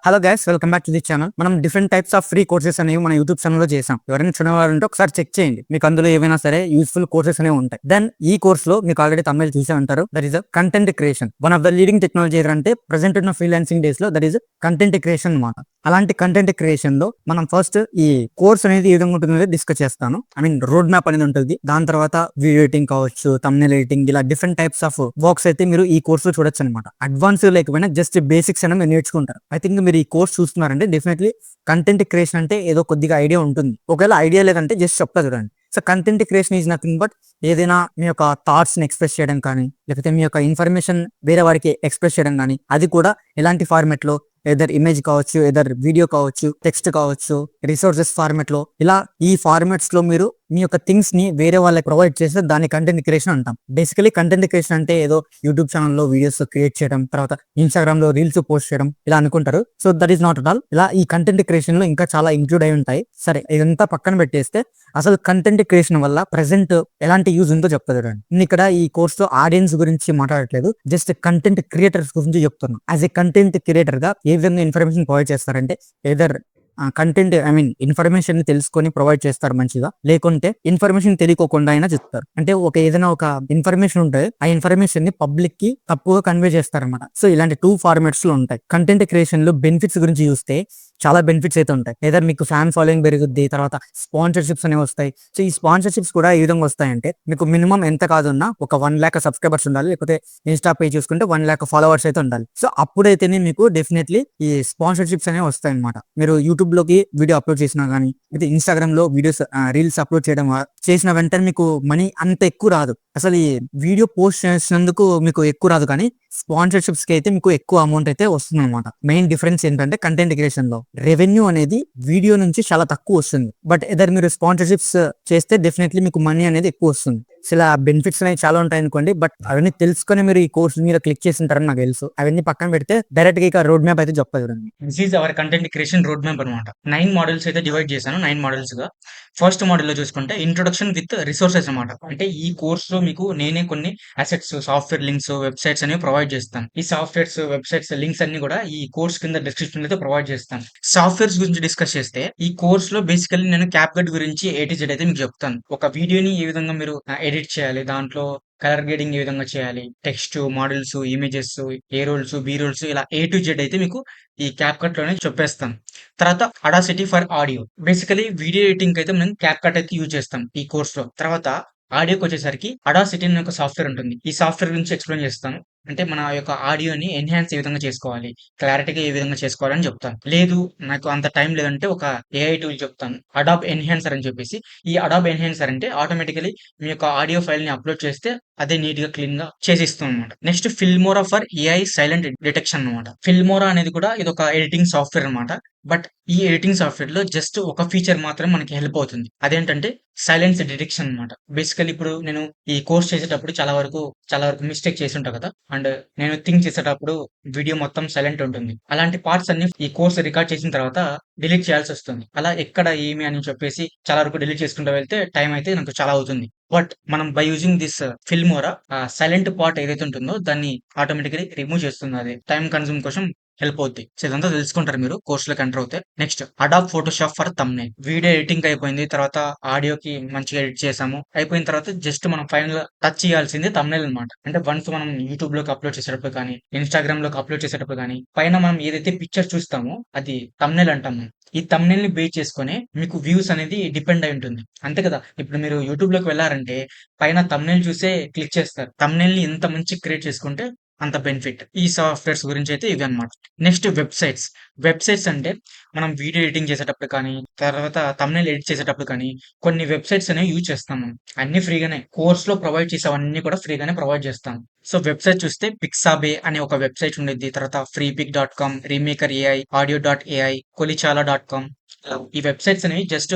Hello guys, welcome back to the channel. మనం different types of free courses అనేవి మన YouTube channel లో చేసాం. ఎవరైనా చూడవాలంటే ఒకసారి చెక్ చేయండి. మీకు అందులో ఏవైనా సరే యూస్ఫుల్ కోర్సెస్ అనేవి ఉంటాయి. దెన్ ఈ కోర్స్ లో మీకు ఆల్రెడీ తమిళ చూసే ఉంటారు. That is content creation. One of the leading technology అంటే ప్రెసెంట్ ఉన్న ఫ్రీలాన్సింగ్ డేస్ లో దట్ ఈస్ కంటెంట్ క్రియేషన్ అన్నమాట. అలాంటి కంటెంట్ క్రియేషన్ లో మనం ఫస్ట్ ఈ కోర్స్ అనేది ఏ విధంగా ఉంటుంది డిస్కస్ చేస్తాను. రోడ్ మ్యాప్ అనేది ఉంటుంది. దాని తర్వాత వీడియో ఎడిటింగ్ కావచ్చు, తమ్నెల్ ఎడిటింగ్, ఇలా డిఫరెంట్ టైప్స్ ఆఫ్ వర్క్స్ అయితే మీరు ఈ కోర్స్ లో చూడొచ్చు అనమాట. అడ్వాన్స్ లేకపోయినా జస్ట్ బేసిక్స్ అనేది మీరు నేర్చుకుంటారు. ఐ థింక్ మీరు ఈ కోర్స్ చూస్తున్నారంటే డెఫినెట్లీ కంటెంట్ క్రియేషన్ అంటే ఏదో కొద్దిగా ఐడియా ఉంటుంది. ఒకవేళ ఐడియా లేదంటే జస్ట్ చెప్తా చూడండి. So content creation is nothing but ఏదైనా మీ యొక్క థాట్స్ ని ఎక్స్ప్రెస్ చేయడం కానీ, లేకపోతే మీ యొక్క ఇన్ఫర్మేషన్ వేరే వారికి ఎక్స్ప్రెస్ చేయడం కానీ, అది కూడా ఎలాంటి ఫార్మెట్ లో, ఎదర్ ఇమేజ్ కావచ్చు, ఎదర్ వీడియో కావచ్చు, టెక్స్ట్ కావచ్చు, రిసోర్సెస్ ఫార్మెట్ లో, ఇలా ఈ ఫార్మాట్స్ లో మీరు మీ యొక్క థింగ్స్ ని వేరే వాళ్ళకి ప్రొవైడ్ చేస్తే దాన్ని కంటెంట్ క్రియేషన్ అంటాం. బేసికలీ కంటెంట్ క్రియేషన్ అంటే ఏదో యూట్యూబ్ ఛానల్లో వీడియోస్ క్రియేట్ చేయడం, తర్వాత ఇన్స్టాగ్రామ్ లో రీల్స్ పోస్ట్ చేయడం ఇలా అనుకుంటారు. So that is not at all. ఇలా ఈ కంటెంట్ క్రియేషన్ లో ఇంకా చాలా ఇంక్లూడ్ అయి ఉంటాయి. సరే, ఇదంతా పక్కన పెట్టేస్తే అసలు కంటెంట్ క్రియేషన్ వల్ల ప్రెసెంట్ ఎలాంటి యూజ్ ఉందో చెప్తా చూడండి. నేను ఇక్కడ ఈ కోర్స్ లో ఆడియన్స్ గురించి మాట్లాడట్లేదు, జస్ట్ కంటెంట్ క్రియేటర్స్ గురించి చెప్తున్నాను. యాజ్ ఏ కంటెంట్ క్రియేటర్ గా ఏ విధంగా ఇన్ఫర్మేషన్ ప్రొవైడ్ చేస్తారంటే, ఏదర్ కంటెంట్ ఇన్ఫర్మేషన్ తెలుసుకొని ప్రొవైడ్ చేస్తారు మంచిగా, లేకుంటే ఇన్ఫర్మేషన్ తెలియకోకుండా అయినా చెప్తారు. అంటే ఏదైనా ఒక ఇన్ఫర్మేషన్ ఉంటుంది, ఆ ఇన్ఫర్మేషన్ ని పబ్లిక్ కి తప్పుగా కన్వే చేస్తారన్నమాట. సో ఇలాంటి టూ ఫార్మాట్స్ లో ఉంటాయి. కంటెంట్ క్రియేషన్ లో బెనిఫిట్స్ గురించి చూస్తే చాలా బెనిఫిట్స్ అయితే ఉంటాయి. లేదా మీకు ఫ్యాన్ ఫాలోయింగ్ పెరుగుద్ది, తర్వాత స్పాన్సర్షిప్స్ అనేవి వస్తాయి. సో ఈ స్పాన్సర్షిప్స్ కూడా ఏ విధంగా వస్తాయంటే, మీకు మినిమం ఎంత కాదున్నా ఒక 1 lakh సబ్స్క్రైబర్స్ ఉండాలి, లేకపోతే ఇన్స్టా పేజ్ చూసుకుంటే 1 lakh ఫాలోవర్స్ అయితే ఉండాలి. సో అప్పుడైతేనే మీకు డెఫినెట్లీ ఈ స్పాన్సర్షిప్స్ అనేవి వస్తాయి అనమాట. మీరు యూట్యూబ్ లోకి వీడియో అప్లోడ్ చేసినా కానీ, అయితే ఇన్స్టాగ్రామ్ లో వీడియోస్ రీల్స్ అప్లోడ్ చేయడం చేసిన వెంటనే మీకు మనీ అంత ఎక్కువ రాదు. అసలు ఈ వీడియో పోస్ట్ చేసినందుకు మీకు ఎక్కువ రాదు, కానీ స్పాన్సర్షిప్స్ కి అయితే మీకు ఎక్కువ అమౌంట్ అయితే వస్తుంది అనమాట. మెయిన్ డిఫరెన్స్ ఏంటంటే కంటెంట్ క్రియేషన్ లో రెవెన్యూ అనేది వీడియో నుంచి చాలా తక్కువ వస్తుంది. బట్ ఎదర్ మీరు స్పాన్సర్షిప్స్ చేస్తే డెఫినెట్లీ మీకు మనీ అనేది ఎక్కువ వస్తుంది. ఇలా బెనిఫిట్స్ అనేవి చాలా ఉంటాయి అనుకోండి. బట్ అవన్నీ తెలుసుకొని మీరు ఈ కోర్స్ మీద క్లిక్ చేసి ఉంటారని నాకు తెలుసు. అవన్నీ పక్కన పెడితే డైరెక్ట్ గా ఇక రోడ్ మ్యాప్ అయితే చెప్పదు చూడండి. This is our content creation road map అనమాట. 9 మోడల్స్ అయితే డివైడ్ చేశాను. 9 మోడల్స్ గా. ఫస్ట్ మోడల్ లో చూసుకుంటే ఇంట్రొడక్షన్ విత్ రిసోర్సెస్ అనమాట. అంటే ఈ కోర్స్ లో మీకు నేనే కొన్ని అసెట్స్, సాఫ్ట్వేర్ లింక్స్, వెబ్సైట్స్ అనేవి ప్రొవైడ్ చేస్తాను. ఈ సాఫ్ట్వేర్స్, వెబ్సైట్స్ లింక్స్ అన్ని కూడా ఈ కోర్స్ కింద డిస్క్రిప్షన్ అయితే ప్రొవైడ్ చేస్తాను. సాఫ్ట్వేర్స్ గురించి డిస్కస్ చేస్తే ఈ కోర్స్ లో బేసికల్లీ నేను క్యాప్కట్ గురించి A to Z అయితే మీకు చెప్తాను. ఒక వీడియోని ఏ విధంగా మీరు ఎడిట్ చేయాలి, దాంట్లో కలర్ గ్రేడింగ్ ఏ విధంగా చేయాలి, టెక్స్ట్, మోడల్స్, ఇమేజెస్, ఏ రోల్స్, బి రోల్స్, ఇలా A to Z అయితే మీకు ఈ క్యాప్‌కట్ లోనే చెప్పేస్తాం. తర్వాత audacity for audio. Basically video editing అయితే మనం క్యాప్‌కట్ అయితే యూజ్ చేస్తాం ఈ కోర్స్‌లో. తర్వాత ఆడియోకొచ్చేసరికి అడాసిటీ అనే ఒక సాఫ్ట్‌వేర్ ఉంటుంది. ఈ సాఫ్ట్‌వేర్ గురించి ఎక్స్‌ప్లెయిన్ చేస్తాను. అంటే మన యొక్క ఆడియోని ఎన్హాన్స్ ఏ విధంగా చేసుకోవాలి, క్లారిటీగా ఏ విధంగా చేసుకోవాలని చెప్తాను. లేదు నాకు అంత టైం లేదంటే ఒక ఏఐ టూల్ చెప్తాను. అడాబ్ ఎన్హాన్సర్ అని చెప్పేసి. ఈ అడాబ్ ఎన్హాన్సర్ అంటే ఆటోమేటికల్లీ మీ యొక్క ఆడియో ఫైల్‌ని అప్‌లోడ్ చేస్తే అదే నీట్‌గా, క్లీన్‌గా చేసిస్తుందన్నమాట. Next Filmora for AI silent detection అన్నమాట. ఫిల్మోరా అనేది కూడా ఇదొక ఎడిటింగ్ సాఫ్ట్‌వేర్ అన్నమాట. బట్ ఈ ఎడిటింగ్ సాఫ్ట్‌వేర్‌లో జస్ట్ ఒక ఫీచర్ మాత్రమే మనకి హెల్ప్ అవుతుంది. అదేంటంటే సైలెన్స్ డిటెక్షన్ అన్నమాట. బేసికల్లీ ఇప్పుడు నేను ఈ కోర్స్ చేసేటప్పుడు చాలా వరకు మిస్టేక్ చేసుంటా కదా! అండ్ నేను థింక్ చేసేటప్పుడు వీడియో మొత్తం సైలెంట్ ఉంటుంది. అలాంటి పార్ట్స్ అన్ని ఈ కోర్స్ రికార్డ్ చేసిన తర్వాత డిలీట్ చేయాల్సొస్తుంది. అలా ఎక్కడ ఏమి అని చెప్పేసి చాలా వరకు డిలీట్ చేసుకుంటూ వెళ్తే టైం అయితే నాకు చాలా అవుతుంది. బట్ మనం by using this Filmora silent part ఏదైతే ఉంటుందో దాన్ని ఆటోమేటికల్లీ రిమూవ్ చేస్తుంది. అది టైమ్ కన్జ్యూమ్ కోసం హెల్ప్ అవుద్ది. సో ఇదంతా తెలుసుకుంటారు మీరు కోర్సులోకి ఎంటర్ అవుతే. Next Adobe Photoshop for thumbnail. Video editing అయిపోయింది. తర్వాత ఆడియోకి మంచిగా ఎడిట్ చేసాము. అయిపోయిన తర్వాత జస్ట్ మనం ఫైనల్ టచ్ చేయాల్సింది థంబ్‌నెయిల్ అన్నమాట. అంటే వన్స్ మనం యూట్యూబ్‌లోకి అప్‌లోడ్ చేసేటప్పుడు కానీ, ఇన్‌స్టాగ్రామ్‌లోకి అప్‌లోడ్ చేసేటప్పుడు కానీ, పైన మనం ఏదైతే పిక్చర్ చూస్తామో అది థంబ్‌నెయిల్ అంటాం మనం. ఈ థంబ్‌నెయిల్‌ని బేస్ చేసుకొనే మీకు వ్యూస్ అనేది డిపెండ్ అయి ఉంటుంది. అంతే కదా! ఇప్పుడు మీరు యూట్యూబ్‌లోకి వెళ్లారంటే పైన థంబ్‌నెయిల్ చూసే క్లిక్ చేస్తారు. థంబ్‌నెయిల్‌ని ఎంత మంచిగా క్రియేట్ చేసుకుంటే అంత బెనిఫిట్. ఈ సాఫ్ట్‌వేర్స్ గురించైతే ఇవన్నమాట. Next websites. వెబ్‌సైట్స్ అంటే మనం వీడియో ఎడిటింగ్ చేసేటప్పుడు కానీ, తర్వాత థంబ్‌నెయిల్ ఎడిట్ చేసేటప్పుడు కానీ, కొన్ని వెబ్‌సైట్స్ అనేవి యూజ్ చేస్తాం మనం. అన్నీ ఫ్రీగానే. కోర్స్‌లో ప్రొవైడ్ చేసేవన్నీ కూడా ఫ్రీగానే ప్రొవైడ్ చేస్తాం. సో వెబ్‌సైట్ చూస్తే పిక్సాబే అనే ఒక వెబ్‌సైట్ ఉండిద్ది. తర్వాత freepik.com, రీమేకర్ ఏఐ, audio.ai, కొలిచాలా.com. ఈ వెబ్‌సైట్స్ అనేవి జస్ట్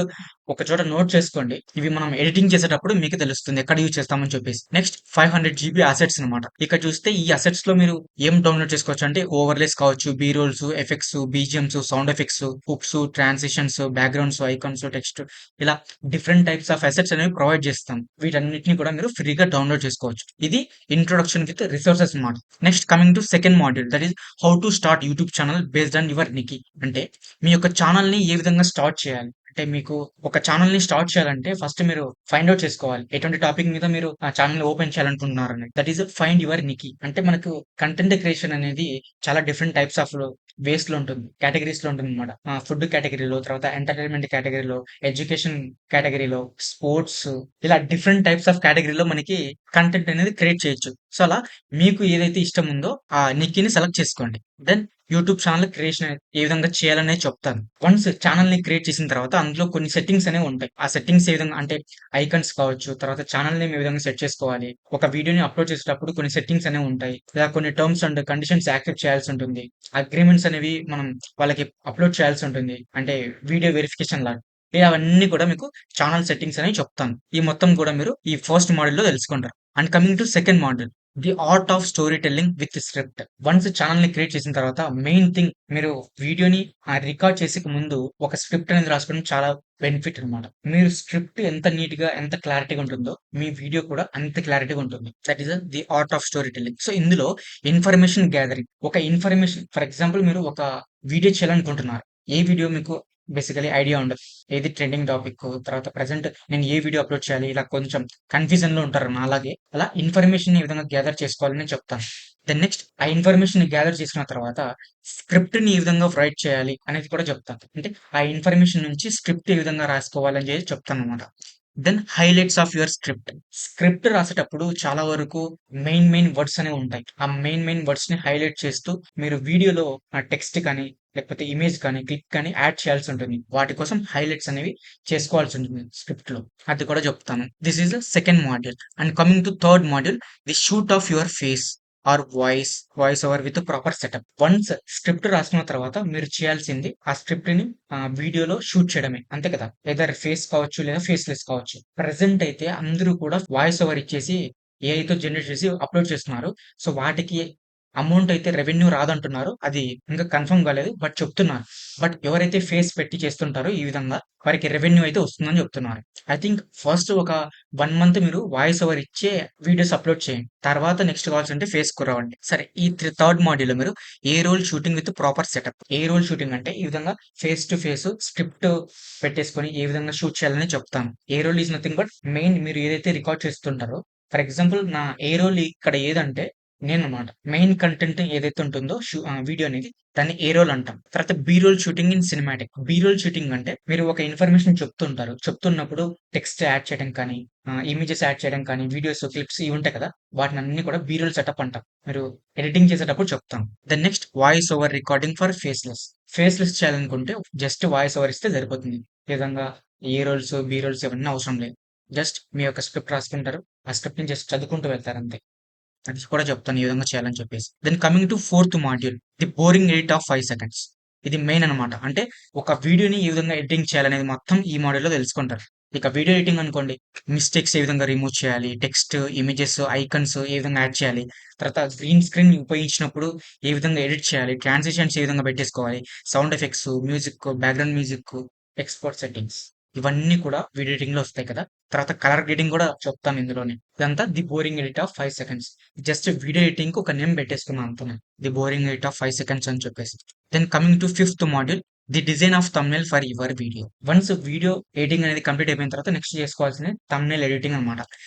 ఒక చోట నోట్ చేసుకోండి. ఇవి మనం ఎడిటింగ్ చేసేటప్పుడు మీకు తెలుస్తుంది ఎక్కడ యూజ్ చేస్తామని చెప్పేసి. నెక్స్ట్ 500 జీబీ అసెట్స్ అనమాట. ఇక్కడ చూస్తే ఈ అసెట్స్ లో మీరు ఏం డౌన్లోడ్ చేసుకోవచ్చు అంటే ఓవర్లేస్ కావచ్చు, B rolls, effects, BGMs, sound effects, hooks, transitions, backgrounds, icons, text, ఇలా డిఫరెంట్ టైప్స్ ఆఫ్ అసెట్స్ అనేవి ప్రొవైడ్ చేస్తాం. వీటన్నిటిని కూడా మీరు ఫ్రీగా డౌన్లోడ్ చేసుకోవచ్చు. ఇది ఇంట్రొడక్షన్ విత్ రిసోర్సెస్ అన్నమాట. Next coming to second module, that is how to start YouTube channel based on your niche. అంటే మీ యొక్క ఛానల్ ని ఏ విధంగా స్టార్ట్ చేయాలి. అంటే మీకు ఒక ఛానల్ ని స్టార్ట్ చేయాలంటే ఫస్ట్ మీరు ఫైండ్ అవుట్ చేసుకోవాలి ఎటువంటి టాపిక్ మీద మీరు ఆ ఛానల్ ఓపెన్ చేయాలనుకుంటున్నారని. That is find your niche. అంటే మనకు కంటెంట్ క్రియేషన్ అనేది చాలా డిఫరెంట్ టైప్స్ ఆఫ్ వేస్ లో ఉంటుంది, కేటగిరీస్ లో ఉంటుంది అనమాట. ఫుడ్ కేటగిరీలో, తర్వాత ఎంటర్టైన్మెంట్ కేటగిరీలో, ఎడ్యుకేషన్ కేటగిరీలో, స్పోర్ట్స్, ఇలా డిఫరెంట్ టైప్స్ ఆఫ్ కేటగిరీలో మనకి కంటెంట్ అనేది క్రియేట్ చేయొచ్చు. సో అలా మీకు ఏదైతే ఇష్టం ఉందో ఆ నిక్కీని సెలెక్ట్ చేసుకోండి. దెన్ యూట్యూబ్ ఛానల్ క్రియేషన్ ఏ విధంగా చేయాలనేది చెప్తాను. వన్స్ ఛానల్ ని క్రియేట్ చేసిన తర్వాత అందులో కొన్ని సెట్టింగ్స్ అనేవి ఉంటాయి. ఆ సెట్టింగ్స్ ఏ విధంగా అంటే ఐకన్స్ కావచ్చు, తర్వాత ఛానల్ నేమ్ ఏ విధంగా సెట్ చేసుకోవాలి, ఒక వీడియోని అప్లోడ్ చేసేటప్పుడు కొన్ని సెట్టింగ్స్ అనేవి ఉంటాయి, లేదా కొన్ని టర్మ్స్ అండ్ కండిషన్స్ యాక్సెప్ట్ చేయాల్సి ఉంటుంది, అగ్రిమెంట్స్ అనేవి మనం వాళ్ళకి అప్లోడ్ చేయాల్సి ఉంటుంది, అంటే వీడియో వెరిఫికేషన్ లాగా. అవన్నీ కూడా మీకు ఛానల్ సెట్టింగ్స్ అనేవి చెప్తాను. ఈ మొత్తం కూడా మీరు ఈ ఫస్ట్ మాడ్యూల్ లో తెలుసుకుంటారు. And coming to second module, the art of storytelling with script. Once channel ని క్రియేట్ చేసిన తర్వాత మెయిన్ థింగ్, మీరు వీడియోని రికార్డ్ చేసే ముందు ఒక స్క్రిప్ట్ అనేది రాసుకోవడం చాలా బెనిఫిట్ అనమాట. మీరు స్క్రిప్ట్ ఎంత నీట్ గా, ఎంత క్లారిటీగా ఉంటుందో మీ వీడియో కూడా అంత క్లారిటీగా ఉంటుంది. That is the art of story telling. So ఇందులో ఇన్ఫర్మేషన్ గ్యాదరింగ్, ఒక ఇన్ఫర్మేషన్ ఫర్ ఎగ్జాంపుల్ మీరు ఒక వీడియో చేయాలనుకుంటున్నారు. ఏ వీడియో మీకు బేసికలీ ఐడియా ఉండదు. ఏది ట్రెండింగ్ టాపిక్, తర్వాత ప్రెసెంట్ నేను ఏ వీడియో అప్లోడ్ చేయాలి, ఇలా కొంచెం కన్ఫ్యూజన్ లో ఉంటారు అలాగే. అలా ఇన్ఫర్మేషన్ ఏ విధంగా గ్యాదర్ చేసుకోవాలని చెప్తాను. దెన్ నెక్స్ట్ ఆ ఇన్ఫర్మేషన్ గ్యాదర్ చేసిన తర్వాత స్క్రిప్ట్ ని ఏ విధంగా రైట్ చేయాలి అనేది కూడా చెప్తాను. అంటే ఆ ఇన్ఫర్మేషన్ నుంచి స్క్రిప్ట్ ఏ విధంగా రాసుకోవాలని చెప్పి చెప్తాను అనమాట. Then highlights of your script. Script రాసేటప్పుడు చాలా వరకు మెయిన్ వర్డ్స్ అనేవి ఉంటాయి. ఆ మెయిన్ వర్డ్స్ ని హైలైట్ చేస్తూ మీరు వీడియోలో ఆ టెక్స్ట్ కానీ, లేకపోతే ఇమేజ్ కానీ, క్లిప్ కానీ యాడ్ చేయాల్సి ఉంటుంది. వాటి కోసం హైలైట్స్ అనేవి చేసుకోవాల్సి ఉంటుంది స్క్రిప్ట్ లో. అది కూడా చెప్తాను. This is the second module. And coming to third module, the shoot of your face or voice over with proper setup. Once script రాసుకున్న తర్వాత మీరు చేయాల్సింది ఆ స్క్రిప్ట్ ని వీడియోలో షూట్ చేయడమే, అంతే కదా. ఏదర్ ఫేస్ కావచ్చు, లేదా ఫేస్లెస్ కావచ్చు. ప్రెసెంట్ అయితే అందరూ కూడా వాయిస్ ఓవర్ ఇచ్చేసి ఏఐ తో జనరేట్ చేసి అప్లోడ్ చేస్తున్నారు. సో వాటికి అమౌంట్ అయితే రెవెన్యూ రాదంటున్నారు. అది ఇంకా కన్ఫర్మ్ కాలేదు, బట్ చెప్తున్నారు. బట్ ఎవరైతే ఫేస్ పెట్టి చేస్తుంటారో ఈ విధంగా వారికి రెవెన్యూ అయితే వస్తుందని చెప్తున్నారు. ఐ థింక్ ఫస్ట్ ఒక 1 మంత్ మీరు వాయిస్ ఓవర్ ఇచ్చే వీడియోస్ అప్లోడ్ చేయండి. తర్వాత నెక్స్ట్ కావాల్సింటే ఫేస్ కు రావండి. సరే, ఈ థర్డ్ మాడ్యూల్ లో మీరు A roll shooting with proper setup. A roll shooting అంటే ఈ విధంగా ఫేస్ టు ఫేస్ స్క్రిప్ట్ పెట్టేసుకొని ఏ విధంగా షూట్ చేయాలని చెప్తాను. A roll is nothing but main మీరు ఏదైతే రికార్డ్ చేస్తుంటారో, ఫర్ ఎగ్జాంపుల్ నా ఏ రోల్ ఇక్కడ ఏదంటే నేనన్నమాట. మెయిన్ కంటెంట్ ఏదైతే ఉంటుందో వీడియో అనేది, దాన్ని ఏ రోల్ అంటాం. తర్వాత B roll shooting in cinematic. B roll shooting అంటే మీరు ఒక ఇన్ఫర్మేషన్ చెప్తుంటారు, చెప్తున్నప్పుడు టెక్స్ట్ యాడ్ చేయడం కానీ, ఇమేజెస్ యాడ్ చేయడం కానీ, వీడియోస్, క్లిప్స్ ఇవి ఉంటాయి కదా, వాటిని అన్ని కూడా బీ రోల్ సెటప్ అంటాం. మీరు ఎడిటింగ్ చేసేటప్పుడు చెప్తాం. Then next voice over recording for faceless. Faceless చేయాలనుకుంటే జస్ట్ వాయిస్ ఓవర్ ఇస్తే సరిపోతుంది. ఈ విధంగా ఏ రోల్స్, బీ రోల్స్ ఇవన్నీ అవసరం లేదు. జస్ట్ మీ యొక్క స్క్రిప్ట్ రాసుకుంటారు, ఆ స్క్రిప్ట్ ని జస్ట్ చదువుకుంటూ వెళ్తారు అంతే. అది కూడా చెప్తాను ఏ విధంగా చేయాలని చెప్పేసి. Then coming to fourth module, the boring edit of 5 seconds. ఇది మెయిన్ అనమాట. అంటే ఒక వీడియోని ఏ విధంగా ఎడిటింగ్ చేయాలనేది మొత్తం ఈ మాడ్యూల్లో తెలుసుకుంటారు. ఇక వీడియో ఎడిటింగ్ అనుకోండి, మిస్టేక్స్ ఏ విధంగా రిమూవ్ చేయాలి, టెక్స్ట్, ఇమేజెస్, ఐకన్స్ ఏ విధంగా యాడ్ చేయాలి, తర్వాత గ్రీన్ స్క్రీన్ ఉపయోగించినప్పుడు ఏ విధంగా ఎడిట్ చేయాలి, ట్రాన్సిషన్స్ ఏ విధంగా పెట్టేసుకోవాలి, sound effects, music, background music, export settings, ఇవన్నీ కూడా వీడియో ఎడిటింగ్ లో వస్తాయి కదా. తర్వాత కలర్ గ్రేడింగ్ కూడా చెప్తాను ఇందులోనే. ఇదంతా the boring edit of 5 seconds. Just video editing కి ఒక నేమ్ పెట్టేసుకున్నాను అంతనే, the boring edit of 5 seconds అని చెప్పేసి. Then coming to fifth module, the design of thumbnail for your video. Once video editing అనేది కంప్లీట్ అయిపోయిన తర్వాత నెక్స్ట్ చేసుకోవాల్సింది thumbnail ఎడిటింగ్ అనమాట.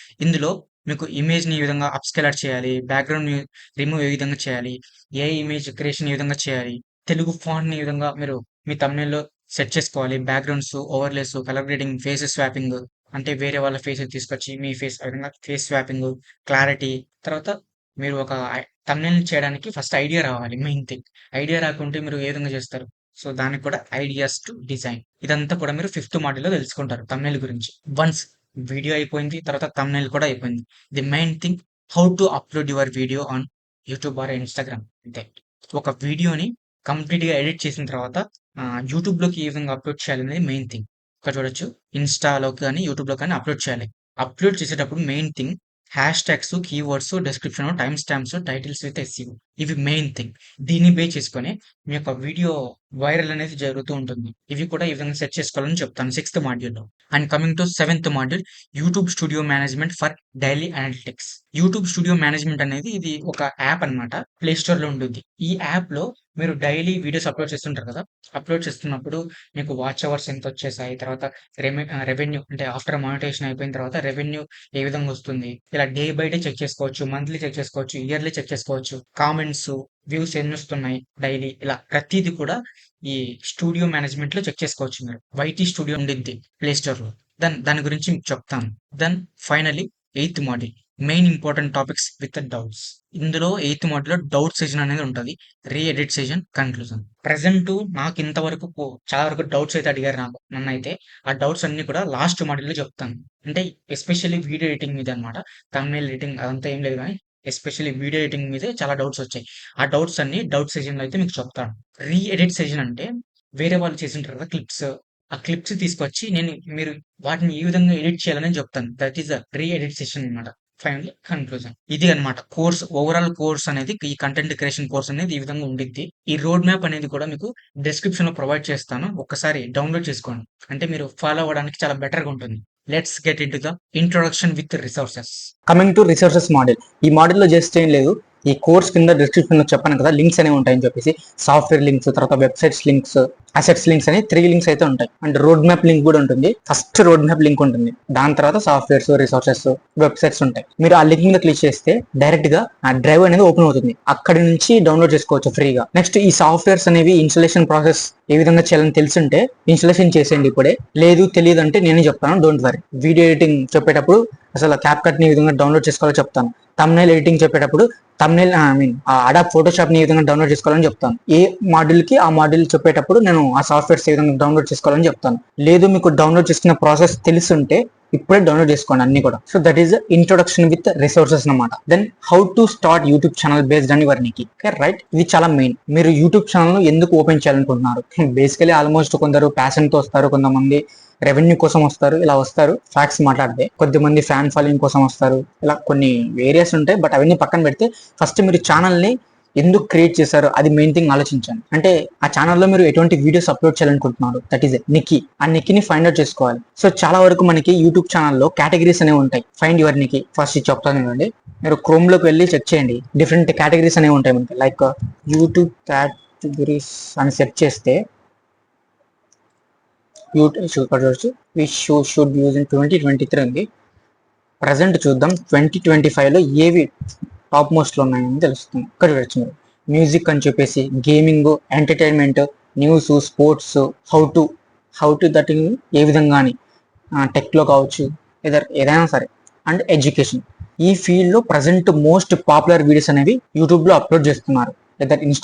ఇందులో మీకు ఇమేజ్ ని ఏ విధంగా అప్స్కేలర్ చేయాలి, బ్యాక్గ్రౌండ్ రిమూవ్ ఏ విధంగా చేయాలి, ఏ ఇమేజ్ క్రియేషన్ ఏ విధంగా చేయాలి, తెలుగు ఫాంట్ ని ఏ విధంగా మీరు మీ thumbnail లో సెట్ చేసుకోవాలి, backgrounds, overlays, colour grading, face swapping, అంటే వేరే వాళ్ళ ఫేస్ తీసుకొచ్చి మీ ఫేస్, ఆ విధంగా ఫేస్ స్వాపింగ్, క్లారిటీ. తర్వాత మీరు ఒక thumbnail చేయడానికి ఫస్ట్ ఐడియా రావాలి, మెయిన్ థింగ్. ఐడియా రాకుంటే మీరు ఏ విధంగా చేస్తారు. సో దానికి కూడా ఐడియాస్ టు డిజైన్. ఇదంతా కూడా మీరు ఫిఫ్త్ మాడ్యూల్లో తెలుసుకుంటారు thumbnail గురించి. వన్స్ వీడియో అయిపోయింది, తర్వాత thumbnail కూడా అయిపోయింది. The main thing, how to upload your video on YouTube or Instagram. అంతే. ఒక వీడియోని కంప్లీట్ గా ఎడిట్ చేసిన తర్వాత యూట్యూబ్ లోకి ఏ విధంగా అప్లోడ్ చేయాలనేది మెయిన్ థింగ్. ఇక్కడ చూడొచ్చు. ఇన్‌స్టా‌లో కానీ, యూట్యూబ్‌లో కానీ అప్‌లోడ్ చేయాలి. అప్‌లోడ్ చేసేటప్పుడు main thing hash tags, keywords, description, time stamps, titles with SEO ఇవి మెయిన్ థింగ్. దీన్ని బేస్ చేసుకొని మీ యొక్క వీడియో వైరల్ అనేది జరుగుతూ ఉంటుంది. ఇవి కూడా ఈ విధంగా సెట్ చేసుకోవాలని చెప్తాను 6థ్ మాడ్యూల్‌లో. అండ్ కమింగ్ టు 7థ్ module YouTube studio management for daily analytics. YouTube studio management అనేది ఇది ఒక యాప్ అన్నమాట. ప్లే స్టోర్‌లో ఉంటుంది. ఈ యాప్‌లో మీరు డైలీ వీడియోస్ అప్‌లోడ్ చేస్తుంటారు కదా! అప్‌లోడ్ చేస్తున్నప్పుడు మీకు వాచ్ అవర్స్ ఎంతొచ్చేసాయి, తర్వాత రెవెన్యూ అంటే ఆఫ్టర్ మానిటైజేషన్ అయిపోయిన తర్వాత రెవెన్యూ ఏ విధంగా వస్తుంది, ఇలా డే బై డే చెక్ చేసుకోవచ్చు, మంత్లీ చెక్ చేసుకోవచ్చు, ఇయర్లీ చెక్ చేసుకోవచ్చు, కామెంట్స్, వ్యూస్ ఎన్నొస్తున్నాయి డైలీ, ఇలా ప్రతీది కూడా ఈ స్టూడియో మేనేజ్మెంట్‌లో చెక్ చేసుకోవచ్చు మీరు. వైటీ స్టూడియో ఉండిద్ది ప్లే స్టోర్‌లో. దాని గురించి మీకు చెప్తాను. Then finally eighth module main important topics with doubts. ఇందులో 8థ్ మాడ్యూల్‌లో డౌట్ సెషన్ అనేది ఉంటది. Re edit session, conclusion. Present నాకు ఇంతవరకు చాలా వరకు డౌట్స్ అయితే అడిగారు నన్నైతే. ఆ డౌట్స్ అన్నీ కూడా లాస్ట్ మాడ్యూల్‌లో చెప్తాను. అంటే ఎస్పెషల్లీ వీడియో ఎడిటింగ్ మీదే అన్నమాట. థంబ్‌నెయిల్ ఎడిటింగ్ అదంతా ఏం లేదు గానీ, ఎస్పెషల్లీ వీడియో ఎడిటింగ్ మీదే చాలా డౌట్స్ వచ్చాయి. ఆ డౌట్స్ అన్నీ డౌట్ సెషన్‌లో అయితే మీకు చెప్తాను. రీ ఎడిట్ సెషన్ అంటే వేరే వాళ్ళు చేసుంటారు కదా క్లిప్స్. ఆ క్లిప్స్ తీసుకొచ్చి మీరు వాటిని ఏ విధంగా ఎడిట్ చేయాలని చెప్తాను. That is the re edit session అన్నమాట. Finally conclusion. ఇది అన్నమాట కోర్స్. ఓవరాల్ కోర్స్ అనేది ఈ కంటెంట్ క్రియేషన్ కోర్స్ అనేది ఈ విధంగా ఉండిద్ది. ఈ రోడ్ మ్యాప్ అనేది కూడా మీకు డిస్క్రిప్షన్‌లో ప్రొవైడ్ చేస్తాను. ఒక్కసారి డౌన్‌లోడ్ చేసుకోండి. అంటే మీరు ఫాలో అవ్వడానికి చాలా బెటర్‌గా ఉంటుంది. Let's get into the introduction with resources. Coming to resources model. ఈ మోడల్లో జస్ట్ ఏం లేదు, ఈ కోర్స్ కింద డిస్క్రిప్షన్ లో చెప్పాను కదా లింక్స్ అనేవి ఉంటాయని చెప్పేసి, సాఫ్ట్వేర్ లింక్స్, తర్వాత వెబ్సైట్స్ లింక్స్, అసెట్స్ లింక్స్ అని 3 లింక్స్ అయితే ఉంటాయి. అండ్ రోడ్ మ్యాప్ లింక్ కూడా ఉంటుంది. ఫస్ట్ రోడ్ మ్యాప్ లింక్ ఉంటుంది, దాని తర్వాత సాఫ్ట్వేర్స్, రిసోర్సెస్, వెబ్సైట్స్ ఉంటాయి. మీరు ఆ లింక్ మీద క్లిక్ చేస్తే డైరెక్ట్ గా ఆ డ్రైవ్ అనేది ఓపెన్ అవుతుంది. అక్కడి నుంచి డౌన్లోడ్ చేసుకోవచ్చు ఫ్రీగా. నెక్స్ట్ ఈ సాఫ్ట్వేర్స్ అనేవి ఇన్స్టాలేషన్ ప్రాసెస్ ఏ విధంగా చేయాలని తెలుసుంటే ఇన్స్టాలేషన్ చేసేయండి ఇప్పుడే. లేదు తెలియదు అంటే నేనే చెప్తాను, డోంట్ వరీ. వీడియో ఎడిటింగ్ చెప్పేటప్పుడు అసలు క్యాప్ కట్ ని ఈ విధంగా డౌన్లోడ్ చేసుకోవాలో చెప్తాను. తమ్నైల్ ఎడిటింగ్ చెప్పేటప్పుడు తమ్నైల్ అడాబ్ ఫోటోషాప్ ని ఈ విధంగా డౌన్లోడ్ చేసుకోవాలని చెప్తాను. ఏ మాడ్యూల్ కి ఆ మాడ్యూల్ చెప్పేటప్పుడు నేను ఆ సాఫ్ట్వేర్స్ ఏ విధంగా డౌన్లోడ్ చేసుకోవాలని చెప్తాను. లేదు మీకు డౌన్లోడ్ చేసుకున్న ప్రాసెస్ తెలుసుంటే ఇప్పుడే డౌన్లోడ్ చేసుకోండి అన్ని కూడా. So that is introduction with resources అన్నమాట. Then how to start YouTube channel based on your niche. Right, ఇది చాలా మెయిన్. మీరు యూట్యూబ్ ఛానల్ ఎందుకు ఓపెన్ చేయాలనుకుంటున్నారు? బేసికలీ ఆల్మోస్ట్ కొందరు ప్యాషన్ తో వస్తారు, కొంతమంది రెవెన్యూ కోసం వస్తారు, ఇలా వస్తారు. ఫ్యాక్ట్స్ మాట్లాడితే కొద్దిమంది ఫ్యాన్ ఫాలోయింగ్ కోసం వస్తారు, ఇలా కొన్ని వేరియస్ ఉంటాయి. బట్ అవన్నీ పక్కన పెడితే ఫస్ట్ మీరు ఛానల్ ని ఎందుకు క్రియేట్ చేశారు అది మెయిన్ థింగ్ ఆలోచించండి. అంటే ఆ ఛానల్లో మీరు ఎటువంటి వీడియోస్ అప్లోడ్ చేయాలనుకుంటున్నారు, దట్ ఈస్ నికీ. ఆ నికీని ఫైండ్ అవుట్ చేసుకోవాలి. సో చాలా వరకు మనకి యూట్యూబ్ ఛానల్లో కేటగిరీస్ అనేవి ఉంటాయి. ఫైండ్ యువర్ నికీ ఫస్ట్ చెప్తాను చూడండి. మీరు క్రోమ్ లోకి వెళ్ళి చెక్ చేయండి, డిఫరెంట్ కేటగిరీస్ అనేవి ఉంటాయి మనకి. లైక్ యూట్యూబ్ కేటగిరీస్ అని సెర్చ్ చేస్తే షుడ్ యూజ్ ఇన్ 2023 ఉంది. ప్రజెంట్ చూద్దాం 2025లో ఏవి టాప్ మోస్ట్ లో ఉన్నాయని తెలుస్తుంది. ఇక్కడ చూడొచ్చు మీరు. మ్యూజిక్ అని చెప్పేసి, gaming, entertainment, news, sports, how to that ఏ విధంగా అని, టెక్ లో కావచ్చు, ఏదైనా సరే, అండ్ ఎడ్యుకేషన్. ఈ ఫీల్డ్ లో ప్రజెంట్ మోస్ట్ పాపులర్ వీడియోస్ అనేవి యూట్యూబ్ లో అప్లోడ్ చేస్తున్నారు.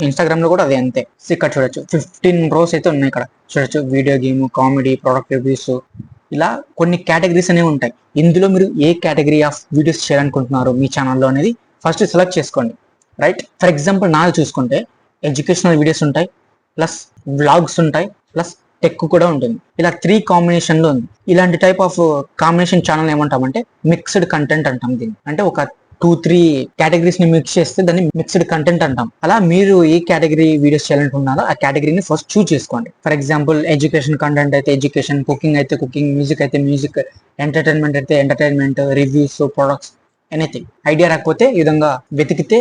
ఇన్స్టాగ్రామ్ లో కూడా అదే అంతే. ఇక్కడ చూడొచ్చు 15 రోస్ అయితే ఉన్నాయి. ఇక్కడ చూడొచ్చు video game, comedy, product reviews, ఇలా కొన్ని కేటగిరీస్ అనేవి ఉంటాయి. ఇందులో మీరు ఏ కేటగిరీ ఆఫ్ వీడియోస్ చేయాలనుకుంటున్నారు మీ ఛానల్లో అనేది ఫస్ట్ సెలెక్ట్ చేసుకోండి. రైట్, ఫర్ ఎగ్జాంపుల్ నాది చూసుకుంటే ఎడ్యుకేషనల్ వీడియోస్ ఉంటాయి, ప్లస్ వ్లాగ్స్ ఉంటాయి, ప్లస్ టెక్ కూడా ఉంటుంది. ఇలా 3 కాంబినేషన్ లో ఉంది. ఇలాంటి టైప్ ఆఫ్ కాంబినేషన్ ఛానల్ ఏమంటామంటే మిక్స్డ్ కంటెంట్ అంటాం దీన్ని. అంటే ఒక 2-3 కేటగిరీస్ ని మిక్స్ చేస్తే దాన్ని మిక్స్డ్ కంటెంట్ అంటాం. అలా మీరు ఏ కేటగిరీ వీడియోస్ చేయాలనుకుంటున్నారో ఆ కేటగిరీని ఫస్ట్ చూస్ చేసుకోండి. ఫర్ ఎగ్జాంపుల్ ఎడ్యుకేషన్ కంటెంట్ అయితే ఎడ్యుకేషన్, కుకింగ్ అయితే కుకింగ్, మ్యూజిక్ అయితే మ్యూజిక్, ఎంటర్టైన్మెంట్ అయితే entertainment, reviews, products, anything. Idea రాకపోతే ఈ విధంగా వెతికితే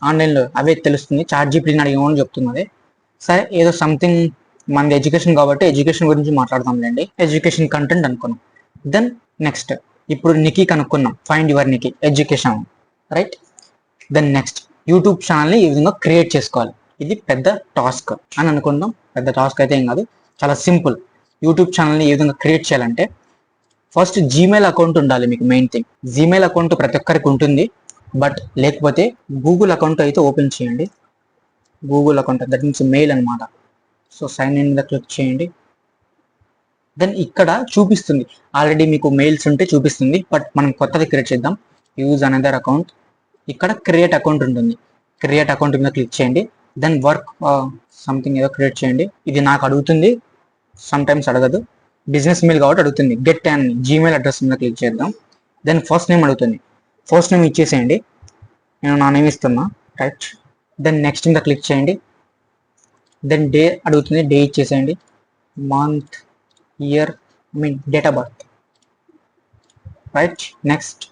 ఆన్లైన్లో అవే తెలుస్తుంది. ChatGPT అడిగేమని చెప్తున్నది. సరే, ఏదో సంథింగ్ మనది ఎడ్యుకేషన్ కాబట్టి ఎడ్యుకేషన్ గురించి మాట్లాడదాంలేండి. ఎడ్యుకేషన్ కంటెంట్ అనుకున్నాం. దెన్ నెక్స్ట్ ఇప్పుడు నికీ కనుక్కున్నాం, find your niche, education, right. Then next YouTube ఛానల్ని ఈ విధంగా క్రియేట్ చేసుకోవాలి. ఇది పెద్ద టాస్క్ అని అనుకుందాం. పెద్ద టాస్క్ అయితే ఏం కాదు, చాలా సింపుల్. యూట్యూబ్ ఛానల్ని ఏ విధంగా క్రియేట్ చేయాలంటే ఫస్ట్ జీమెయిల్ అకౌంట్ ఉండాలి మీకు. మెయిన్ థింగ్ జీమెయిల్ అకౌంట్ ప్రతి ఒక్కరికి ఉంటుంది. బట్ లేకపోతే గూగుల్ అకౌంట్ అయితే ఓపెన్ చేయండి. Google account that means mail అనమాట. సో సైన్ ఇన్ మీద క్లిక్ చేయండి. దెన్ ఇక్కడ చూపిస్తుంది, ఆల్రెడీ మీకు మెయిల్స్ ఉంటే చూపిస్తుంది. బట్ మనం కొత్తది క్రియేట్ చేద్దాం. Use another account. ఇక్కడ క్రియేట్ అకౌంట్ ఉంటుంది. క్రియేట్ అకౌంట్ మీద క్లిక్ చేయండి. దెన్ వర్క్ సంథింగ్ ఏదో క్రియేట్ చేయండి. ఇది నాకు అడుగుతుంది, సమ్ టైమ్స్ అడగదు. బిజినెస్ మెయిల్ కాబట్టి అడుగుతుంది. గెట్ అండ్ జీమెయిల్ అడ్రస్ మీద క్లిక్ చేద్దాం. దెన్ ఫస్ట్ నేమ్ అడుగుతుంది. ఫస్ట్ నేమ్ ఇచ్చేసేయండి. నేను నా నేమ్ ఇస్తున్నా. రైట్. దెన్ నెక్స్ట్ మీద క్లిక్ చేయండి. దెన్ డే అడుగుతుంది. డే ఇచ్చేసేయండి. Month, year, date of birth. Right. Next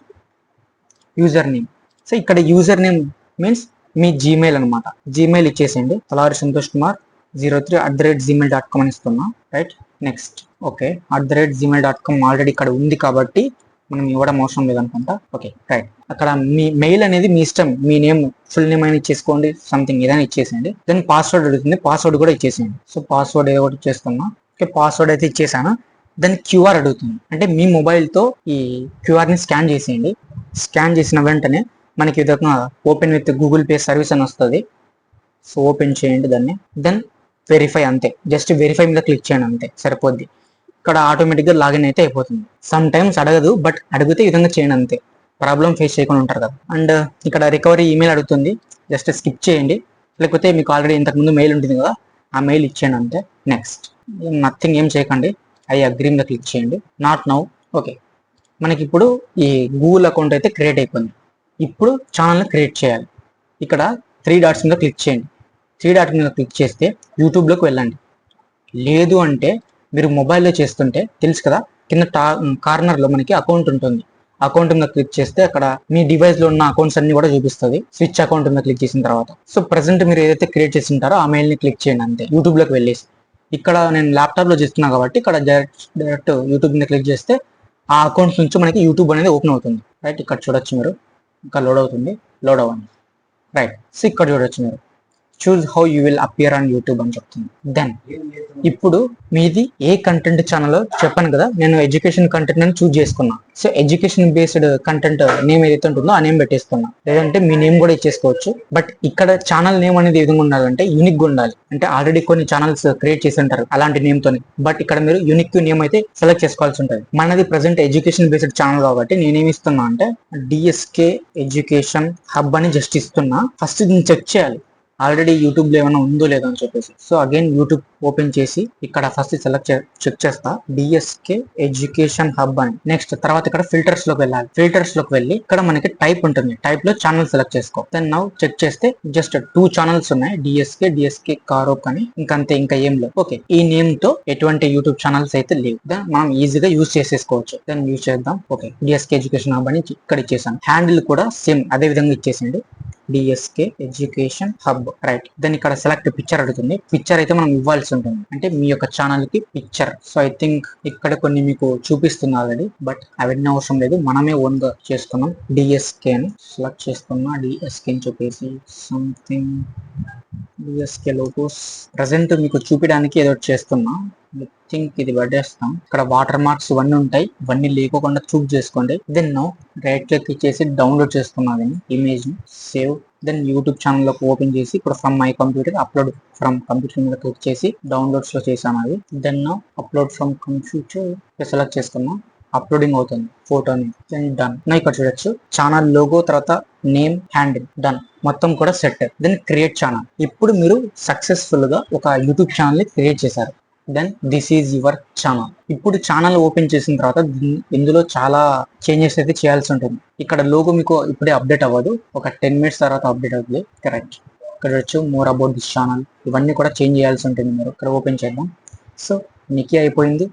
user name. So ఇక్కడ యూజర్ నేమ్ మీన్స్ మీ జీమెయిల్ అనమాట. జీమెయిల్ ఇచ్చేసేయండి. తలారి సంతోష్ కుమార్ 03@gmail.com అని ఇస్తున్నా. Right. Next okay. @gmail.com already ఇక్కడ ఉంది కాబట్టి మనం ఇవ్వడం అవసరం లేదనుకుంటా. Okay right. అక్కడ మీ మెయిల్ అనేది మీ ఇష్టం. మీ నేమ్ ఫుల్ నేమ్ అయినా ఇచ్చేసుకోండి, సంథింగ్ ఏదైనా ఇచ్చేసేయండి. దెన్ పాస్వర్డ్ అడుగుతుంది. పాస్వర్డ్ కూడా ఇచ్చేసేయండి. సో పాస్వర్డ్ ఏదో ఒకటి ఇచ్చేస్తున్నా. ఓకే పాస్వర్డ్ అయితే ఇచ్చేసాను. దెన్ క్యూఆర్ అడుగుతుంది. అంటే మీ మొబైల్తో ఈ క్యూఆర్ని స్కాన్ చేసేయండి. స్కాన్ చేసిన వెంటనే మనకి విధంగా open with Google pay service అని వస్తుంది. సో ఓపెన్ చేయండి దాన్ని. దెన్ వెరిఫై, అంతే. జస్ట్ వెరిఫై మీద క్లిక్ చేయండి, అంతే సరిపోద్ది. ఇక్కడ ఆటోమేటిక్గా లాగిన్ అయితే అయిపోతుంది. సమ్ టైమ్స్ అడగదు, బట్ అడిగితే ఈ విధంగా చేయండి, అంతే. ప్రాబ్లం ఫేస్ చేయకుండా ఉంటారు కదా. అండ్ ఇక్కడ రికవరీ ఈమెయిల్ అడుగుతుంది. జస్ట్ స్కిప్ చేయండి, లేకపోతే మీకు ఆల్రెడీ ఇంతకుముందు మెయిల్ ఉంటుంది కదా, ఆ మెయిల్ ఇచ్చేయండి, అంతే. నెక్స్ట్ నథింగ్ ఏం చేయకండి. ఐ అగ్రీ మీద క్లిక్ చేయండి. Not now. ఓకే. మనకి ఇప్పుడు ఈ గూగుల్ అకౌంట్ అయితే క్రియేట్ అయిపోయింది. ఇప్పుడు ఛానల్ని క్రియేట్ చేయాలి. ఇక్కడ 3 డాట్స్ మీద క్లిక్ చేయండి. 3 డాట్ మీద క్లిక్ చేస్తే యూట్యూబ్లోకి వెళ్ళండి. లేదు అంటే మీరు మొబైల్లో చేస్తుంటే తెలుసు కదా, కింద కార్నర్లో మనకి అకౌంట్ ఉంటుంది. అకౌంట్ మీద క్లిక్ చేస్తే అక్కడ మీ డివైస్లో ఉన్న అకౌంట్స్ అన్ని కూడా చూపిస్తుంది. స్విచ్ అకౌంట్ మీద క్లిక్ చేసిన తర్వాత సో ప్రెసెంట్ మీరు ఏదైతే క్రియేట్ చేసి ఉంటారో ఆ మెయిల్ని క్లిక్ చేయండి, అంతే. యూట్యూబ్లోకి వెళ్ళేసి ఇక్కడ నేను ల్యాప్టాప్లో చేస్తున్నా కాబట్టి ఇక్కడ డైరెక్ట్ యూట్యూబ్ మీద క్లిక్ చేస్తే ఆ అకౌంట్స్ నుంచి మనకి యూట్యూబ్ అనేది ఓపెన్ అవుతుంది. రైట్. ఇక్కడ చూడొచ్చు మీరు. ఇంకా లోడ్ అవుతుంది. లోడ్ అవ్వండి. రైట్. సో ఇక్కడ చూడొచ్చు మీరు. Choose how you will appear on YouTube అని చెప్తుంది. దెన్ ఇప్పుడు మీది ఏ కంటెంట్ ఛానల్ చెప్పాను కదా, నేను ఎడ్యుకేషన్ కంటెంట్ అని చూజ్ చేసుకున్నా. So education based content name ఏదైతే ఉంటుందో ఆ నేమ్ పెట్టేస్తున్నా. లేదంటే మీ నేమ్ కూడా ఇచ్చేసుకోవచ్చు. బట్ ఇక్కడ ఛానల్ నేమ్ అనేది ఏ విధంగా ఉండాలంటే యూనిక్ గా ఉండాలి. అంటే ఆల్రెడీ కొన్ని ఛానల్స్ క్రియేట్ చేసి ఉంటారు అలాంటి నేమ్ తోని. బట్ ఇక్కడ మీరు యూనిక్ నేమ్ అయితే సెలెక్ట్ చేసుకోవాల్సి ఉంటుంది. మనది ప్రెసెంట్ ఎడ్యుకేషన్ బేస్డ్ ఛానల్ కాబట్టి నేనేమి ఇస్తున్నా అంటే డిఎస్కే ఎడ్యుకేషన్ హబ్ అని జస్ట్ ఇస్తున్నా. ఫస్ట్ దీన్ని చెక్ చేయాలి ఆల్రెడీ యూట్యూబ్లో ఏమైనా ఉందో లేదో అని చెప్పేసి. సో అగైన్ యూట్యూబ్ ఓపెన్ చేసి ఇక్కడ ఫస్ట్ చెక్ చేస్తా డిఎస్కే ఎడ్యుకేషన్ హబ్ అని. నెక్స్ట్ తర్వాత ఇక్కడ ఫిల్టర్స్ లోకి వెళ్ళాలి. ఫిల్టర్స్ లోకి వెళ్ళి ఇక్కడ మనకి టైప్ ఉంటుంది. టైప్ లో ఛానల్ సెలెక్ట్ చేసుకో. దెన్ నౌ చెక్ చేస్తే జస్ట్ 2 ఛానల్స్ ఉన్నాయి, డిఎస్కే కారోక్ అని. ఇంకంతే, ఇంకా ఏం లేవు. ఓకే. ఈ నేమ్ తో ఎటువంటి యూట్యూబ్ ఛానల్స్ అయితే లేవు. దెన్ మనం ఈజీగా యూజ్ చేసేసుకోవచ్చు. దెన్ యూజ్ చేద్దాం. ఓకే. డిఎస్కే ఎడ్యుకేషన్ హబ్ అని ఇక్కడ ఇచ్చేసాను. హ్యాండిల్ కూడా సేమ్ అదే విధంగా ఇచ్చేసింది, DSK education hub. Right. Then ఇక్కడ సెలెక్ట్ పిక్చర్ అడుగుతుంది. పిక్చర్ అయితే మనం ఇవ్వాల్సి ఉంటుంది, అంటే మీ యొక్క ఛానల్ కి పిక్చర్. సో ఐ థింక్ ఇక్కడ కొన్ని మీకు చూపిస్తుంది ఆల్రెడీ, బట్ అవన్నీ అవసరం లేదు, మనమే ఓన్ గా చేసుకున్నాం. డిఎస్కే అని సెలెక్ట్ చేసుకున్నా. డిఎస్కే అని చెప్పేసి సంథింగ్ డిఎస్కే లోగోస్ ప్రజెంట్ మీకు చూపించడానికి ఏదో చేస్తున్నా. ఐ థింక్ ఇది పడేస్తాం. ఇక్కడ వాటర్ మార్క్స్ ఇవన్నీ ఉంటాయి, ఇవన్నీ లేకోకుండా చూస్ చేసుకోండి. దెన్ రైట్ క్లిక్ ఇచ్చేసి డౌన్లోడ్ చేసుకున్నాను ఇమేజ్ ని. సేవ్. దెన్ యూట్యూబ్ ఛానల్ లోకి ఓపెన్ చేసి ఇప్పుడు from my computer upload from computer మీద క్లిక్ చేసి డౌన్లోడ్స్ లో చేశాను అది. Then upload from computer select చేసుకున్నాం. అప్లోడింగ్ అవుతుంది ఫోటోని. Then done. ఇక్కడ చూడొచ్చు ఛానల్ లోగో, తర్వాత నేమ్, హ్యాండిల్, డన్. మొత్తం కూడా సెట్. Then create channel. ఇప్పుడు మీరు సక్సెస్ఫుల్ గా ఒక యూట్యూబ్ ఛానల్ ని క్రియేట్ చేశారు. Then this is your channel. ఇప్పుడు ఛానల్ ఓపెన్ చేసిన తర్వాత ఇందులో చాలా చేంజెస్ అయితే చేయాల్సి ఉంటుంది. ఇక్కడ లోగో మీకు ఇప్పుడే అప్డేట్ అవ్వదు, ఒక 10 minutes తర్వాత అప్డేట్ అవుతుంది. కరెక్ట్. ఇక్కడ వచ్చి మోర్ అబౌట్ దిస్ ఛానల్, ఇవన్నీ కూడా చేంజ్ చేయాల్సి ఉంటుంది. మీరు ఇక్కడ ఓపెన్ చేద్దాం. సో నికీ అయిపోయింది,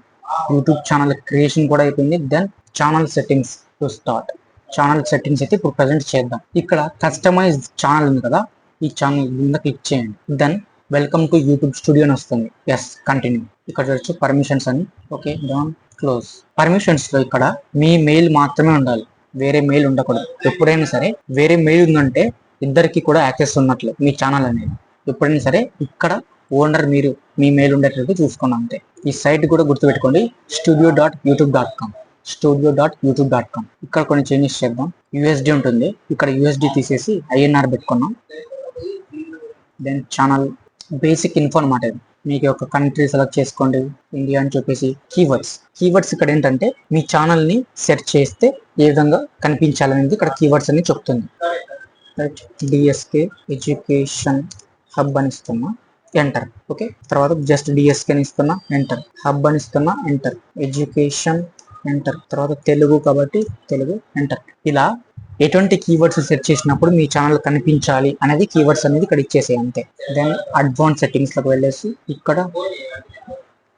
యూట్యూబ్ ఛానల్ క్రియేషన్ కూడా అయిపోయింది. Then channel settings to start. Channel settings అయితే ఇప్పుడు ప్రజెంట్ చేద్దాం. ఇక్కడ కస్టమైజ్ ఛానల్ ఉంది కదా, ఈ ఛానల్ కింద క్లిక్ చేయండి. Then welcome to YouTube studio అని వస్తుంది. Yes, continue. ఇక్కడ చూడొచ్చు పర్మిషన్స్ అని. Okay, down, close. పర్మిషన్స్ లో ఇక్కడ మీ మెయిల్ మాత్రమే ఉండాలి, వేరే మెయిల్ ఉండకూడదు. ఎప్పుడైనా సరే వేరే మెయిల్ ఉందంటే ఇద్దరికి కూడా యాక్సెస్ ఉన్నట్లు మీ ఛానల్ అనేది. ఎప్పుడైనా సరే ఇక్కడ ఓనర్ మీరు మీ మెయిల్ ఉండేటట్టు చూసుకోండి, అంతే. ఈ సైట్ కూడా గుర్తుపెట్టుకోండి, studio.youtube.com. studio.youtube.com. ఇక్కడ కొన్ని చేంజెస్ చేద్దాం. యూఎస్డి ఉంటుంది, ఇక్కడ యూఎస్డి తీసేసి ఐఎన్ఆర్ పెట్టుకున్నాం. దెన్ ఛానల్ బేసిక్ ఇన్ఫో అనమాట. ఇది మీకు ఒక కంట్రీ సెలెక్ట్ చేసుకోండి, ఇండియా అని చెప్పేసి. కీవర్డ్స్ ఇక్కడ ఏంటంటే మీ ఛానల్ ని సెర్చ్ చేస్తే ఏ విధంగా కనిపించాలనేది ఇక్కడ కీవర్డ్స్ అని చెప్తుంది. రైట్. డిఎస్కే ఎడ్యుకేషన్ హబ్ అని ఇస్తున్నా. ఎంటర్. ఓకే, తర్వాత జస్ట్ డిఎస్కే అని ఇస్తున్నా, ఎంటర్. హబ్ అని ఇస్తున్నా, ఎంటర్. Education, enter. తర్వాత తెలుగు కాబట్టి తెలుగు, ఎంటర్. ఇలా ఎటువంటి కీవర్డ్స్ సెర్చ్ చేసినప్పుడు మీ ఛానల్ కనిపించాలి అనేది కీవర్డ్స్ అనేది ఇక్కడ ఇచ్చేసే అంతే. దెన్ అడ్వాన్స్ సెట్టింగ్స్ లోకి వెళ్ళేసి ఇక్కడ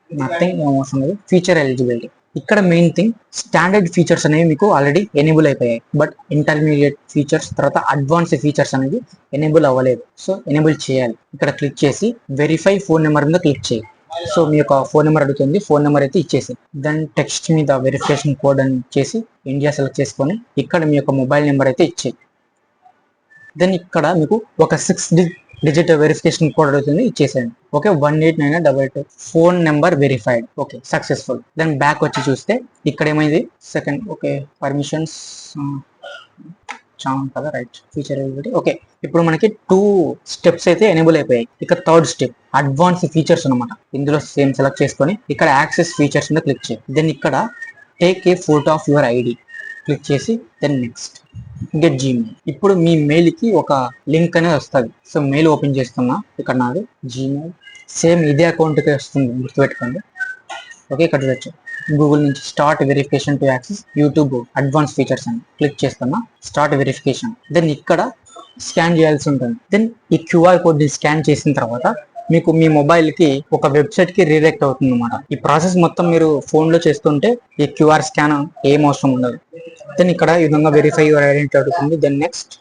నథింగ్ అవసరం లేదు, ఫీచర్ ఎలిజిబిలిటీ. ఇక్కడ మెయిన్ థింగ్ స్టాండర్డ్ ఫీచర్స్ అనేవి మీకు ఆల్రెడీ ఎనేబుల్ అయిపోయాయి, బట్ ఇంటర్మీడియట్ ఫీచర్స్ తర్వాత అడ్వాన్స్ ఫీచర్స్ అనేది ఎనేబుల్ అవ్వలేదు. సో ఎనేబుల్ చేయాలి. ఇక్కడ క్లిక్ చేసి వెరిఫై ఫోన్ నెంబర్ మీద క్లిక్ చేయి. సో మీ యొక్క ఫోన్ నెంబర్ అడుగుతుంది, ఫోన్ నెంబర్ అయితే ఇచ్చేసి దెన్ టెక్స్ట్ మీద వెరిఫికేషన్ కోడ్ అని చేసి ఇండియా సెలెక్ట్ చేసుకొని ఇక్కడ మీ యొక్క మొబైల్ నెంబర్ అయితే ఇచ్చేయి. దెన్ ఇక్కడ మీకు ఒక 6 డిజిట్ వెరిఫికేషన్ కోడ్ అడుగుతుంది, ఇచ్చేసేయండి. Okay, 18922 phone number verified. Okay, successful. Then back వచ్చి చూస్తే ఇక్కడ ఏమైంది సెకండ్. ఓకే, పర్మిషన్స్ ఛానల్ కదా, రైట్, ఫీచర్ ఎలిజిబిలిటీ. ఓకే, ఇప్పుడు మనకి 2 స్టెప్స్ అయితే ఎనేబుల్ అయిపోయాయి. ఇక థర్డ్ స్టెప్ అడ్వాన్స్ ఫీచర్స్ అనమాట. ఇందులో సేమ్ సెలెక్ట్ చేసుకొని ఇక్కడ యాక్సెస్ ఫీచర్స్ మీద క్లిక్ చేయి. దెన్ ఇక్కడ take a photo of your ID click చేసి దెన్ నెక్స్ట్ గెట్ జీమెయిల్. ఇప్పుడు మీ మెయిల్ కి ఒక లింక్ అనేది వస్తుంది. సో మెయిల్ ఓపెన్ చేస్తున్నా, ఇక్కడ నాది జీమెయిల్, సేమ్ ఇదే అకౌంట్కి వస్తుంది, గుర్తుపెట్టుకోండి. ఓకే, ఇక్కడ చూడొచ్చు గూగుల్ నుంచి start verification to access YouTube advance features అని క్లిక్ చేస్తున్నా, స్టార్ట్ వెరిఫికేషన్. దెన్ ఇక్కడ స్కాన్ చేయాల్సి ఉంటుంది. దెన్ ఈ క్యూఆర్ కోడ్ ని స్కాన్ చేసిన తర్వాత మీకు మీ మొబైల్ కి ఒక వెబ్సైట్ కి రీడైరెక్ట్ అవుతుంది అనమాట. ఈ ప్రాసెస్ మొత్తం మీరు ఫోన్ లో చేస్తుంటే ఈ క్యూఆర్ స్కాన్ ఏం అవసరం ఉండదు. దెన్ ఇక్కడ ఈ విధంగా వెరిఫై యువర్ ఐడెంటిటీ అడుగుతుంది. దెన్ నెక్స్ట్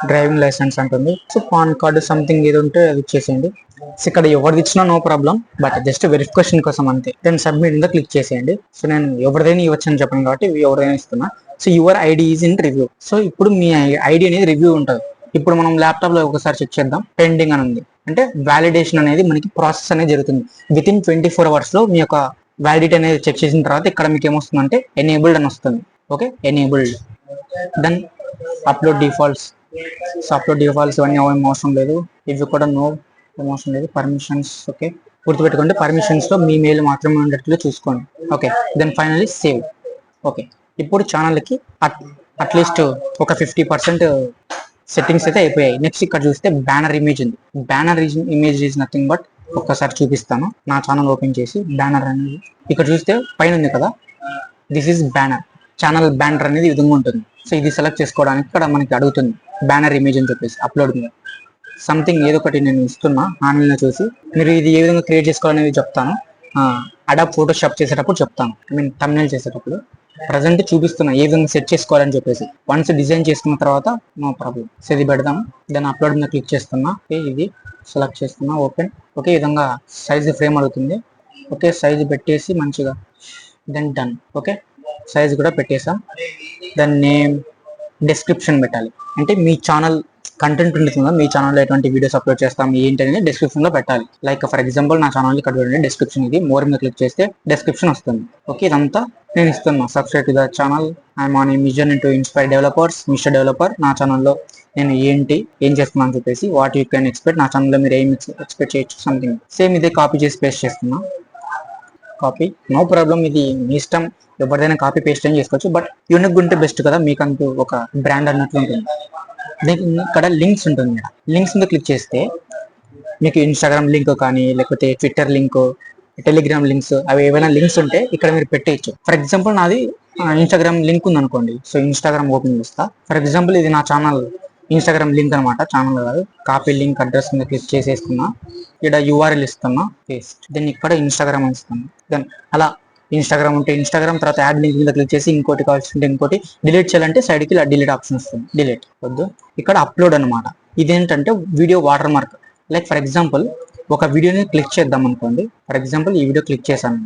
డ్రైవింగ్ లైసెన్స్ అంటుంది. సో పాన్ కార్డు సంథింగ్ ఏదో ఉంటే అది ఇచ్చేసేయండి. సో ఇక్కడ ఎవరిది ఇచ్చినా no problem, but just verification కోసం అంతే. దెన్ సబ్మిట్ మీద క్లిక్ చేసేయండి. సో నేను ఎవరిదైనా ఇవ్వచ్చు అని చెప్పాను కాబట్టి ఎవరిదైనా ఇస్తున్నా. So your ID is in review. So ఇప్పుడు మీ ఐడి అనేది రివ్యూ ఉంటుంది. ఇప్పుడు మనం ల్యాప్టాప్ లో ఒకసారి చెక్ చేద్దాం. పెండింగ్ అని ఉంది అంటే వ్యాలిడేషన్ అనేది మనకి ప్రాసెస్ అనేది జరుగుతుంది. విత్ ఇన్ 24 hours లో మీ యొక్క వ్యాలిడిటీ అనేది చెక్ చేసిన తర్వాత ఇక్కడ మీకు ఏమొస్తుందంటే ఎనేబుల్డ్ అని వస్తుంది. Okay, enabled. Then upload defaults. So upload defaults ఇవన్నీ ఏం అవసరం లేదు, ఇవి కూడా నో అవసరం లేదు. పర్మిషన్స్ ఓకే, గుర్తుపెట్టుకోండి పర్మిషన్స్ లో మీ మెయిల్ మాత్రమే ఉండేట్టుగా చూసుకోండి. Okay, then finally save. Okay, ఇప్పుడు ఛానల్కి అట్లీస్ట్ ఒక 50% సెట్టింగ్స్ అయితే అయిపోయాయి. నెక్స్ట్ ఇక్కడ చూస్తే బ్యానర్ ఇమేజ్ ఉంది. Banner image is nothing but ఒక్కసారి చూపిస్తాను. నా ఛానల్ ఓపెన్ చేసి బ్యానర్ అనేది ఇక్కడ చూస్తే పైన ఉంది కదా, this is banner. Channel banner అనేది ఈ విధంగా ఉంటుంది. సో ఇది సెలెక్ట్ చేసుకోవడానికి ఇక్కడ మనకి అడుగుతుంది బ్యానర్ ఇమేజ్ అని చెప్పేసి అప్లోడ్ మీద సంథింగ్ ఏదో ఒకటి నేను ఇస్తున్నా ఆన్లైన్లో చూసి. మీరు ఇది ఏ విధంగా క్రియేట్ చేసుకోవాలనేది చెప్తాను. అడాబ్ ఫోటోషాప్ చేసేటప్పుడు చెప్తాను, ఐ మీన్ థంబ్నెయిల్ చేసేటప్పుడు. ప్రజెంట్ చూపిస్తున్నా ఏ విధంగా సెట్ చేసుకోవాలని చెప్పేసి. వన్స్ డిజైన్ చేసుకున్న తర్వాత నో ప్రాబ్లం. సో ఇది పెడదాం. దాన్ని అప్లోడ్ మీద క్లిక్ చేస్తున్నా. ఓకే, ఇది సెలెక్ట్ చేస్తున్నా, ఓపెన్. ఓకే, ఈ విధంగా సైజు ఫ్రేమ్ అడుగుతుంది. ఓకే, సైజు పెట్టేసి మంచిగా దెన్ డన్. ఓకే, సైజు కూడా పెట్టేసా. దెన్ నేమ్, డిస్క్రిప్షన్ పెట్టాలి. అంటే మీ ఛానల్ కంటెంట్ ఉంటుంది కదా, మీ ఛానల్లో ఎటువంటి వీడియోస్ అప్లోడ్ చేస్తాం ఏంటి అనేది డిస్క్రిప్షన్ లో పెట్టాలి. లైక్ ఫర్ ఎగ్జాంపుల్ నా ఛానల్ ఇక్కడ చూడండి, డిస్క్రిప్షన్ ఇది మోర్ మీద క్లిక్ చేస్తే డిస్క్రిప్షన్ వస్తుంది. ఓకే, ఇదంతా నేను ఇస్తున్నా. Subscribe to the channel, I'm on a mission to inspire developers, mister developer. నా ఛానల్లో నేను ఏం చేస్తున్నాను అని చెప్పేసి వాట్ యూ కెన్ ఎక్స్పెక్ట్. నా ఛానల్లో మీరు ఏం ఎక్స్పెక్ట్ చేయొచ్చు సంథింగ్. సేమ్ ఇదే కాపీ చేసి పేస్ట్ చేస్తున్నా. కాపీ నో ప్రాబ్లం, ఇది మీ ఇష్టం, ఎవరిదైనా కాపీ పేస్ట్ ఏం చేసుకోవచ్చు. బట్ యూనిక్ ఉంటే బెస్ట్ కదా, మీకంటూ ఒక బ్రాండ్ అన్నట్లు ఉంటుంది. ఇక్కడ లింక్స్ ఉంటుంది. లింక్స్ మీద క్లిక్ చేస్తే మీకు ఇన్స్టాగ్రామ్ లింక్ కానీ లేకపోతే ట్విట్టర్ లింక్, టెలిగ్రామ్ లింక్స్, అవి ఏవైనా లింక్స్ ఉంటే ఇక్కడ మీరు పెట్టేయచ్చు. ఫర్ ఎగ్జాంపుల్ నాది ఇన్స్టాగ్రామ్ లింక్ ఉంది అనుకోండి. సో ఇన్స్టాగ్రామ్ ఓపెన్ చేస్తా. ఫర్ ఎగ్జాంపుల్ ఇది నా ఛానల్ ఇన్స్టాగ్రామ్ లింక్ అనమాట, ఛానల్ కాదు. కాపీ లింక్ అడ్రస్ మీద క్లిక్ చేసేసుకున్నా. ఇక్కడ యూఆర్ఎల్ ఇస్తున్నా, పేస్ట్. దెన్ ఇక్కడ ఇన్స్టాగ్రామ్ ఇస్తాను. దెన్ అలా ఇన్స్టాగ్రామ్ ఉంటే ఇన్స్టాగ్రామ్, తర్వాత యాడ్ లింక్ మీద క్లిక్ చేసి ఇంకోటి కావాల్సింటే ఇంకోటి. డిలీట్ చేయాలంటే సైడ్ కి ఇలా డిలీట్ ఆప్షన్ వస్తుంది, డిలీట్ వద్దు. ఇక్కడ అప్లోడ్ అనమాట. ఇదేంటంటే video water mark. Like for example ఒక వీడియోని క్లిక్ చేద్దాం అనుకోండి. ఫర్ ఎగ్జాంపుల్ ఈ వీడియో క్లిక్ చేశాను,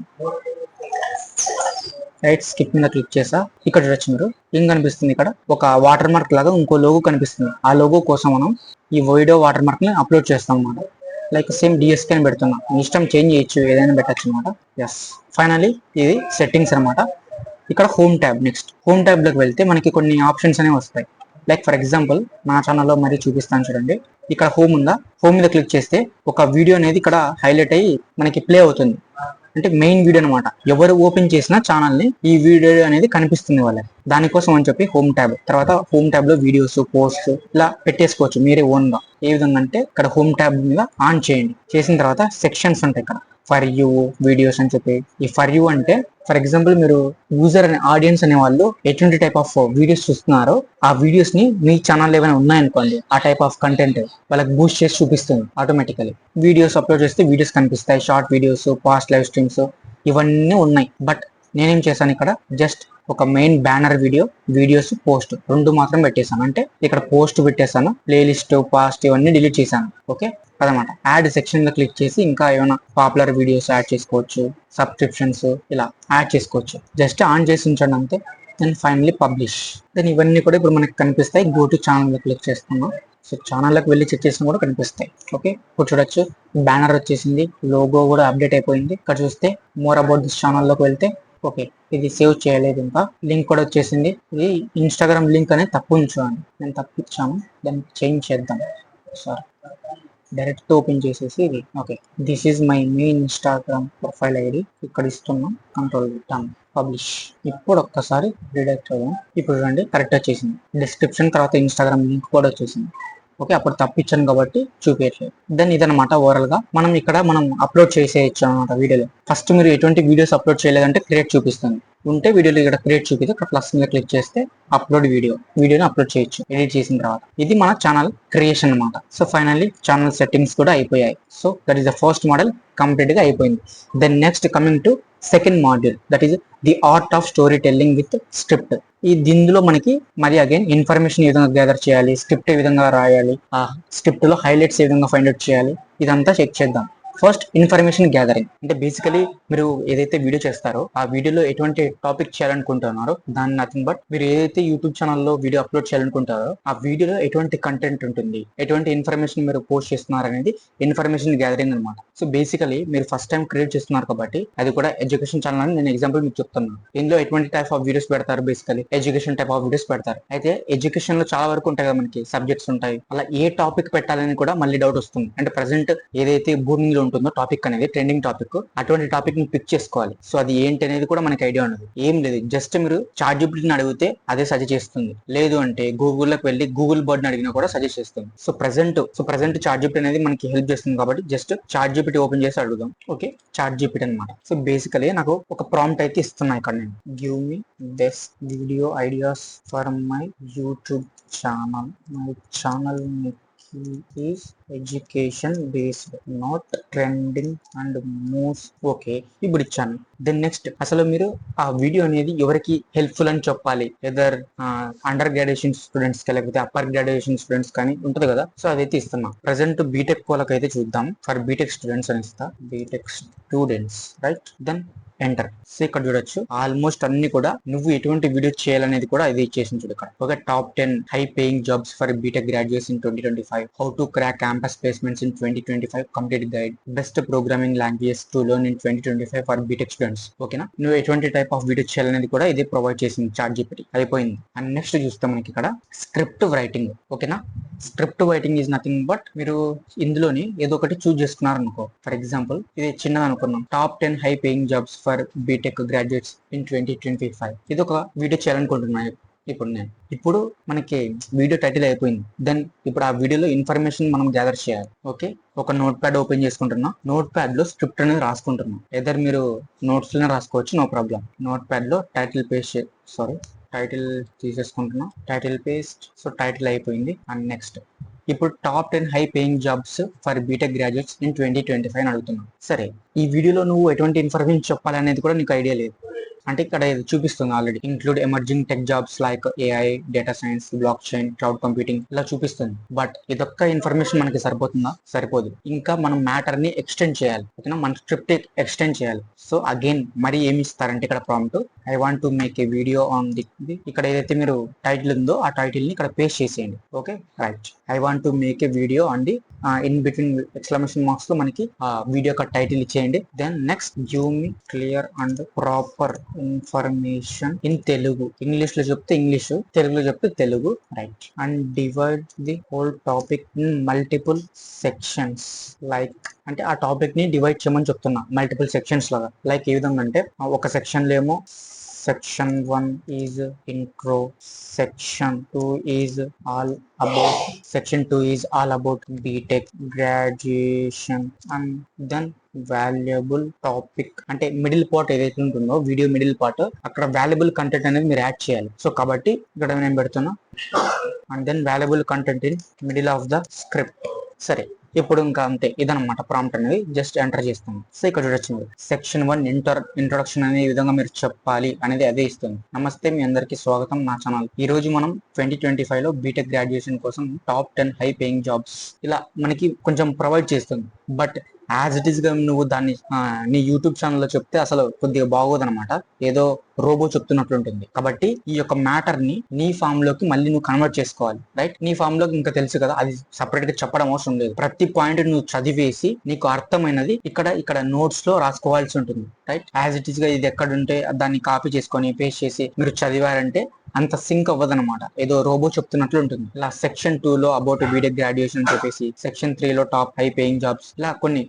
రైట్, స్కిప్ మీద క్లిక్ చేసా. ఇక్కడ చూడొచ్చు మీరు, ఏం కనిపిస్తుంది ఇక్కడ ఒక వాటర్ మార్క్ లాగా ఇంకో లోగో కనిపిస్తుంది. ఆ లోగో కోసం మనం ఈ వీడియో వాటర్ మార్క్ ని అప్లోడ్ చేస్తాం అన్నమాట. లైక్ సేమ్ డిఎస్కే అని పెడుతున్నా, మీ ఇష్టం చేంజ్ చేయొచ్చు, ఏదైనా పెట్టచ్చు అనమాట. ఎస్, ఫైనలీ ఇది సెట్టింగ్స్ అనమాట. ఇక్కడ home tab. Next home tab లోకి వెళ్తే మనకి కొన్ని ఆప్షన్స్ అనేవి వస్తాయి. లైక్ ఫర్ ఎగ్జాంపుల్ నా ఛానల్లో మరీ చూపిస్తాను చూడండి. ఇక్కడ హోమ్ ఉందా, హోమ్ మీద క్లిక్ చేస్తే ఒక వీడియో అనేది ఇక్కడ హైలైట్ అయ్యి మనకి ప్లే అవుతుంది. అంటే మెయిన్ వీడియో అనమాట. ఎవరు ఓపెన్ చేసినా ఛానల్ ని ఈ వీడియో అనేది కనిపిస్తుంది వాళ్ళకి. దానికోసం అని చెప్పి హోమ్ ట్యాబ్, తర్వాత హోమ్ ట్యాబ్ లో వీడియోస్, పోస్ట్ ఇలా పెట్టేసుకోవచ్చు మీరే ఓన్ గా. ఏ విధంగా అంటే ఇక్కడ హోమ్ ట్యాబ్ మీద ఆన్ చేయండి. చేసిన తర్వాత సెక్షన్స్ ఉంటాయి ఇక్కడ, ఫర్ యూ, వీడియోస్ అని చెప్పి. ఈ ఫర్ యూ అంటే ఫర్ ఎగ్జాంపుల్ మీరు యూజర్ అనే ఆడియన్స్ అనే వాళ్ళు ఎటువంటి టైప్ ఆఫ్ వీడియోస్ చూస్తున్నారో ఆ వీడియోస్ ని మీ ఛానల్ ఏమైనా ఉన్నాయనుకోండి, ఆ టైప్ ఆఫ్ కంటెంట్ వాళ్ళకి బూస్ట్ చేసి చూపిస్తుంది ఆటోమేటికలీ. వీడియోస్ అప్లోడ్ చేస్తే వీడియోస్ కనిపిస్తాయి, short videos, past live streams ఇవన్నీ ఉన్నాయి. బట్ నేనేం చేశాను ఇక్కడ జస్ట్ ఒక main banner video, videos, post రెండు మాత్రం పెట్టేశాను. అంటే ఇక్కడ పోస్ట్ పెట్టేశాను, ప్లేలిస్ట్, పాస్ట్ ఇవన్నీ డిలీట్ చేశాను. ఓకే అదనమాట. యాడ్ సెక్షన్ లో క్లిక్ చేసి ఇంకా ఏమైనా పాపులర్ వీడియోస్ యాడ్ చేసుకోవచ్చు, సబ్స్క్రిప్షన్స్ ఇలా యాడ్ చేసుకోవచ్చు. జస్ట్ ఆన్ చేసి ఉంచండి అంతే. Then finally publish. దెన్ ఇవన్నీ కూడా ఇప్పుడు మనకి కనిపిస్తాయి. గో టు ఛానల్ లో క్లిక్ చేస్తున్నాం. సో ఛానల్లోకి వెళ్ళి చెక్ చేసినా కూడా కనిపిస్తాయి. ఓకే ఇప్పుడు చూడొచ్చు, బ్యానర్ వచ్చేసింది, లోగో కూడా అప్డేట్ అయిపోయింది. ఇక్కడ చూస్తే మోర్ అబౌట్ దిస్ ఛానల్లోకి వెళ్తే ఓకే ఇది సేవ్ చేయలేదు, ఇంకా లింక్ కూడా వచ్చేసింది. ఇది ఇన్స్టాగ్రామ్ లింక్ అనేది తప్పు ఉంచాను, నేను తప్పించాను, దాన్ని చేంజ్ చేద్దాం. సారీ, డైరెక్ట్ ఓపెన్ చేసేసి ఇది okay this is my main Instagram profile ID ఇక్కడ ఇస్తున్నాం. కంట్రోల్ పెట్టాను, పబ్లిష్. ఇప్పుడు ఒక్కసారి రిడక్ట్ అవ్వం. ఇప్పుడు చూడండి కరెక్ట్ వచ్చేసింది. డిస్క్రిప్షన్ తర్వాత ఇన్స్టాగ్రామ్ లింక్ కూడా వచ్చేసింది. ఓకే అప్పుడు తప్పించాను కాబట్టి చూపించలేదు. దెన్ ఇదనమాట ఓవరాల్ గా మనం అప్లోడ్ చేసేయచ్చు అనమాట వీడియోలో. ఫస్ట్ మీరు ఎటువంటి వీడియోస్ అప్లోడ్ చేయలేదంటే క్రియేట్ చూపిస్తుంది, ఉంటే వీడియోలో ఇక్కడ క్రియేట్ చూపిస్తే ఇక్కడ ప్లస్ మీద క్లిక్ చేస్తే అప్లోడ్ వీడియోని అప్లోడ్ చేయొచ్చు ఎడిట్ చేసిన తర్వాత. ఇది మన ఛానల్ క్రియేషన్ అనమాట. సో ఫైనల్లీ ఛానల్ సెట్టింగ్స్ కూడా అయిపోయాయి. So that is the first model complete గా అయిపోయింది. Then next coming to second module, that is the art of storytelling with script. దీనిలో మనకి మరి అగైన్ ఇన్ఫర్మేషన్ ఏ విధంగా గ్యాదర్ చేయాలి, స్క్రిప్ట్ ఏ విధంగా రాయాలి, ఆ స్క్రిప్ట్ లో హైలైట్స్ ఏ విధంగా ఫైండ్ అవుట్ చేయాలి, ఇదంతా చెక్ చేద్దాం. ఫస్ట్ ఇన్ఫర్మేషన్ గ్యాదరింగ్ అంటే బేసికలీ మీరు ఏదైతే వీడియో చేస్తారో ఆ వీడియోలో ఎటువంటి టాపిక్ చేయాలనుకుంటున్నారో దాన్ని నథింగ్ బట్ మీరు ఏదైతే యూట్యూబ్ ఛానల్లో వీడియో అప్లోడ్ చేయాలనుకుంటారో ఆ వీడియోలో ఎటువంటి కంటెంట్ ఉంటుంది, ఎటువంటి ఇన్ఫర్మేషన్ మీరు పోస్ట్ చేస్తున్నారు అనేది ఇన్ఫర్మేషన్ గ్యాదరింగ్ అనమాట. సో బేసికలీ మీరు ఫస్ట్ టైం క్రియేట్ చేస్తున్నారు కాబట్టి అది కూడా ఎడ్యుకేషన్ ఛానల్ అని నేను ఎగ్జాంపుల్ మీకు చెప్తున్నాను. ఇందులో ఎటువంటి టైప్ ఆఫ్ వీడియోస్ పెడతారు, basically education type of videos పెడతారు. అయితే ఎడ్యుకేషన్ లో చాలా వరకు ఉంటాయి కదా మనకి సబ్జెక్ట్స్ ఉంటాయి, అలా ఏ టాపిక్ పెట్టాలని కూడా మళ్ళీ డౌట్ వస్తుంది. అంటే ప్రజెంట్ ఏదైతే భూమిలో ఉంటుందో టాపిక్ అనేది ట్రెండింగ్ టాపిక్, అటువంటి టాపిక్ ని పిక్ చేసుకోవాలి. సో అది ఏంటి అనేది కూడా మనకి ఐడియా ఉండదు, ఏం లేదు. జస్ట్ మీరు చాట్‌జిపిటిని అడిగితే అదే సజెస్ట్ చేస్తుంది, లేదు అంటే గూగుల్లోకి వెళ్ళి గూగుల్ బర్డ్ అడిగినా కూడా సజెస్ట్ చేస్తుంది. సో ప్రజెంట్ చాట్‌జిపిటి అనేది మనకి హెల్ప్ చేస్తుంది కాబట్టి జస్ట్ చాట్‌జిపిటి ఓపెన్ చేసి అడుగుదాం. ఓకే చాట్‌జిపిటి అనమాట. సో బేసికలీ నాకు ఒక ప్రాంప్ట్ అయితే ఇస్తున్నా ఇక్కడ నేను, give me best video ideas for my YouTube channel. My channel is education based, not trending and moves. Okay ఇప్పుడు ఇచ్చాను. దెన్ నెక్స్ట్ అసలు మీరు ఆ వీడియో అనేది ఎవరికి హెల్ప్ఫుల్ అని చెప్పాలి, ఎదర్ అండర్ గ్రాడ్యుయేషన్ స్టూడెంట్స్ కి లేకపోతే అప్పర్ గ్రాడ్యుయేషన్ స్టూడెంట్స్ కానీ ఉంటుంది కదా. సో అదైతే ఇస్తున్నా. ప్రజెంట్ బీటెక్ వాళ్ళకైతే చూద్దాం, ఫర్ బీటెక్ స్టూడెంట్స్ అని ఇస్తా, BTech students right. Then enter. So ఇక్కడ చూడొచ్చు ఆల్మోస్ట్ అన్ని కూడా నువ్వు ఎటువంటి వీడియో చేయాలనేది కూడా ఇది ఇచ్చేసింది చూడు ఇక్కడ. ఒక top 10 high paying jobs for BTech graduates in 2025, how to crack campus placements in 2025 complete guide, best programming languages to learn in 2025 for BTech students. ఓకేనా, నువ్వు ఎటువంటి టైప్ ఆఫ్ వీడియో చేయాలనేది కూడా ఇది ప్రొవైడ్ చేసింది చాట్‌జిపిటి. అయిపోయింది. అండ్ నెక్స్ట్ చూస్తాం మనకి ఇక్కడ స్క్రిప్ట్ రైటింగ్. ఓకేనా, script writing is nothing but మీరు ఇందులోని ఏదో ఒకటి చూస్ చేసుకున్నారు అనుకో. ఫర్ ఎగ్జాంపుల్ ఇది చిన్నది అనుకున్నాం, top 10 high paying jobs for BTech graduates in 2025. ఇది ఒక వీడియో చేయాలనుకుంటున్నాను ఇప్పుడు మనకి వీడియో టైటిల్ అయిపోయింది. దెన్ ఇప్పుడు ఆ వీడియోలో ఇన్ఫర్మేషన్ మనం గ్యాదర్ చేయాలి. ఓకే, ఒక నోట్ ప్యాడ్ ఓపెన్ చేసుకుంటున్నా, నోట్ ప్యాడ్ లో స్క్రిప్ట్ అనేది రాసుకుంటున్నాం. ఎదర్ మీరు నోట్స్ లోనే రాసుకోవచ్చు, నో ప్రాబ్లం. నోట్ ప్యాడ్ లో టైటిల్ తీసేసుకుంటున్నా, టైటిల్ పేస్ట్. సో టైటిల్ అయిపోయింది. అండ్ నెక్స్ట్ ఇప్పుడు top 10 high paying jobs for BTech graduates in 2025 అని అడుగుతున్నాం. సరే, ఈ వీడియోలో నువ్వు ఎటువంటి ఇన్ఫర్మేషన్ చెప్పాలనేది కూడా నీకు ఐడియా లేదు. అంటే ఇక్కడ చూపిస్తుంది already, include emerging tech jobs like AI, data science, block chain, cloud computing ఇలా చూపిస్తుంది. బట్ ఇదొక్క ఇన్ఫర్మేషన్ మనకి సరిపోతుందా? సరిపోదు. ఇంకా మనం మ్యాటర్ ని ఎక్స్టెండ్ చేయాలి. ఓకేనా, మన స్క్రిప్ట్ ఎక్స్టెండ్ చేయాలి. సో అగైన్ మరి ఏమి ఇస్తారంటే ఇక్కడ prompt, I want to make a video on the, ఇక్కడ ఏదైతే మీరు టైటిల్ ఉందో ఆ టైటిల్ ని ఇక్కడ పేస్ట్ చేసేయండి. Okay right, I want to make a video on the in between exclamation marks లో మనకి వీడియో యొక్క టైటిల్ ఇచ్చేయండి. Then next give me clear and proper information in Telugu. English లో చెప్తే ఇంగ్లీష్, తెలుగులో చెప్తే Telugu. Right. And divide the whole topic in multiple sections. Like అంటే ఆ టాపిక్ ని డివైడ్ చేయమని చెప్తున్నా మల్టిపుల్ సెక్షన్స్ లాగా. లైక్ ఏ విధంగా అంటే ఒక సెక్షన్ లో ఏమో section 1 is intro, section 2 is all about, section 2 is all about BTech graduation, and then valuable topic అంటే మిడిల్ పార్ట్ ఏదైతే ఉంటుందో వీడియో మిడిల్ పార్ట్ అక్కడ వాల్యుబుల్ కంటెంట్ అనేది మీరు యాడ్ చేయాలి. సో కాబట్టి ఇక్కడ నేను పెడుతున్నా and then valuable content in middle of the script. సరే, ఇప్పుడు ఇంకా అంతే, ఇదనమాట ప్రాంప్ట్ అనేది. జస్ట్ ఎంటర్ చేస్తాను. సో ఇక్కడ చూడొచ్చు, సెక్షన్ 1 ఇంట్రొడక్షన్ అనే విధంగా మీరు చెప్పాలి అనేది అదే ఇస్తుంది. నమస్తే, మీ అందరికీ స్వాగతం నా ఛానల్. ఈ రోజు మనం 2025 లో బీటెక్ గ్రాడ్యుయేషన్ కోసం టాప్ 10 హై పేయింగ్ జాబ్స్ ఇలా మనకి కొంచెం ప్రొవైడ్ చేస్తుంది. బట్ యాజ్ ఇట్ ఈస్ గా నువ్వు దాన్ని నీ యూట్యూబ్ ఛానల్లో చెప్తే అసలు కొద్దిగా బాగోదన్నమాట, ఏదో రోబో చెప్తున్నట్లు ఉంటుంది. కాబట్టి ఈ యొక్క మ్యాటర్ ని నీ ఫామ్ లోకి మళ్ళీ నువ్వు కన్వర్ట్ చేసుకోవాలి. రైట్. నీ ఫామ్ లోకి ఇంకా తెలుసు కదా, అది సపరేట్ గా చెప్పడం అవసరం లేదు. ప్రతి పాయింట్ నువ్వు చదివేసి నీకు అర్థమైనది ఇక్కడ నోట్స్ లో రాసుకోవాల్సి ఉంటుంది. రైట్. యాజ్ ఇట్ ఈస్ గా ఇది ఎక్కడ ఉంటే దాన్ని కాపీ చేసుకొని పేస్ట్ చేసి మీరు చదివారంటే అంత సింక్ అవ్వదన్నమాట, ఏదో రోబో చెప్తున్నట్లు ఉంటుంది. ఇలా సెక్షన్ 2 లో అబౌట్ బీటెక్ గ్రాడ్యుయేషన్ అని చెప్పేసి, సెక్షన్ 3 లో టాప్ హై పేయింగ్ జాబ్స్, ఇలా కొన్ని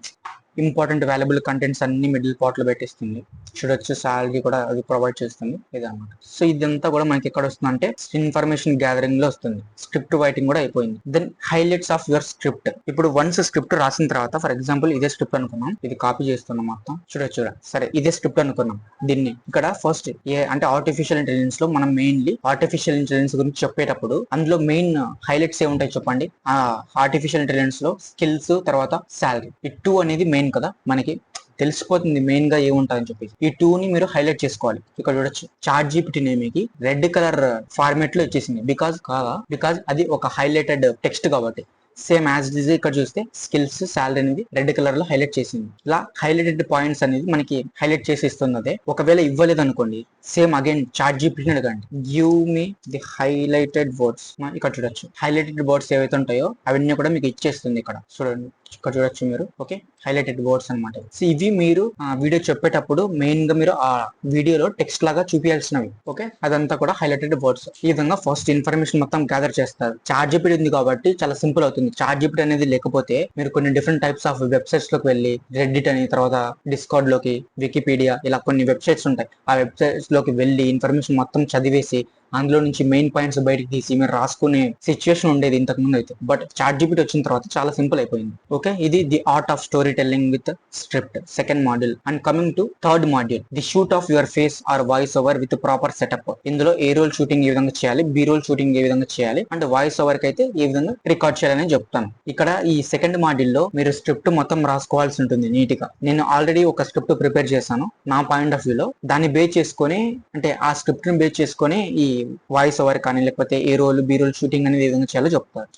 ఇంపార్టెంట్ వాల్యుబుల్ కంటెంట్స్ అన్ని మిడిల్ పార్ట్ లో పెట్టిస్తుంది. చూడొచ్చు, సాలరీ కూడా అది ప్రొవైడ్ చేస్తుంది ఇదన్నమాట. సో ఇదంతా కూడా మనకి ఎక్కడ వస్తుంది అంటే ఇన్ఫర్మేషన్ గ్యాదరింగ్ లో వస్తుంది. స్క్రిప్ట్ రైటింగ్ కూడా అయిపోయింది. Then highlights of your script. ఇప్పుడు వన్స్ స్క్రిప్ట్ రాసిన తర్వాత, ఫర్ ఎగ్జాంపుల్ ఇదే స్క్రిప్ట్ అనుకున్నాం, ఇది కాపీ చేస్తున్నాం మొత్తం. చూడొచ్చు, సరే ఇదే స్క్రిప్ట్ అనుకున్నాం. దీన్ని ఇక్కడ ఫస్ట్ అంటే ఆర్టిఫిషియల్ ఇంటెలిజెన్స్ లో మనం మెయిన్లీ ఆర్టిఫిషియల్ ఇంటెలిజెన్స్ గురించి చెప్పేటప్పుడు అందులో మెయిన్ హైలైట్స్ ఏముంటాయి చెప్పండి. ఆ ఆర్టిఫిషియల్ ఇంటెలిజెన్స్ లో స్కిల్స్, తర్వాత సాలరీ, ఈ 2 అనేది మెయిన్ కదా, మనకి తెలిసిపోతుంది మెయిన్ గా ఏముంటుందని చెప్పేసి. ఈ 2 ని మీరు హైలైట్ చేసుకోవాలి. ఇక్కడ చూడొచ్చు, చాట్ జీపీటీ మీకు రెడ్ కలర్ ఫార్మేట్ లో ఇచ్చేసింది. బికాజ్ అది ఒక హైలైటెడ్ టెక్స్ట్ కాబట్టి. సేమ్ యాజ్ ఇట్ ఈజ్ ఇక్కడ చూస్తే స్కిల్స్, సాలరీ అనేది రెడ్ కలర్ లో హైలైట్ చేసింది. ఇలా హైలైటెడ్ పాయింట్స్ అనేది మనకి హైలైట్ చేసి ఇస్తుంది. అదే ఒకవేళ ఇవ్వలేదు అనుకోండి, సేమ్ అగైన్ చాట్ జీపీటీని అడగండి, give me the highlighted words. ఇక్కడ చూడొచ్చు, హైలైటెడ్ వర్డ్స్ ఏవైతే ఉంటాయో అవన్నీ కూడా మీకు ఇచ్చేస్తుంది. ఇక్కడ చూడండి, ఇక్కడ చూడొచ్చు మీరు. ఓకే, హైలైటెడ్ వర్డ్స్ అనమాట. సో ఇవి మీరు వీడియో చెప్పేటప్పుడు మెయిన్ గా మీరు ఆ వీడియోలో టెక్స్ట్ లాగా చూపించాల్సినవి. ఓకే, అదంతా కూడా హైలైటెడ్ వర్డ్స్. ఈ విధంగా ఫస్ట్ ఇన్ఫర్మేషన్ మొత్తం గ్యాదర్ చేస్తారు. చాట్ జీపీటీ ఉంది కాబట్టి చాలా సింపుల్ అవుతుంది. చాట్ జీపీటీ అనేది లేకపోతే మీరు కొన్ని డిఫరెంట్ టైప్స్ ఆఫ్ వెబ్సైట్స్ లోకి వెళ్ళి, రెడ్డిట్ అని, తర్వాత డిస్కార్డ్ లోకి, వికీపీడియా, ఇలా కొన్ని వెబ్సైట్స్ ఉంటాయి. ఆ వెబ్సైట్స్ లోకి వెళ్ళి ఇన్ఫర్మేషన్ మొత్తం చదివేసి అందులో నుంచి మెయిన్ పాయింట్స్ బయటకు తీసి మీరు రాసుకునే సిచ్యువేషన్ ఉండేది ఇంతకు ముందు అయితే. బట్ చాట్ జీపీటీ వచ్చిన తర్వాత చాలా సింపుల్ అయిపోయింది. ఓకే, ఇది the art of storytelling with script, second module. And coming to third module, the shoot of your face or voice over with proper setup. ఇందులో ఏ రోల్ షూటింగ్ ఏ విధంగా చేయాలి, B roll shooting ఏ విధంగా చేయాలి, and voice over కి అయితే ఏ విధంగా record చేయాలని చెప్తాను. ఇక్కడ ఈ సెకండ్ మాడ్యూల్ లో మీరు స్క్రిప్ట్ మొత్తం రాసుకోవాల్సి ఉంటుంది నీట్ గా. నేను ఆల్రెడీ ఒక స్క్రిప్ట్ ప్రిపేర్ చేశాను నా పాయింట్ ఆఫ్ వ్యూ లో. దాన్ని బేస్ చేసుకొని, అంటే ఆ స్క్రిప్ట్ ని బేస్ చేసుకొని ఈ వాయిస్ ఓవర్ కానీ లేకపోతే ఏ రోల్ బి రోల్ షూటింగ్ అనేది ఏ విధంగా చేయాలో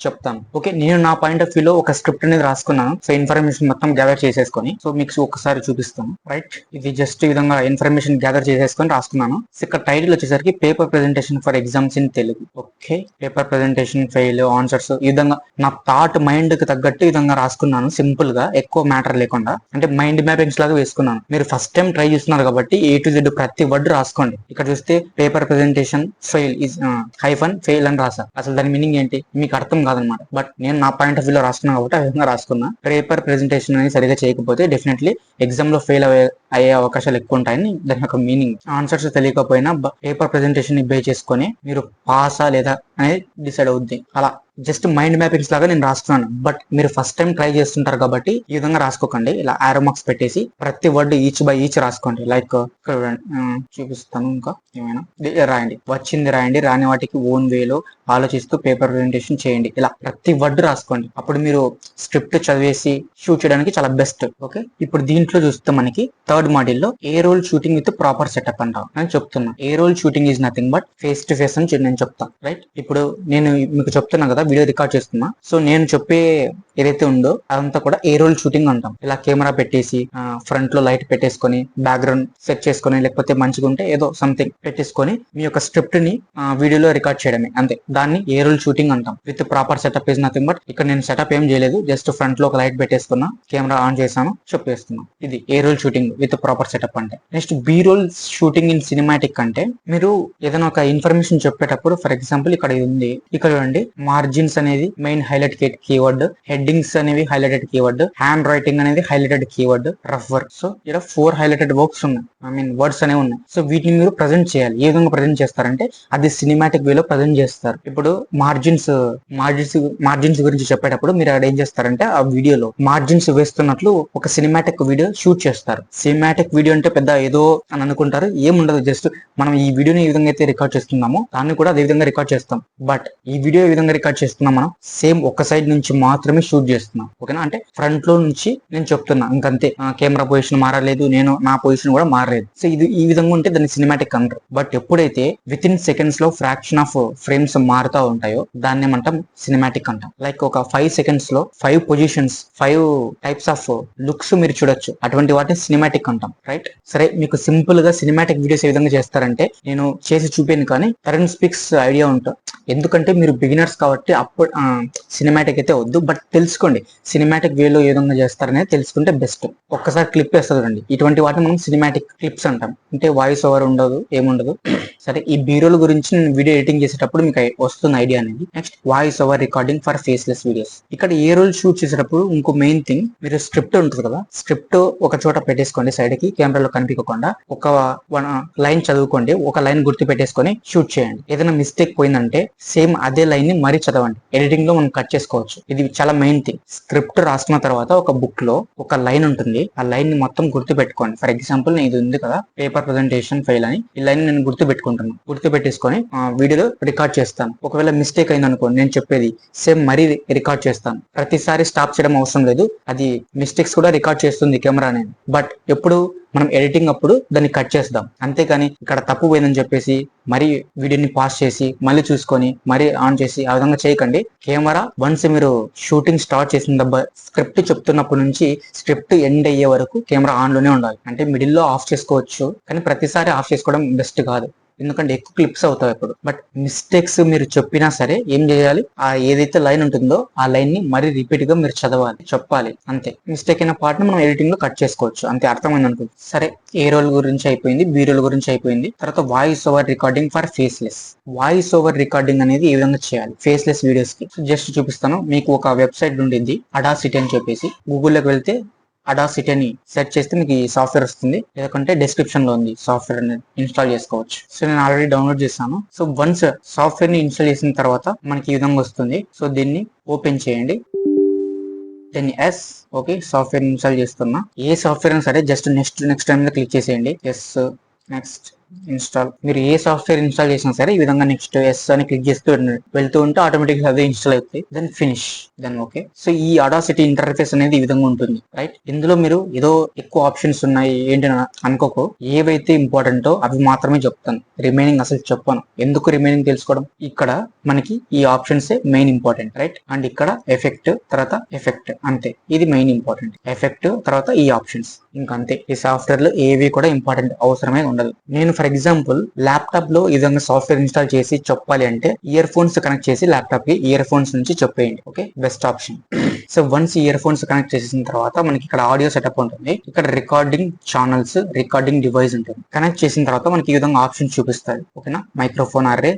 చెప్తాను. ఓకే, నేను నా పాయింట్ ఆఫ్ వ్యూ లో ఒక స్క్రిప్ట్ అనేది రాసుకున్నాను. సో ఇన్ఫర్మేషన్ మొత్తం గ్యాదర్ చేసేసుకొని, సో మీకు ఒకసారి చూపిస్తాను. రైట్, ఇది జస్ట్ ఈ విధంగా ఇన్ఫర్మేషన్ గ్యాదర్ చేసేసుకొని రాసుకున్నాను. సో ఇక్కడ టైటిల్ వచ్చేసరికి paper presentation for exams in Telugu. Okay, paper presentation, fail, answers, ఈ విధంగా నా థాట్ మైండ్ కి తగ్గట్టు ఈ విధంగా రాసుకున్నాను. సింపుల్ గా, ఎక్కువ మ్యాటర్ లేకుండా, అంటే మైండ్ మ్యాపింగ్స్ లాగా వేసుకున్నాను. మీరు ఫస్ట్ టైం ట్రై చేస్తున్నారు కాబట్టి A to Z ప్రతి వర్డ్ రాసుకోండి. ఇక్కడ చూస్తే paper presentation fail is hyphen fail అని రాసా. అసలు దాని మీనింగ్ ఏంటి మీకు అర్థం కాదనమాట. బట్ నేను నా పాయింట్ ఆఫ్ వ్యూ లో రాసుకున్నా కాబట్టి ఆ విధంగా రాసుకున్నా. పేపర్ ప్రెజెంటేషన్ అనేది సరిగా చేయకపోతే డెఫినెట్లీ ఎగ్జామ్ లో ఫెయిల్ అయ్యే అవకాశాలు ఎక్కువ ఉంటాయని దాని యొక్క మీనింగ్. ఆన్సర్స్ తెలియకపోయినా పేపర్ ప్రెజెంటేషన్ ని బేస్ చేసుకొని మీరు పాసా లేదా అనేది డిసైడ్ అవుద్ది. అలా జస్ట్ మైండ్ మ్యాపింగ్స్ లాగా నేను రాస్తున్నాను. బట్ మీరు ఫస్ట్ టైం ట్రై చేస్తుంటారు కాబట్టి ఈ విధంగా రాసుకోకండి. ఇలా ఆరో మార్క్స్ పెట్టేసి ప్రతి వర్డ్ ఈచ్ బై ఈచ్ రాసుకోండి. లైక్ చూపిస్తాను, ఇంకా ఏమైనా రాయండి, వచ్చింది రాయండి, రాని వాటికి ఓన్ వేలో ఆలోచిస్తూ పేపర్ ప్రెజెంటేషన్ చేయండి. ఇలా ప్రతి వర్డ్ రాసుకోండి. అప్పుడు మీరు స్క్రిప్ట్ చదివేసి షూట్ చేయడానికి చాలా బెస్ట్. ఓకే, ఇప్పుడు దీంట్లో చూస్తే మనకి థర్డ్ మాడ్యూల్ లో A roll shooting with proper setup అంటాం అని చెప్తున్నా. A roll shooting is nothing but face to face అని నేను చెప్తాను. రైట్, ఇప్పుడు నేను మీకు చెప్తున్నా కదా వీడియో రికార్డ్ చేస్తున్నా. సో నేను చెప్పే ఏదైతే ఉందో అదంతా కూడా ఏ రోల్ షూటింగ్ అంటాం. ఇలా కెమెరా పెట్టేసి ఫ్రంట్ లో లైట్ పెట్టేసుకొని బ్యాక్గ్రౌండ్ సెట్ చేసుకొని లేకపోతే మంచిగా ఉంటే ఏదో సంథింగ్ పెట్టేసుకొని మీ యొక్క స్క్రిప్ట్ ని వీడియోలో రికార్డ్ చేయడమే అంతే. దాన్ని ఏ రోల్ షూటింగ్ అంటాం. With proper setup is nothing but ఇక్కడ నేను సెటప్ ఏం చేయలేదు, జస్ట్ ఫ్రంట్ లో ఒక లైట్ పెట్టేసుకున్నా, కెమెరా ఆన్ చేశాను, చెప్పేస్తున్నా. ఇది A roll shooting with proper setup అంటే. Next B roll shooting in cinematic అంటే మీరు ఏదైనా ఒక ఇన్ఫర్మేషన్ చెప్పేటప్పుడు, ఫర్ ఎగ్జాంపుల్ ఇక్కడ ఉంది, ఇక్కడ చూడండి మార్జిన్స్ అనేది మెయిన్ హైలైట్ కీవర్డ్, హెడ్డింగ్స్ అనేవి హైలైటెడ్ కీవర్డ్, హ్యాండ్ రైటింగ్ అనేది highlighted keyword, rough work. So ఇక్కడ 4 హైలైటెడ్ వర్క్స్ ఉన్నాయి, ఐ మీన్ వర్డ్స్ అనేవి ఉన్నాయి. సో వీటిని మీరు ప్రజెంట్ చేయాలి. ఏ విధంగా ప్రజెంట్ చేస్తారంటే అది సినిమాటిక్ వేలో ప్రజెంట్ చేస్తారు. ఇప్పుడు మార్జిన్స్ గురించి చెప్పేటప్పుడు మీరు అక్కడ ఏం చేస్తారంటే ఆ వీడియోలో మార్జిన్స్ వేస్తున్నట్లు ఒక సినిమాటిక్ వీడియో షూట్ చేస్తారు. సినిమాటిక్ వీడియో అంటే పెద్ద ఏదో అని అనుకుంటారు, ఏముండదు. జస్ట్ మనం ఈ వీడియోని ఏ విధంగా అయితే రికార్డ్ చేస్తున్నామో దాన్ని కూడా అదే విధంగా రికార్డ్ చేస్తాం. బట్ ఈ వీడియో ఏ విధంగా రికార్డ్ చేస్తున్నాం, మనం సేమ్ ఒక సైడ్ నుంచి మాత్రమే షూట్ చేస్తున్నాం. ఓకేనా, అంటే ఫ్రంట్ లో నుంచి నేను చెప్తున్నా, ఇంకంతే. కెమెరా పొజిషన్ మారలేదు, నేను నా పొజిషన్ కూడా మారలేదు. సో ఇది ఈ విధంగా ఉంటే దాన్ని సినిమాటిక్ అంటారు. బట్ ఎప్పుడైతే విత్ ఇన్ సెకండ్స్ లో ఫ్రాక్షన్ ఆఫ్ ఫ్రేమ్స్ మారుతా ఉంటాయో దాన్ని ఏమంటాం, సినిమాటిక్ అంటాం. లైక్ ఒక 5 సెకండ్స్ లో 5 పొజిషన్స్, 5 టైప్స్ ఆఫ్ లుక్స్ మీరు చూడొచ్చు. అటువంటి వాటిని సినిమాటిక్ అంటాం. రైట్. సరే, మీకు సింపుల్ గా సినిమాటిక్ వీడియోస్ ఏ విధంగా చేస్తారంటే నేను చేసి చూపాను, కానీ కరెంట్ స్పీక్స్ ఐడియా ఉంటుంది. ఎందుకంటే మీరు బిగినర్స్ కాబట్టి అప్పుడు సినిమాటిక్ అయితే వద్దు, బట్ తెలుసుకోండి సినిమాటిక్ వేలో ఏ విధంగా చేస్తారనేది తెలుసుకుంటే బెస్ట్. ఒక్కసారి క్లిప్ వేస్తుంది రండి, ఇటువంటి వాటిని మనం సినిమాటిక్ క్లిప్స్ అంటాం. అంటే వాయిస్ ఓవర్ ఉండదు, ఏముండదు. సరే, ఈ బీరోల్ గురించి నేను వీడియో ఎడిటింగ్ చేసేటప్పుడు మీకు వస్తుంది ఐడియా అనేది. Next voice over recording for faceless videos. ఇక్కడ ఏ రోల్ షూట్ చేసేటప్పుడు ఇంకో మెయిన్ థింగ్, మీరు స్క్రిప్ట్ ఉంటుంది కదా, స్క్రిప్ట్ ఒక చోట పెట్టేసుకోండి, సైడ్ కి కెమెరాలో కనిపించకుండా ఒక లైన్ చదువుకోండి, ఒక లైన్ గుర్తు పెట్టేసుకొని షూట్ చేయండి. ఏదైనా మిస్టేక్ పోయిందంటే సేమ్ అదే లైన్ ని మరీ చదవండి. ఎడిటింగ్ లో మనం కట్ చేసుకోవచ్చు. ఇది చాలా మెయిన్ థింగ్. స్క్రిప్ట్ రాసుకున్న తర్వాత ఒక బుక్ లో ఒక లైన్ ఉంటుంది, ఆ లైన్ ని మొత్తం గుర్తు పెట్టుకోండి. ఫర్ ఎగ్జాంపుల్ ఇది ఉంది కదా, పేపర్ ప్రెజెంటేషన్ ఫైల్ అని, ఈ లైన్ నేను గుర్తు పెట్టుకుంటున్నాను. గుర్తు పెట్టేసుకొని వీడియోలో రికార్డ్ చేస్తాను. ఒకవేళ మిస్టేక్ అయింది అనుకోండి, నేను చెప్పేది సేమ్ మరీ రికార్డ్ చేస్తాను. ప్రతిసారి స్టాప్ చేయడం అవసరం లేదు, అది మిస్టేక్స్ కూడా రికార్డ్ చేస్తుంది కెమెరా అనేది. బట్ ఎప్పుడు మనం ఎడిటింగ్ అప్పుడు దాన్ని కట్ చేద్దాం. అంతేకాని ఇక్కడ తప్పు పోయిందని చెప్పేసి మరీ వీడియోని పాస్ చేసి మళ్ళీ చూసుకొని మరీ ఆన్ చేసి ఆ విధంగా చేయకండి. కెమెరా వన్స్ మీరు షూటింగ్ స్టార్ట్ చేసిన స్క్రిప్ట్ చెప్తున్నప్పటి నుంచి స్క్రిప్ట్ ఎండ్ అయ్యే వరకు కెమెరా ఆన్ లోనే ఉండాలి. అంటే మిడిల్ లో ఆఫ్ చేసుకోవచ్చు, కానీ ప్రతిసారి ఆఫ్ చేసుకోవడం బెస్ట్ కాదు, ఎందుకంటే ఎక్కువ క్లిప్స్ అవుతాయి ఇప్పుడు. బట్ మిస్టేక్స్ మీరు చెప్పినా సరే ఏం చేయాలి, ఆ ఏదైతే లైన్ ఉంటుందో ఆ లైన్ ని మరీ రిపీట్ గా మీరు చదవాలి, చెప్పాలి. అంతే. మిస్టేక్ అయిన పార్ట్ ని మనం ఎడిటింగ్ లో కట్ చేసుకోవచ్చు. అంతే, అర్థమైంది అనుకుంటుంది. సరే, ఏ రోల్ గురించి అయిపోయింది, బి రోల్ గురించి అయిపోయింది. తర్వాత voice over recording for faceless. Voice over recording అనేది ఏ విధంగా చేయాలి ఫేస్లెస్ వీడియోస్ కి జస్ట్ చూపిస్తాను. మీకు ఒక వెబ్సైట్ ఉండింది అడాసిటీ అని చెప్పేసి, గూగుల్లోకి వెళ్తే అడాసిటీ అని సెర్చ్ చేస్తే మీకు ఈ సాఫ్ట్వేర్ వస్తుంది, లేదంటే డిస్క్రిప్షన్ లో ఉంది, సాఫ్ట్వేర్ అనేది ఇన్స్టాల్ చేసుకోవచ్చు. సో నేను ఆల్రెడీ డౌన్లోడ్ చేశాను. సో వన్స్ సాఫ్ట్వేర్ ని ఇన్స్టాల్ చేసిన తర్వాత మనకి ఈ విధంగా వస్తుంది. సో దీన్ని ఓపెన్ చేయండి. Then yes, okay, software install చేస్తున్నా. ఏ సాఫ్ట్వేర్ అయినా సరే జస్ట్ నెక్స్ట్ టైం మీద క్లిక్ చేసేయండి. Yes, next, install. మీరు ఏ సాఫ్ట్వేర్ ఇన్స్టాల్ చేసినా సరే ఈ విధంగా నెక్స్ట్ ఎస్ అని క్లిక్ చేస్తూ వెళ్తూ ఉంటే ఆటోమేటిక్ గా అదే ఇన్స్టాల్ అవుతాయి. Then finish, then okay. So ఈ అడాసిటీ ఇంటర్ఫేస్ అనేది ఈ విధంగా ఉంటుంది. రైట్. ఇందులో మీరు ఏదో ఎక్కువ ఆప్షన్స్ ఉన్నాయి ఏంటి అనుకోకు, ఏవైతే ఇంపార్టెంటో అవి మాత్రమే చెప్తాను, రిమైనింగ్ అసలు చెప్పాను. ఎందుకు రిమైనింగ్ తెలుసుకోవడం, ఇక్కడ మనకి ఈ options main important. Right. And ఇక్కడ ఎఫెక్ట్, తర్వాత ఎఫెక్ట్, అంతే. ఇది మెయిన్ ఇంపార్టెంట్, ఎఫెక్ట్ తర్వాత ఈ ఆప్షన్స్, ఇంకంతే. ఈ సాఫ్ట్వేర్ లో ఏవి కూడా ఇంపార్టెంట్ అవసరమే ఉండదు. నేను ఫర్ ఎగ్జాంపుల్ ల్యాప్టాప్ లో ఈ విధంగా సాఫ్ట్వేర్ ఇన్స్టాల్ చేసి చెప్పాలి అంటే ఇయర్ ఫోన్స్ కనెక్ట్ చేసి ల్యాప్టాప్ కి ఇయర్ ఫోన్స్ నుంచి చెప్పేయండి. Okay, best option. So once ear phones connect చేసిన తర్వాత మనకి ఇక్కడ ఆడియో సెటప్ ఉంటుంది, ఇక్కడ రికార్డింగ్ ఛానల్స్, రికార్డింగ్ డివైస్ ఉంటుంది. కనెక్ట్ చేసిన తర్వాత మనకి ఈ విధంగా ఆప్షన్ చూపిస్తాయి. ఓకేనా, microphone array,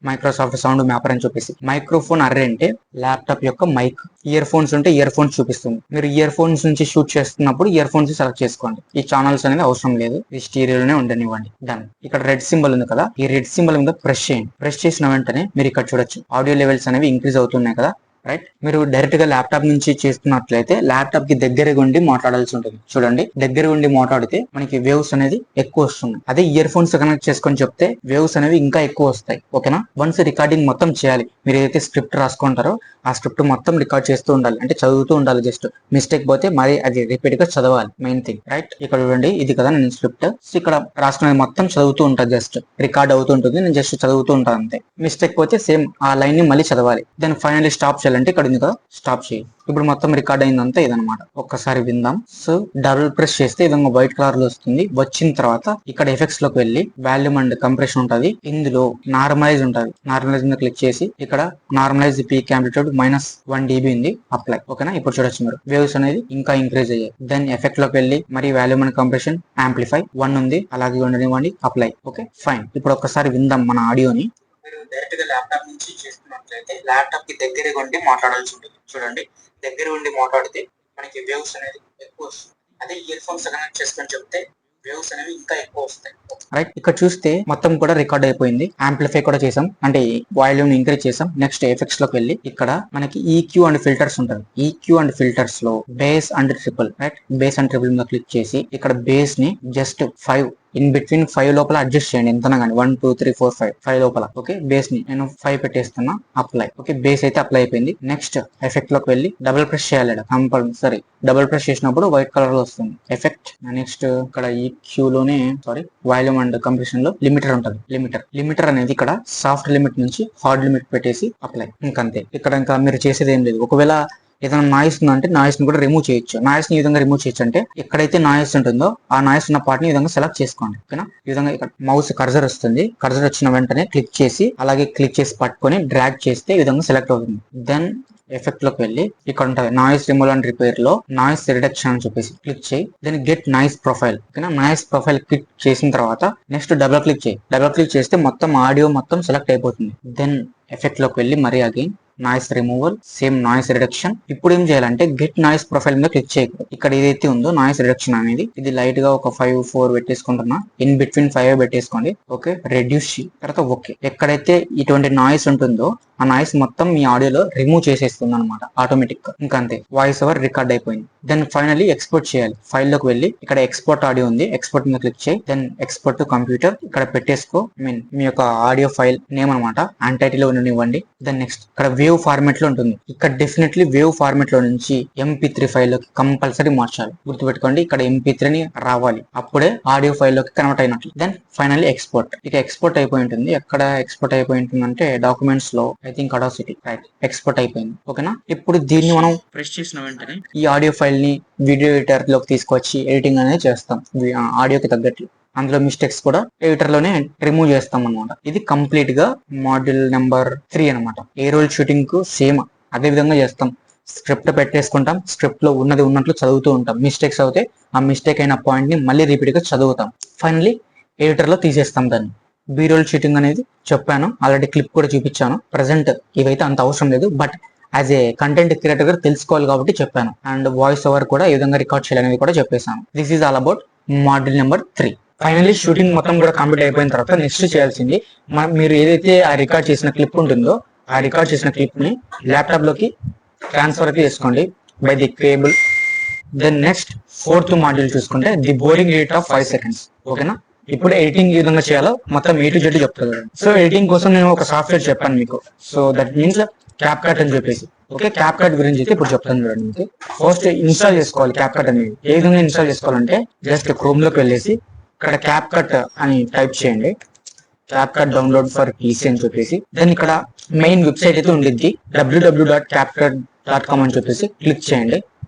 Microsoft sound mapper అని చెప్పేసి. మైక్రోఫోన్ అర్రే అంటే ల్యాప్టాప్ యొక్క మైక్, ఇయర్ ఫోన్స్ ఉంటే ఇయర్ ఫోన్స్ చూపిస్తుంది. మీరు ఇయర్ ఫోన్స్ నుంచి షూట్ చేస్తున్నప్పుడు ఇయర్ ఫోన్స్ సెలెక్ట్ చేసుకోండి. ఈ ఛానల్స్ అనేది అవసరం లేదు, ఈ స్టీరియోలోనే ఉండనివ్వండి. డన్. ఇక్కడ రెడ్ సింబల్ ఉంది కదా, ఈ రెడ్ సింబల్ మీద ప్రెస్ చేయండి. ప్రెస్ చేసిన వెంటనే మీరు ఇక్కడ చూడొచ్చు ఆడియో లెవెల్స్ అనేవి ఇంక్రీజ్ అవుతున్నాయి కదా. రైట్. మీరు డైరెక్ట్ గా ల్యాప్టాప్ నుంచి చేస్తున్నట్లయితే ల్యాప్టాప్ కి దగ్గరగా ఉండి మాట్లాడాల్సి ఉంటుంది. చూడండి, దగ్గర ఉండి మాట్లాడితే మనకి వేవ్స్ అనేది ఎక్కువ వస్తుంది. అదే ఇయర్ ఫోన్స్ కనెక్ట్ చేసుకొని చెప్తే వేవ్స్ అనేవి ఇంకా ఎక్కువ వస్తాయి. ఓకేనా. వన్స్ రికార్డింగ్ మొత్తం చేయాలి. మీరు ఏదైతే స్క్రిప్ట్ రాసుకుంటారో ఆ స్క్రిప్ట్ మొత్తం రికార్డ్ చేస్తూ ఉండాలి, అంటే చదువుతూ ఉండాలి. జస్ట్ మిస్టేక్ పోతే మరి అది రిపీట్ గా చదవాలి, మెయిన్ థింగ్. రైట్. ఇక్కడ చూడండి, ఇది కదా నేను స్క్రిప్ట్. ఇక్కడ రాసుకునేది మొత్తం చదువుతూ ఉంటుంది, జస్ట్ రికార్డ్ అవుతూ ఉంటుంది, నేను జస్ట్ చదువుతూ ఉంటాను అంతే. మిస్టేక్ పోతే సేమ్ ఆ లైన్ ని మళ్ళీ చదవాలి. దెన్ ఫైనల్లీ స్టాప్ చేయాలంటే ఇక్కడ ఉంది కదా, స్టాప్ చేయి. ఇప్పుడు మొత్తం రికార్డ్ అయిందంతా ఇదనమాట. ఒక్కసారి విందాం. సో డబుల్ ప్రెస్ చేస్తే విధంగా వైట్ కలర్ లో వస్తుంది. వచ్చిన తర్వాత ఇక్కడ ఎఫెక్ట్స్ లోకి వెళ్ళి వాల్యూమ్ అండ్ కంప్రెషన్ ఉంటది. ఇందులో నార్మలైజ్ ఉంటది. నార్మలైజ్ మీద క్లిక్ చేసి ఇక్కడ నార్మలైజ్ పీక్ యాంప్లిట్యూడ్ -1 dB ఉంది. అప్లై. ఓకేనా. ఇప్పుడు చూడొచ్చు మీరు వేవ్స్ అనేది ఇంకా ఇంక్రీజ్ అయ్యాయి. దెన్ ఎఫెక్ట్ లోకి వెళ్ళి మరి వాల్యూమ్ అండ్ కంప్రెషన్ యాంప్లిఫై 1 ఉంది, అలాగే ఉండనివ్వండి. అప్లై. Okay fine. ఇప్పుడు ఒక్కసారి విందాం మన ఆడియోని. మీరు డైరెక్ట్ గా ల్యాప్టాప్ నుంచి చేస్తున్నట్లయితే ల్యాప్టాప్ కి దగ్గరగా ఉండి మాట్లాడాల్సి ఉంటుంది. చూడండి, దగ్గర ఉండి మాట్లాడితే మనకి వేవ్స్ అనేది ఎక్కువ వస్తుంది. అదే ఇయర్ ఫోన్స్ కనెక్ట్ చేసుకొని చెప్తే వేవ్స్ అనేవి ఇంకా ఎక్కువ వస్తాయి. రైట్. ఇక్కడ చూస్తే మొత్తం కూడా రికార్డ్ అయిపోయింది. యాంప్లిఫై కూడా చేసాం, అంటే వాల్యూమ్ ఇంక్రీజ్ చేసాం. నెక్స్ట్ ఎఫెక్ట్స్ లోకి వెళ్ళి ఇక్కడ మనకి ఈక్యూ అండ్ ఫిల్టర్స్ ఉంటుంది. ఈక్యూ అండ్ ఫిల్టర్స్ లో base and triple. Right. Base and triple మీద క్లిక్ చేసి ఇక్కడ బేస్ ని జస్ట్ 5 ఇన్ బిట్వీన్ 5 లోపల అడ్జస్ట్ చేయండి. ఎంతనా కానీ 1 2 3 4 5 లోపల. ఓకే. బేస్ ని నేను 5 పెట్టేస్తున్నా. అప్లై. ఓకే. బేస్ అయితే అప్లై అయిపోయింది. నెక్స్ట్ ఎఫెక్ట్ లోకి వెళ్ళి డబుల్ ప్రెస్ చేయాలి. కంపల్సరీ డబుల్ ప్రెస్ చేసినప్పుడు వైట్ కలర్ లో వస్తుంది ఎఫెక్ట్. నెక్స్ట్ ఇక్కడ ఈ క్యూ లోనే వాల్యూమ్ అండ్ కంప్రెషన్ లో లిమిటర్ ఉంటుంది. లిమిటర్ అనేది ఇక్కడ సాఫ్ట్ లిమిట్ నుంచి హార్డ్ లిమిట్ పెట్టేసి అప్లై. ఇంకంతే. ఇక్కడ ఇంకా మీరు చేసేది ఏం లేదు. ఒకవేళ ఏదైనా నాయిస్ ఉందంటే నాయిస్ ని కూడా రిమూవ్ చేయొచ్చు. నాయిస్ ని ఈ విధంగా రిమూవ్ చేయొచ్చు అంటే ఎక్కడైతే నాయిస్ ఉంటుందో ఆ నాయిస్ ఉన్న పార్ట్ ని ఈ విధంగా సెలెక్ట్ చేసుకోండి. ఓకేనా. ఈ విధంగా ఇక్కడ మౌస్ కర్సర్ వస్తుంది. కర్సర్ వచ్చిన వెంటనే క్లిక్ చేసి అలాగే క్లిక్ చేసి పట్టుకొని డ్రాగ్ చేస్తే ఈ విధంగా సెలెక్ట్ అవుతుంది. దెన్ ఎఫెక్ట్ లోకి వెళ్ళి ఇక్కడ ఉంటుంది నాయిస్ రిమూవల్ అండ్ రిపేర్ లో నాయిస్ రిడక్షన్ అని చెప్పేసి క్లిక్ చేయి. Then get noise profile. ఓకేనా. నాయిస్ ప్రొఫైల్ క్లిక్ చేసిన తర్వాత నెక్స్ట్ డబుల్ క్లిక్ చేయి. డబుల్ క్లిక్ చేస్తే మొత్తం ఆడియో మొత్తం సెలెక్ట్ అయిపోతుంది. దెన్ ఎఫెక్ట్ లోకి వెళ్ళి మరి again noise removal, same noise reduction. ఇప్పుడు ఏం చేయాలంటే గెట్ నాయిస్ ప్రొఫైల్ మీద క్లిక్ చేయకూడదు. ఇక్కడ ఏదైతే ఉందో నాయిస్ రిడక్షన్ అనేది ఇది లైట్ గా ఒక 5 4 పెట్టేసుకుంటున్నా. ఇన్ బిట్వీన్ 5 పెట్టేసుకోండి. ఓకే. రెడ్యూస్ తర్వాత ఓకే. ఎక్కడైతే ఇటువంటి నాయిస్ ఉంటుందో ఆ నాయిస్ మొత్తం మీ ఆడియోలో రిమూవ్ చేసేస్తుంది అనమాట ఆటోమేటిక్ గా. ఇంకా అంతే, వాయిస్ ఓవర్ రికార్డ్ అయిపోయింది. దెన్ ఫైనల్లీ ఎక్స్పోర్ట్ చేయాలి. ఫైల్ లోకి వెళ్ళి ఇక్కడ ఎక్స్పోర్ట్ ఆడియో ఉంది, ఎక్స్పోర్ట్ మీద క్లిక్ చేయి. దెన్ ఎక్స్పోర్ట్ టు కంప్యూటర్ ఇక్కడ పెట్టేసుకో. మీ యొక్క ఆడియో ఫైల్ నేమ్ అనమాట అన్టైటిల్ లో ఉండనివ్వండి. దెన్ నెక్స్ట్ ఇక్కడ వేవ్ ఫార్మాట్ లో ఉంటుంది. ఇక్కడ డెఫినెట్లీ వేవ్ ఫార్మాట్ లో నుంచి MP3 ఫైల్ లోకి కంపల్సరీ మార్చాలి. గుర్తుపెట్టుకోండి, ఇక్కడ MP3 ని రావాలి, అప్పుడే ఆడియో ఫైల్ లోకి కన్వర్ట్ అయినట్లు. Then finally export. ఇక ఎక్స్పోర్ట్ అయిపోయి ఉంటుంది. ఎక్కడ ఎక్స్పోర్ట్ అయిపోయి ఉంటుంది అంటే డాక్యుమెంట్స్ లో, I think Audacity. Right. Export అయిపోయింది. ఓకేనా. ఇప్పుడు దీన్ని మనం ప్రెస్ చేసిన వెంటనే ఈ ఆడియో ఫైల్ ని వీడియో ఎడిటర్ లోకి తీసుకొచ్చి ఎడిటింగ్ అనేది చేస్తాం ఆడియోకి తగ్గట్లు. అందులో మిస్టేక్స్ కూడా ఎడిటర్ లోనే రిమూవ్ చేస్తాం అనమాట. ఇది కంప్లీట్ గా మాడ్యూల్ నెంబర్ 3 అనమాట. ఏ రోల్ షూటింగ్ కు సేమ్ అదే విధంగా చేస్తాం. స్క్రిప్ట్ పెట్టేసుకుంటాం, స్క్రిప్ట్ లో ఉన్నది ఉన్నట్లు చదువుతూ ఉంటాం. మిస్టేక్స్ అవుతే ఆ మిస్టేక్ అయిన పాయింట్ ని మళ్ళీ రిపీట్ గా చదువుతాం. ఫైనల్లీ ఎడిటర్ లో తీసేస్తాం దాన్ని. బీ రోల్ షూటింగ్ అనేది చెప్పాను ఆల్రెడీ, క్లిప్ కూడా చూపించాను. ప్రెసెంట్ ఇవైతే అంత అవసరం లేదు, but as a content creator గా తెలుసుకోవాలి కాబట్టి చెప్పాను. అండ్ వాయిస్ ఓవర్ కూడా ఏ విధంగా రికార్డ్ చేయాలనేది కూడా చెప్పేశాను. This is all about module number 3. Finally shooting మొత్తం కూడా కంప్లీట్ అయిపోయిన తర్వాత నెక్స్ట్ చేయాల్సింది, మీరు ఏదైతే ఆ రికార్డ్ చేసిన క్లిప్ ఉంటుందో ఆ రికార్డ్ చేసిన క్లిప్ ని ల్యాప్టాప్ లోకి ట్రాన్స్ఫర్ అయితే చేసుకోండి by the cable. Then next 4th module చూసుకుంటే the boring rate of 5 seconds. ఓకేనా. ఇప్పుడు ఎడిటింగ్ ఏ విధంగా చేయాలో మొత్తం A to Z చెప్తాను. సో ఎడిటింగ్ కోసం నేను ఒక సాఫ్ట్వేర్ చెప్పాను మీకు. So that means cap cut అని చెప్పేసి. ఓకే. క్యాప్ కట్ గురించి అయితే ఇప్పుడు చెప్తాను చూడండి. మీకు ఫస్ట్ ఇన్స్టాల్ చేసుకోవాలి క్యాప్ కట్ అనేది. ఏ విధంగా ఇన్స్టాల్ చేసుకోవాలంటే జస్ట్ క్రోమ్ లోకి వెళ్ళేసి ఇక్కడ క్యాప్ కట్ అని టైప్ చేయండి. Cap cut download for PC అని చెప్పేసి. దెన్ ఇక్కడ మెయిన్ వెబ్సైట్ అయితే ఉండిద్ది www.capcut.com అని చెప్పేసి క్లిక్ చేయండి.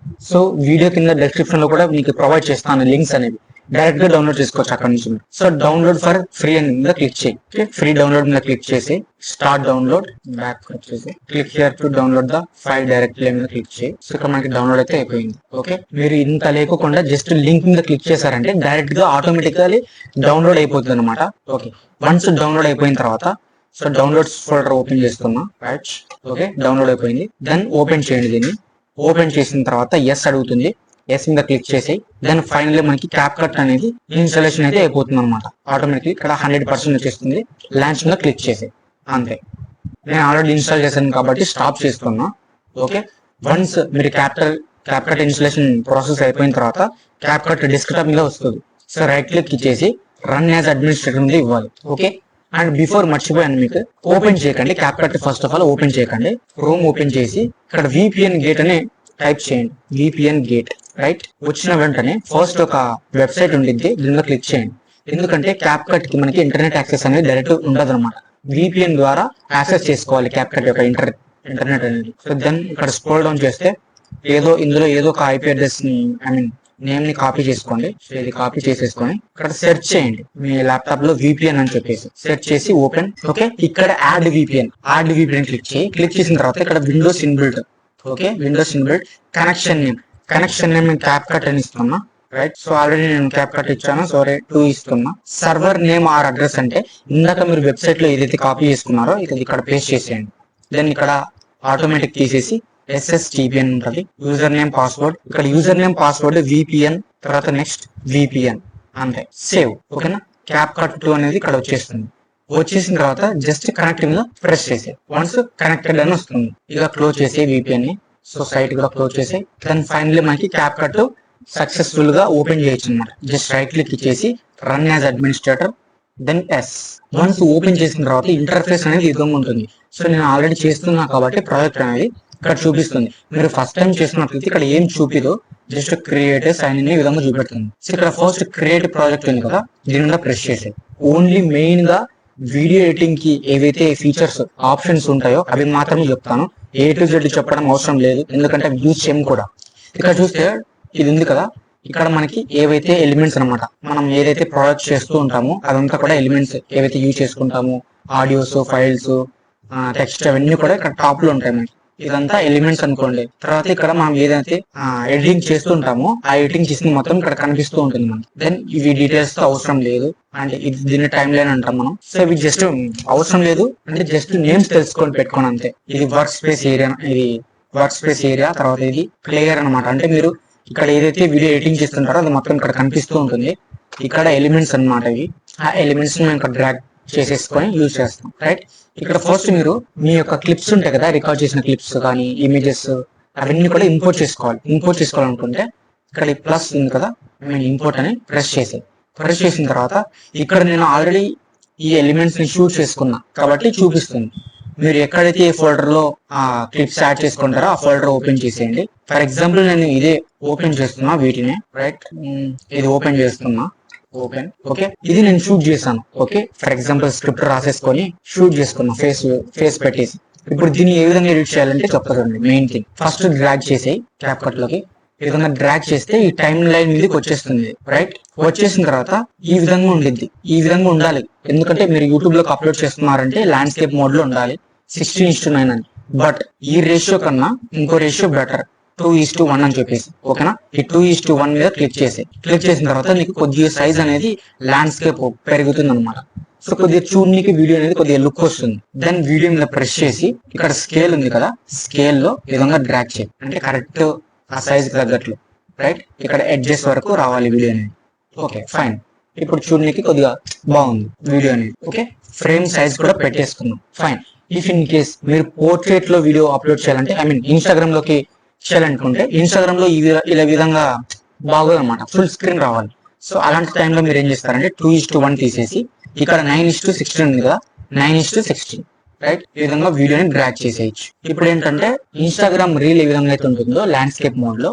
సో వీడియో కింద డిస్క్రిప్షన్ లో కూడా మీకు ప్రొవైడ్ చేస్తాను లింక్స్ అనేవి, డైరెక్ట్ గా డౌన్లోడ్ చేసుకోవచ్చు అక్కడ నుంచి. సో డౌన్లోడ్ ఫర్ ఫ్రీ అని మీద క్లిక్ చేయి. ఫ్రీ డౌన్లోడ్ మీద క్లిక్ చేసి స్టార్ట్ డౌన్లోడ్ బ్యాక్ వచ్చేసి click here to download the file directly మీద క్లిక్ చేయి. సో ఇక్కడ మనకి డౌన్లోడ్ అయితే అయిపోయింది. ఓకే. మీరు ఇంత లేకుండా జస్ట్ లింక్ మీద క్లిక్ చేశారంటే డైరెక్ట్ గా ఆటోమేటికల్లీ డౌన్లోడ్ అయిపోతుంది అనమాట. ఓకే. వన్స్ డౌన్లోడ్ అయిపోయిన తర్వాత సో డౌన్లోడ్స్ ఫోల్డర్ ఓపెన్ చేస్తున్నా. రైట్. ఓకే. డౌన్లోడ్ అయిపోయింది. దెన్ ఓపెన్ చేయండి. దీన్ని ఓపెన్ చేసిన తర్వాత ఎస్ అడుగుతుంది. ఎస్ మీద క్లిక్ చేసి దెన్ ఫైనల్లీ మనకి క్యాప్ కట్ అనేది ఇన్స్టాలేషన్ అయితే అయిపోతుంది అనమాట. ఆటోమేటిక్ ఇక్కడ 100% వచ్చేస్తుంది. లాంచ్ మీద క్లిక్ చేసి అంతే. నేను ఆల్రెడీ ఇన్స్టాల్ చేశాను కాబట్టి స్టాప్ చేస్తున్నా. ఓకే, వన్స్ మీరు క్యాప్కట్ ఇన్స్టలేషన్ ప్రాసెస్ అయిపోయిన తర్వాత క్యాప్కట్ డెస్క్టాప్ మీద వస్తుంది. సో రైట్ క్లిక్ ఇచ్చేసి రన్ యాజ్ అడ్మినిస్ట్రేటర్ మీద ఇవ్వాలి. ఓకే, అండ్ బిఫోర్ మర్చిపోయాను మీకు, ఓపెన్ చేయకండి CapCut, first of all open చేయకండి. క్రోమ్ ఓపెన్ చేసి ఇక్కడ విపిఎన్ గేట్ అని టైప్ చేయండి. విపిఎన్ గేట్ రైట్ వచ్చిన వెంటనే ఫస్ట్ ఒక వెబ్సైట్ ఉండిద్ది, దీనిలో క్లిక్ చేయండి. ఎందుకంటే క్యాప్కట్ కి మనకి ఇంటర్నెట్ యాక్సెస్ అనేది డైరెక్ట్ ఉండదు అనమాట. విపిఎన్ ద్వారా యాక్సెస్ చేసుకోవాలి క్యాప్కట్ యొక్క ఇంటర్నెట్ అనేది. సో దెన్ ఇక్కడ స్క్రోల్ డౌన్ చేస్తే ఇందులో ఏదో ఒక ఐపీ అడ్రస్ ని నేమ్ ని కాపీ చేసుకోండి. సో ఇది కాపీ చేసేసుకొని ఇక్కడ సెర్చ్ చేయండి మీ ల్యాప్టాప్ లో విపిఎన్ అని చెప్పేసి సెర్చ్ చేసి ఓపెన్. ఓకే, ఇక్కడ యాడ్ విపిఎన్ క్లిక్ చేసిన తర్వాత ఇక్కడ Windows inbuilt. Okay, Windows inbuilt connection name CapCut అని ఇస్తున్నా. రైట్, సో ఆల్రెడీ నేను క్యాప్కట్ ఇచ్చాను, సో 2 ఇస్తున్నా. సర్వర్ నేమ్ ఆర్ అడ్రస్ అంటే ఇందాక మీరు వెబ్సైట్ లో ఏదైతే కాపీ చేసుకున్నారో ఇది ఇక్కడ పేస్ట్ చేసేయండి. దెన్ ఇక్కడ ఆటోమేటిక్ తీసేసి SSTPN ఉంటుంది, యూజర్ నేమ్ పాస్వర్డ్. ఇక్కడ యూజర్ నేమ్ పాస్వర్డ్ విపిఎన్, తర్వాత నెక్స్ట్ విపిఎన్ అంతే, సేవ్. ఓకేనా, క్యాప్కట్ 2 అనేది ఇక్కడ వచ్చేస్తుంది. వచ్చేసిన తర్వాత జస్ట్ కనెక్ట్ మీద ప్రెస్ చేసే, వన్స్ కనెక్టెడ్ అని వస్తుంది. ఇక క్లోజ్ చేసే విపిఎన్ ని. సో సైట్ కూడా క్లోజ్ చేసే. దెన్ ఫైనల్లీ మనకి క్యాప్కట్ సక్సెస్ఫుల్ గా ఓపెన్ చేయొచ్చు అనమాట. జస్ట్ రైట్ క్లిక్ ఇచ్చేసి run as administrator, then once open చేసిన తర్వాత ఇంటర్ఫేస్ అనేది ఈ విధంగా ఉంటుంది. సో నేను ఆల్రెడీ చేస్తున్నా కాబట్టి ప్రాజెక్ట్ అనేది ఇక్కడ చూపిస్తుంది. మీరు ఫస్ట్ టైం చేసినట్లయితే ఇక్కడ ఏం చూపిదో జస్ట్ క్రియేట్ సైన్ ఇన్ ఈ విధంగా చూపెడుతుంది. సో ఇక్కడ ఫస్ట్ క్రియేట్ ప్రాజెక్ట్ ఉంది కదా, దీని మీద ప్రెస్ చేసే. ఓన్లీ మెయిన్ గా వీడియో ఎడిటింగ్ కి ఏవైతే ఫీచర్స్ ఆప్షన్స్ ఉంటాయో అవి మాత్రమే చెప్తాను. A to Z చెప్పడం అవసరం లేదు, ఎందుకంటే యూజ్ చేయం కూడా. ఇక్కడ చూస్తే ఇది ఉంది కదా, ఇక్కడ మనకి ఏవైతే ఎలిమెంట్స్ అనమాట, మనం ఏదైతే ప్రాజెక్ట్ చేస్తూ ఉంటామో అదంతా కూడా ఎలిమెంట్స్ ఏవైతే యూజ్ చేసుకుంటామో, ఆడియోస్, ఫైల్స్, టెక్స్ట్ అవన్నీ కూడా ఇక్కడ టాప్ లో ఉంటాయి మనకి. ఇదంతా ఎలిమెంట్స్ అనుకోండి. తర్వాత ఇక్కడ మనం ఏదైతే ఎడిటింగ్ చేస్తుంటామో ఆ ఎడిటింగ్ చేసిన మొత్తం ఇక్కడ కనిపిస్తూ ఉంటుంది మనకి. దెన్ ఇవి డీటెయిల్స్ తో అవసరం లేదు, అంటే ఇది దీన్ని టైం లైన్ అంటాం మనం. సో ఇవి జస్ట్ అవసరం లేదు, అంటే జస్ట్ నేమ్స్ తెలుసుకొని పెట్టుకోండి అంతే. ఇది వర్క్ స్పేస్ ఏరియా, తర్వాత ఇది ప్లేయర్ అనమాట. అంటే మీరు ఇక్కడ ఏదైతే వీడియో ఎడిటింగ్ చేస్తుంటారో అది మొత్తం ఇక్కడ కనిపిస్తూ ఉంటుంది. ఇక్కడ ఎలిమెంట్స్ అన్నమాట ఇవి. ఆ ఎలిమెంట్స్ మేము ఇక్కడ డ్రాగ్ చేసేసుకొని యూజ్ చేస్తాం. రైట్, ఇక్కడ ఫస్ట్ మీరు మీ యొక్క క్లిప్స్ ఉంటాయి కదా, రికార్డ్ చేసిన క్లిప్స్ కానీ ఇమేజెస్ అవన్నీ కూడా ఇంపోర్ట్ చేసుకోవాలనుకుంటే ఇక్కడ ఈ ప్లస్ ఉంది కదా, ఇంపోర్ట్ అని ప్రెస్ చేసిన తర్వాత ఇక్కడ నేను ఆల్రెడీ ఈ ఎలిమెంట్స్ ని షూట్ చేసుకున్నా కాబట్టి చూపిస్తుంది. మీరు ఎక్కడైతే ఏ ఫోల్డర్ లో ఆ క్లిప్స్ యాడ్ చేసుకుంటారో ఆ ఫోల్డర్ ఓపెన్ చేసేయండి. ఫర్ ఎగ్జాంపుల్ నేను ఇదే ఓపెన్ చేస్తున్నా వీటిని. రైట్, ఇది ఓపెన్ చేస్తున్నా. ఓకే, ఇది నేను షూట్ చేశాను. ఓకే, ఫర్ ఎగ్జాంపుల్ స్క్రిప్ట్ రాసేసుకొని షూట్ చేసుకున్నా, ఫేస్ పెట్టేసి. ఇప్పుడు దీన్ని ఏ విధంగా ఎడిట్ చేయాలంటే చెప్తారండి. మెయిన్ థింగ్ ఫస్ట్ డ్రాగ్ చేసేయి క్యాప్కట్ లోకి. ఈ విధంగా డ్రాగ్ చేస్తే ఈ టైం లైన్ మీదకి వచ్చేస్తుంది. రైట్, వచ్చేసిన తర్వాత ఈ విధంగా ఉండాలి. ఎందుకంటే మీరు యూట్యూబ్ లోకి అప్లోడ్ చేస్తున్నారంటే ల్యాండ్స్కేప్ మోడ్ లో ఉండాలి, 16:9 అని. బట్ ఈ రేషియో కన్నా ఇంకో రేషియో బెటర్, 2:1 అని చెప్పేసి. ఓకేనా, ఈ 2:1 మీద క్లిక్ చేసిన తర్వాత నీకు కొద్దిగా సైజ్ అనేది ల్యాండ్స్కేప్ పెరుగుతుంది అనమాట. సో కొద్దిగా చూడడానికి వీడియో అనేది కొద్దిగా లుక్ వస్తుంది. దెన్ వీడియో మీద ప్రెస్ చేసి ఇక్కడ స్కేల్ ఉంది కదా, స్కేల్ లో ఈ విధంగా డ్రాగ్ చేయి, అంటే కరెక్ట్ ఆ సైజ్ తగ్గట్లు. రైట్, ఇక్కడ ఎడ్జెస్ వరకు రావాలి వీడియో అనేది. ఓకే ఫైన్, ఇప్పుడు చూడడానికి కొద్దిగా బాగుంది వీడియో అనేది. ఓకే, ఫ్రేమ్ సైజ్ కూడా పెట్టేసుకున్నాం. ఫైన్. ఇఫ్ ఇన్ కేస్ మీరు పోర్ట్రేట్ లో వీడియో అప్లోడ్ చేయాలంటే, ఇన్స్టాగ్రామ్ లోకి చేయాలనుకుంటే, ఇన్స్టాగ్రామ్ లో ఇలా విధంగా బాగోదు అనమాట, ఫుల్ స్క్రీన్ రావాలి. సో అలాంటి టైంలో మీరు ఏం చేస్తారంటే 2:1 తీసేసి ఇక్కడ 9:16 ఉంది కదా, 9:16. రైట్, ఈ విధంగా వీడియోని డ్రాగ్ చేసేయచ్చు. ఇప్పుడు ఏంటంటే ఇన్స్టాగ్రామ్ రీల్ ఏ విధంగా అయితే ఉంటుందో ల్యాండ్స్కేప్ మోడ్ లో,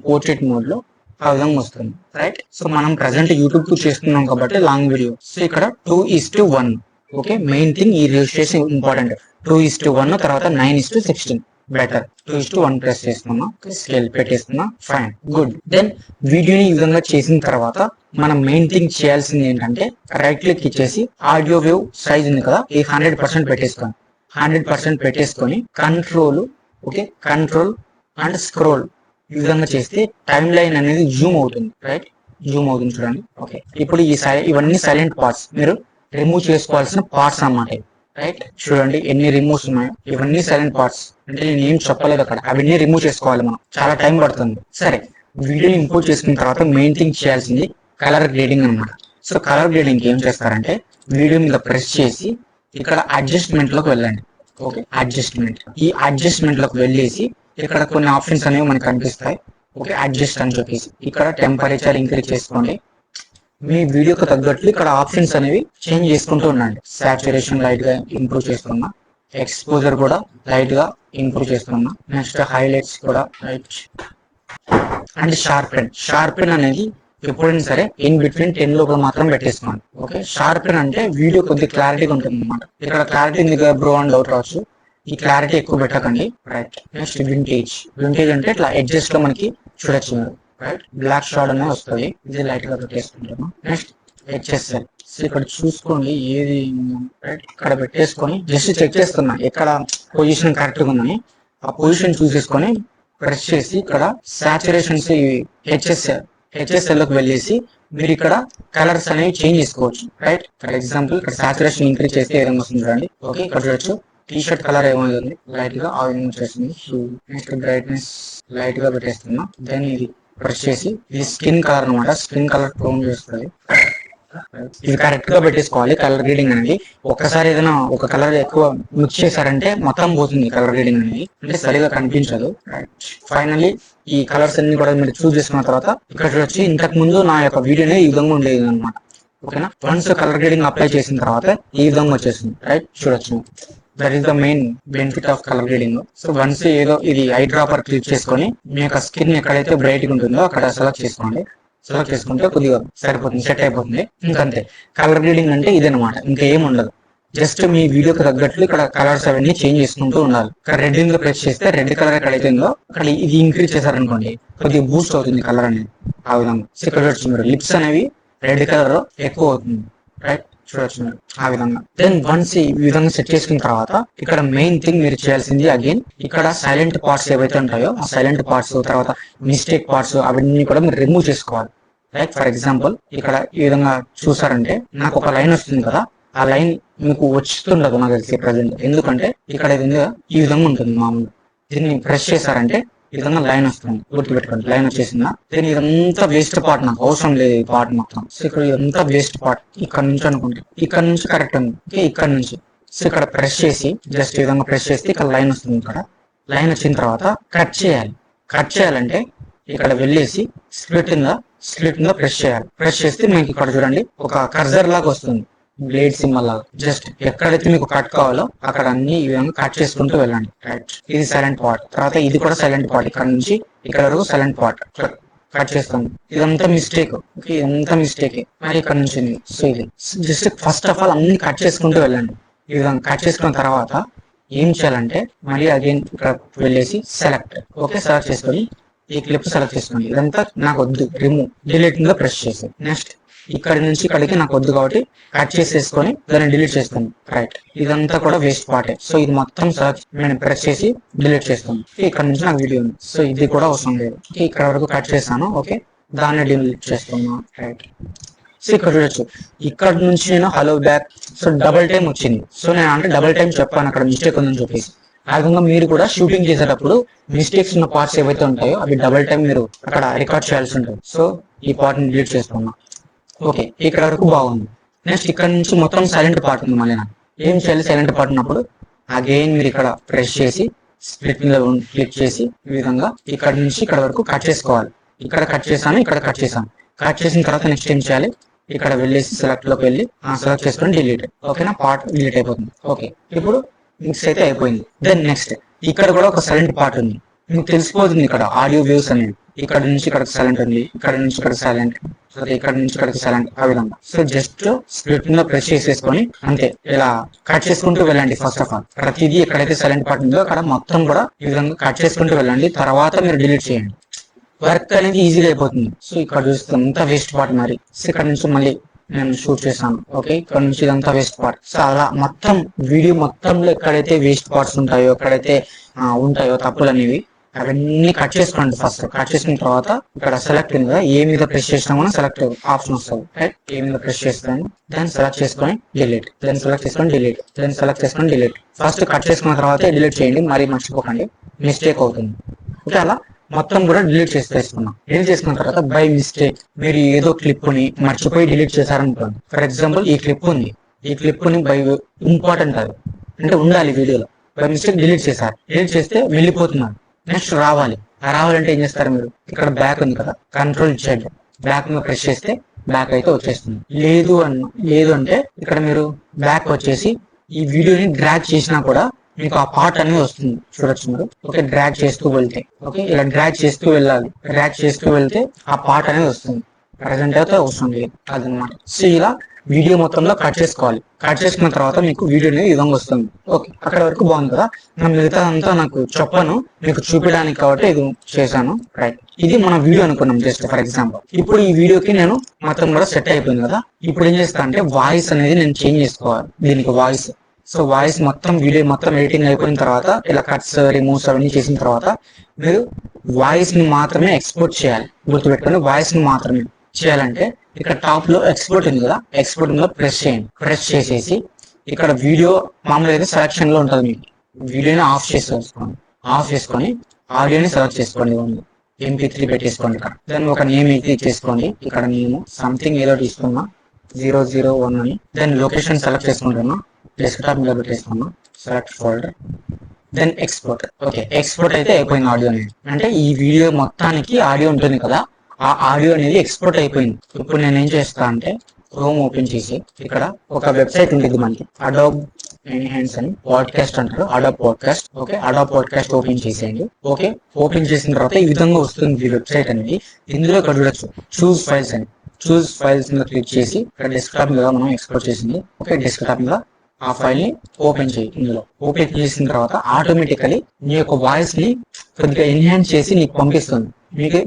పోర్ట్రేట్ మోడ్ లో ఆ విధంగా వస్తుంది. రైట్, సో మనం ప్రజెంట్ యూట్యూబ్ కు చేస్తున్నాం కాబట్టి లాంగ్ వీడియో. సో ఇక్కడ 2:1. ఓకే, మెయిన్ థింగ్ ఈ రిజిస్ట్రేషన్ ఇంపార్టెంట్. 2:1 తర్వాత 9:16 బెటర్. 2:1 ప్రెస్ చేస్తున్నా, స్కేల్ పెట్టేస్తున్నా. Fine, good. దెన్ వీడియోని ఈ విధంగా చేసిన తర్వాత మనం మెయిన్ థింగ్ చేయాల్సింది ఏంటంటే రైట్ క్లిక్ ఇచ్చేసి ఆడియో వేవ్ సైజ్ ఉంది కదా, ఈ 100% పెట్టేసుకోండి. 100% పెట్టేసుకొని కంట్రోల్ అండ్ స్క్రోల్ ఈ విధంగా చేస్తే టైం లైన్ అనేది జూమ్ అవుతుంది. రైట్, జూమ్ అవుతుంది చూడండి. ఓకే, ఇప్పుడు ఇవన్నీ సైలెంట్ పార్ట్స్, మీరు రిమూవ్ చేసుకోవాల్సిన పార్ట్స్ అన్నమాట. రైట్, చూడండి ఎన్ని రిమూవ్స్ ఉన్నాయో. ఇవన్నీ సైలెంట్ పార్ట్స్, అంటే నేను ఏం చెప్పలేదు అక్కడ, అవన్నీ రిమూవ్ చేసుకోవాలి మనం, చాలా టైం పడుతుంది. సరే, వీడియో ఇంపోర్ట్ చేసుకున్న తర్వాత మెయిన్ థింగ్ చేయాల్సింది కలర్ గ్రేడింగ్ అనమాట. సో కలర్ గ్రేడింగ్ ఏం చేస్తారంటే వీడియో మీద ప్రెస్ చేసి ఇక్కడ అడ్జస్ట్మెంట్ లోకి వెళ్ళండి. Okay, adjustment. ఈ అడ్జస్ట్మెంట్ లోకి వెళ్ళేసి ఇక్కడ కొన్ని ఆప్షన్స్ అనేవి మనకు కనిపిస్తాయి. ఓకే, అడ్జస్ట్ అని చెప్పేసి ఇక్కడ టెంపరేచర్ ఇంక్రీజ్ చేసుకోండి. మీ వీడియోకి తగ్గట్లు ఇక్కడ ఆప్షన్స్ అనేవి చేంజ్ చేసుకుంటూ ఉండండి. సాచురేషన్ లైట్ గా ఇంప్రూవ్ చేస్తున్నా, ఎక్స్పోజర్ కూడా లైట్ గా ఇంప్రూవ్ చేస్తున్నా, నెక్స్ట్ హైలైట్స్ కూడా లైట్ అండ్ షార్పెన్ అనేది ఎప్పుడైనా సరే ఇన్ బిట్వీన్ 10 లోపల మాత్రం పెట్టేసుకోండి. ఓకే, షార్పెన్ అంటే వీడియో కొద్దిగా క్లారిటీగా ఉంటుంది అనమాట. ఇక్కడ క్లారిటీ ఉంది కదా బ్రో అని డౌట్ రావచ్చు, ఈ క్లారిటీ ఎక్కువ పెట్టకండి. రైట్, నెక్స్ట్ వింటేజ్ అంటే ఇట్లా ఎడ్జెస్ లో మనకి చూడొచ్చు మీరు. రైట్, బ్లాక్ షాడ్ అనేది వస్తుంది, ఇది లైట్ గా పెట్టేసుకుంటాము. నెక్స్ట్ హెచ్ఎస్ఎల్, ఇక్కడ చూసుకోండి ఏది. రైట్, ఇక్కడ పెట్టేసుకొని జస్ట్ చెక్ చేస్తున్నా ఎక్కడ పొజిషన్ కరెక్ట్ గా ఉందని. ఆ పొజిషన్ చూసేసుకొని ప్రెస్ చేసి ఇక్కడ సాచురేషన్స్ హెచ్ఎస్ఎల్ లోకి వెళ్ళేసి మీరు ఇక్కడ కలర్స్ అనేవి చేంజ్ చేసుకోవచ్చు. రైట్, ఫర్ ఎగ్జాంపుల్ ఇక్కడ సాచురేషన్ ఇంక్రీజ్ చేస్తే ఏ విధంగా వస్తుంది చూడండి. ఓకే, ఇక్కడ చూడొచ్చు టీ షర్ట్ కలర్ ఏమైంది లైట్ గా ఆ విధంగా వచ్చేసింది. నెక్స్ట్ బ్రైట్నెస్ లైట్ గా పెట్టేస్తున్నా. దెన్ ఇది ప్రెస్ చేసి ఇది స్కిన్ కలర్ అనమాట, స్కిన్ కలర్ టోన్ చేస్తుంది. ఇది కరెక్ట్ గా పెట్టేసుకోవాలి. కలర్ గ్రేడింగ్ అనేది ఒక్కసారి ఏదైనా ఒక కలర్ ఎక్కువ మిక్స్ చేశారంటే మొత్తం పోతుంది కలర్ గ్రేడింగ్ అనేది, అంటే సరిగా కనిపించదు. ఫైనల్లీ ఈ కలర్స్ అన్ని కూడా మీరు చూస్ చేసుకున్న తర్వాత ఇక్కడ వచ్చి ఇంతకు ముందు నా యొక్క వీడియోనే ఈ విధంగా ఉండేది అనమాట. ఓకేనా, వన్స్ కలర్ గ్రేడింగ్ అప్లై చేసిన తర్వాత ఈ విధంగా వచ్చేసింది. రైట్, చూడొచ్చు. That is the main benefit of colour grading. So once ఏదో ఇది ఐ డ్రాపర్ క్లిక్ చేసుకొని మీ యొక్క స్కిన్ ఎక్కడైతే బ్రైట్ గా ఉంటుందో అక్కడ సెలెక్ట్ చేసుకోండి. సెలెక్ట్ చేసుకుంటే కొద్దిగా సరిపోతుంది, సెట్ అయిపోతుంది. ఇంకంతే, కలర్ గ్రేడింగ్ అంటే ఇదనమాట, ఇంకా ఏం ఉండదు. జస్ట్ మీ వీడియోకి తగ్గట్లు ఇక్కడ కలర్స్ అవన్నీ చేంజ్ చేసుకుంటూ ఉండాలి. ఇక్కడ రెడ్ ఇందులో ప్రెస్ చేస్తే రెడ్ కలర్ ఎక్కడైతే ఉందో అక్కడ ఇది ఇంక్రీజ్ చేశారనుకోండి కొద్దిగా బూస్ట్ అవుతుంది కలర్ అనేది. ఆ విధంగా ఇక్కడ చూడొచ్చు మీరు లిప్స్ అనేవి రెడ్ కలర్ ఎక్కువ అవుతుంది. రైట్, చూడొచ్చు మీరు ఆ విధంగా. దెన్ వన్స్ ఈ విధంగా సెట్ చేసుకున్న తర్వాత ఇక్కడ మెయిన్ థింగ్ మీరు చేయాల్సింది అగైన్ ఇక్కడ సైలెంట్ పార్ట్స్ ఏవైతే ఉంటాయో ఆ సైలెంట్ పార్ట్స్ తర్వాత మిస్టేక్ పార్ట్స్ అవన్నీ కూడా మీరు రిమూవ్ చేసుకోవాలి. రైట్, ఫర్ ఎగ్జాంపుల్ ఇక్కడ ఈ విధంగా చూసారంటే నాకు ఒక లైన్ వస్తుంది కదా, ఆ లైన్ మీకు వస్తుండదు నాకు తెలిసి ప్రజెంట్, ఎందుకంటే ఇక్కడ ఈ విధంగా ఉంటుంది మామూలు. దీన్ని ప్రెస్ చేశారంటే ఈ విధంగా లైన్ వస్తుంది, గుర్తుపెట్టుకోండి. లైన్ వచ్చేసిందా, దీని ఇదంతా వేస్ట్ పార్ట్, నాకు అవసరం లేదు ఈ పార్ట్ మొత్తం. సో ఇక్కడ ఇదంతా వేస్ట్ పార్ట్. ఇక్కడ నుంచి అనుకుంటే ఇక్కడ నుంచి కరెక్ట్ ఉంది. ఓకే, ఇక్కడ నుంచి సో ఇక్కడ ప్రెస్ చేసి జస్ట్ ఈ విధంగా ప్రెస్ చేస్తే ఇక్కడ లైన్ వస్తుంది. ఇక్కడ లైన్ వచ్చిన తర్వాత కట్ చేయాలి. కట్ చేయాలంటే ఇక్కడ వెళ్ళేసి స్ప్లిట్ కింద ప్రెస్ చేయాలి. ప్రెస్ చేస్తే మీకు ఇక్కడ చూడండి ఒక కర్జర్ లాగా వస్తుంది, బ్లేడ్ సింబల్ లాగా. జస్ట్ ఎక్కడైతే మీకు కట్ కావాలో అక్కడ అన్ని ఈ విధంగా కట్ చేసుకుంటూ వెళ్ళండి. రైట్, ఇది సైలెంట్ పార్ట్. తర్వాత ఇది కూడా సైలెంట్ పార్ట్, ఇక్కడ నుంచి ఇక్కడ వరకు సైలెంట్ పార్ట్ కట్ చేస్తాను. ఇదంతా మిస్టేక్. ఓకే, ఇదంతా మిస్టేక్. మరి ఇక్కడ నుంచి సో ఇది జస్ట్ ఫస్ట్ ఆఫ్ ఆల్ అన్ని కట్ చేసుకుంటూ వెళ్ళండి. ఈ విధంగా కట్ చేసుకున్న తర్వాత ఏం చేయాలంటే మళ్ళీ అగైన్ ఇక్కడ వెళ్ళేసి సెలెక్ట్. ఓకే, సెలెక్ట్ చేసుకొని ఈ క్లిప్ సెలెక్ట్ చేసుకోండి. ఇదంతా నాకు వద్దు, రిమూవ్ డిలీట్ గా ప్రెస్ చేసి నెక్స్ట్ ఇక్కడ నుంచి ఇక్కడికి నాకు వద్దు కాబట్టి కట్ చేసేసుకొని దాన్ని డిలీట్ చేస్తాను. రైట్, ఇదంతా కూడా వేస్ట్ పార్టే. సో ఇది మొత్తం సెలెక్ట్ నేను ప్రెస్ చేసి డిలీట్ చేస్తాను. ఇక్కడ నుంచి నాకు వీడియో ఉంది, సో ఇది కూడా అవసరం లేదు. ఇక్కడ వరకు కట్ చేస్తాను. ఓకే, దాన్ని డిలీట్ చేస్తున్నాను. రైట్, సో ఇక్కడ చూడొచ్చు ఇక్కడ నుంచి నేను hello back, so double time వచ్చింది. సో నేను అంటే డబల్ టైం చెప్పాను అక్కడ మిస్టేక్ ఉందని చెప్పేసి. ఆ విధంగా మీరు కూడా షూటింగ్ చేసేటప్పుడు మిస్టేక్స్ ఉన్న పార్ట్స్ ఏవైతే ఉంటాయో అవి డబల్ టైం మీరు అక్కడ రికార్డ్ చేయాల్సి ఉంటుంది. సో ఈ పార్ట్ ని డిలీట్ చేస్తున్నా. ఓకే, ఇక్కడ వరకు బాగుంది. నెక్స్ట్ ఇక్కడ నుంచి మొత్తం సైలెంట్ పార్ట్ ఉంది. మళ్ళీ నాకు ఏం చేయాలి, సైలెంట్ పార్ట్ ఉన్నప్పుడు అగైన్ మీరు ఇక్కడ ప్రెస్ చేసి స్ప్లిట్ మీద క్లిక్ చేసి ఈ విధంగా ఇక్కడ నుంచి ఇక్కడ వరకు కట్ చేసుకోవాలి. ఇక్కడ కట్ చేశాను, ఇక్కడ కట్ చేశాను. కట్ చేసిన తర్వాత నెక్స్ట్ ఏం చేయాలి, ఇక్కడ వెళ్ళేసి సెలెక్ట్ లోకి వెళ్ళి సెలెక్ట్ చేసుకొని డిలీట్. ఓకేనా, పార్ట్ డిలీట్ అయిపోతుంది. ఓకే, ఇప్పుడు మిక్స్ అయితే అయిపోయింది. దెన్ నెక్స్ట్ ఇక్కడ కూడా ఒక సైలెంట్ పార్ట్ ఉంది, మీకు తెలిసిపోతుంది. ఇక్కడ ఆడియో వేవ్స్ అనేవి ఇక్కడ నుంచి ఇక్కడికి సైలెంట్ ఉంది, ఇక్కడ నుంచి ఇక్కడ సైలెంట్, ఇక్కడ నుంచి ఇక్కడికి సైలెంట్, ఆ విధంగా. సో జస్ట్ స్ప్లిట్ మీద ప్రెస్ చేసేసుకొని అంతే ఇలా కట్ చేసుకుంటూ వెళ్ళండి. ఫస్ట్ ఆఫ్ ఆల్ ప్రతిదీ ఎక్కడైతే సైలెంట్ పార్ట్ ఉందో అక్కడ మొత్తం కూడా ఈ విధంగా కట్ చేసుకుంటూ వెళ్ళండి. తర్వాత మీరు డిలీట్ చేయండి. వర్క్ అనేది ఈజీగా అయిపోతుంది. సో ఇక్కడ చూస్తే అంతా వేస్ట్ పార్ట్. మరి సో ఇక్కడ నుంచి మళ్ళీ నేను షూట్ చేశాను. ఓకే, ఇక్కడ నుంచి ఇదంతా వేస్ట్ పార్ట్. సో అలా మొత్తం వీడియో మొత్తంలో ఎక్కడైతే వేస్ట్ పార్ట్స్ ఉంటాయో, ఎక్కడైతే ఉంటాయో తప్పులు అనేవి అవన్నీ కట్ చేసుకోండి. ఫస్ట్ కట్ చేసుకున్న తర్వాత ఇక్కడ సెలెక్ట్ ఉంది, ఏ మీద ప్రెస్ చేసినా కూడా సెలెక్ట్ ఆప్షన్ వస్తుంది. రైట్, ఏ మీద ప్రెస్ చేస్తాను, దాన్ని సెలెక్ట్ చేసుకొని డిలీట్, దాన్ని సెలెక్ట్ చేసుకొని డిలీట్, దాన్ని సెలెక్ట్ చేసుకొని డిలీట్. ఫస్ట్ కట్ చేసుకున్న తర్వాత డిలీట్ చేయండి, మరి మర్చిపోకండి, మిస్టేక్ అవుతుంది. ఓకే, అలా మొత్తం కూడా డిలీట్ చేసుకున్నాం. డిలీట్ చేసుకున్న తర్వాత బై మిస్టేక్ మీరు ఏదో క్లిప్ ని మర్చిపోయి డిలీట్ చేశారనుకోండి. ఫర్ ఎగ్జాంపుల్ ఈ క్లిప్ ఉంది, ఈ క్లిప్ ని బై ఇంపార్టెంట్ అది అంటే ఉండాలి వీడియోలో. బై మిస్టేక్ డిలీట్ చేశారు. డిలీట్ చేస్తే వెళ్ళిపోతున్నారు. నెక్స్ట్ రావాలి. రావాలంటే ఏం చేస్తారు మీరు? ఇక్కడ బ్యాక్ ఉంది కదా, కంట్రోల్ Z బ్యాక్ మీద ప్రెస్ చేస్తే బ్యాక్ అయితే వచ్చేస్తుంది. లేదు అంటే ఇక్కడ మీరు బ్యాక్ వచ్చేసి ఈ వీడియోని డ్రాగ్ చేసినా కూడా మీకు ఆ పార్ట్ అనేది వస్తుంది. చూడొచ్చు మీరు. ఓకే, డ్రాగ్ చేస్తూ వెళ్తే, ఓకే ఇలా డ్రాగ్ చేస్తూ వెళ్ళాలి. డ్రాగ్ చేస్తూ వెళ్తే ఆ పార్ట్ అనేది వస్తుంది. ప్రజెంట్ అయితే అవసరం లేదు అదనమాట. సో ఇలా వీడియో మొత్తంలో కట్ చేసుకోవాలి. కట్ చేసుకున్న తర్వాత మీకు వీడియో అనేది ఈ విధంగా వస్తుంది. ఓకే, అక్కడ వరకు బాగుంది కదా. నేను మిగతా అంతా నాకు చెప్పను, మీకు చూపించడానికి కాబట్టి ఇది చేశాను. రైట్, ఇది మన వీడియో అనుకున్నాం జస్ట్ ఫర్ ఎగ్జాంపుల్. ఇప్పుడు ఈ వీడియోకి నేను మొత్తం కూడా సెట్ అయిపోయింది కదా. ఇప్పుడు ఏం చేస్తా అంటే వాయిస్ అనేది నేను చేంజ్ చేసుకోవాలి. దీనికి వాయిస్, సో వాయిస్ మొత్తం వీడియో మొత్తం ఎడిటింగ్ అయిపోయిన తర్వాత ఇలా కట్స్ రిమూవ్స్ అవన్నీ చేసిన తర్వాత మీరు వాయిస్ ని మాత్రమే ఎక్స్పోర్ట్ చేయాలి. గుర్తుపెట్టుకుని వాయిస్ ని మాత్రమే చేయాలంటే ఇక్కడ టాప్ లో ఎక్స్పోర్ట్ ఉంది కదా, ఎక్స్పోర్ట్ మీద ప్రెస్ చేయండి. ప్రెస్ చేసేసి ఇక్కడ వీడియో మామూలుగా అయితే సెలక్షన్ లో ఉంటుంది. మీకు వీడియోని ఆఫ్ చేసుకోండి. ఆఫ్ చేసుకొని ఆడియోని సెలెక్ట్ చేసుకోండి. MP3 పెట్టేసుకోండి. ఇక్కడ దాన్ని ఒక నేమ్ అయితే ఇచ్చేసుకోండి. ఇక్కడ నేను సంథింగ్ ఏదో తీసుకున్నా 001 అని. దాని లొకేషన్ సెలెక్ట్ చేసుకుంటున్నా. డెస్క్టాప్ మీద పెట్టేసుకున్నా. Select folder, then export. Okay, export అయితే అయిపోయింది ఆడియో అనేది. అంటే ఈ వీడియో మొత్తానికి ఆడియో ఉంటుంది కదా, ఆ ఆడియో అనేది ఎక్స్పోర్ట్ అయిపోయింది. ఇప్పుడు నేను ఏం చేస్తా అంటే క్రోమ్ ఓపెన్ చేసి ఇక్కడ ఒక వెబ్సైట్ ఉంటుంది మనకి, అడోబ్ ఎన్హాన్స్ అని పాడ్కాస్ట్ అంటారు, Adobe podcast. Okay, Adobe podcast open చేసేయండి. ఓకే, ఓపెన్ చేసిన తర్వాత ఈ విధంగా వస్తుంది ఈ వెబ్సైట్ అనేది. ఇందులో ఇక్కడ చూడొచ్చు చూస్ ఫైల్స్ అని. చూస్ ఫైల్స్ మీద క్లిక్ చేసి ఇక్కడ డెస్క్టాప్ మీద మనం ఎక్స్పోర్ట్ చేసింది. ఓకే, డెస్క్టాప్ మీద ఆ ఫైల్ ని ఓపెన్ చేయి. ఇందులో ఓపెన్ చేసిన తర్వాత ఆటోమేటికలీ నీ యొక్క వాయిస్ ని కొద్దిగా ఎన్హాన్స్ చేసి నీకు పంపిస్తుంది.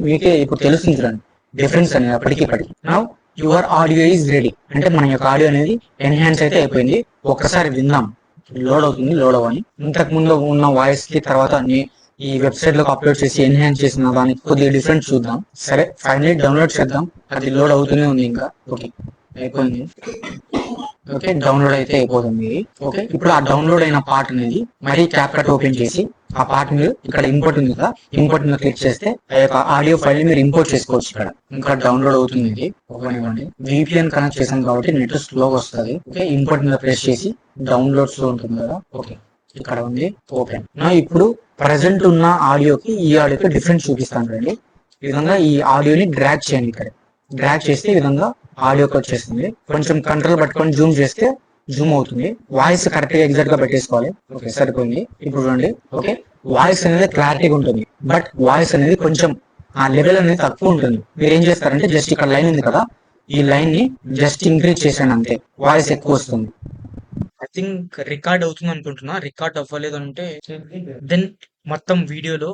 మీకే ఇప్పుడు తెలుస్తుంది చూడండి డిఫరెన్స్ అనేది అప్పటికిప్పటికి. Now your audio is ready. అంటే మన యొక్క ఆడియో అనేది ఎన్హాన్స్ అయితే అయిపోయింది. ఒక్కసారి విందాం. లోడ్ అవుతుంది, లోడ్ అవ్వని. ఇంతకు ముందు ఉన్న వాయిస్ కి తర్వాత ఈ వెబ్సైట్ లోకి అప్లోడ్ చేసి ఎన్హాన్స్ చేసిన దానికి కొద్దిగా డిఫరెంట్ చూద్దాం. సరే, ఫైనల్లీ డౌన్లోడ్ చేద్దాం. అది లోడ్ అవుతూనే ఉంది ఇంకా. ఓకే, అయిపోయింది. ఓకే, డౌన్లోడ్ అయితే అయిపోతుంది. ఓకే, ఇప్పుడు ఆ డౌన్లోడ్ అయిన పార్ట్ అనేది మరీ క్యాప్కట్ ఓపెన్ చేసి ఆ పార్ట్ మీరు ఇక్కడ ఇంపోర్ట్ ఉంది కదా, ఇంపోర్ట్ మీద క్లిక్ చేస్తే ఆ యొక్క ఆడియో ఫైల్ ని మీరు ఇంపోర్ట్ చేసుకోవచ్చు. ఇక్కడ ఇంకా డౌన్లోడ్ అవుతుంది. ఇది ఓపెన్ VPN కనెక్ట్ చేసాం కాబట్టి నెట్ స్లోగా వస్తుంది. ఓకే, ఇంపోర్ట్ మీద ప్రెస్ చేసి డౌన్లోడ్స్ లో ఉంటుంది కదా. ఓకే, ఇక్కడ ఉంది ఓపెన్. నా ఇప్పుడు ప్రెసెంట్ ఉన్న ఆడియోకి ఈ ఆడియోకి డిఫరెన్స్ చూపిస్తాను రండి. ఈ విధంగా ఈ ఆడియోని డ్రాగ్ చేయండి. ఇక్కడ డ్రాగ్ చేస్తే ఈ విధంగా ఆడియోకి వచ్చేస్తుంది. కొంచెం కంట్రోల్ పట్టుకొని జూమ్ చేస్తే జూమ్ అవుతుంది. వాయిస్ కరెక్ట్ గా ఎగ్జాక్ట్ గా పెట్టేసుకోవాలి. ఓకే, సరిపోయింది. ఇప్పుడు చూడండి. ఓకే, వాయిస్ అనేది క్లారిటీగా ఉంటుంది, బట్ వాయిస్ అనేది కొంచెం ఆ లెవెల్ అనేది తక్కువ ఉంటుంది. మీరు ఏం చేస్తారంటే జస్ట్ ఇక్కడ లైన్ ఉంది కదా, ఈ లైన్ ని జస్ట్ ఇంక్రీజ్ చేసాను అంతే, వాయిస్ ఎక్కువ వస్తుంది. ఐ థింక్ రికార్డ్ అవుతుంది అనుకుంటున్నా. రికార్డ్ అవ్వలేదు అంటే దెన్ మొత్తం వీడియోలో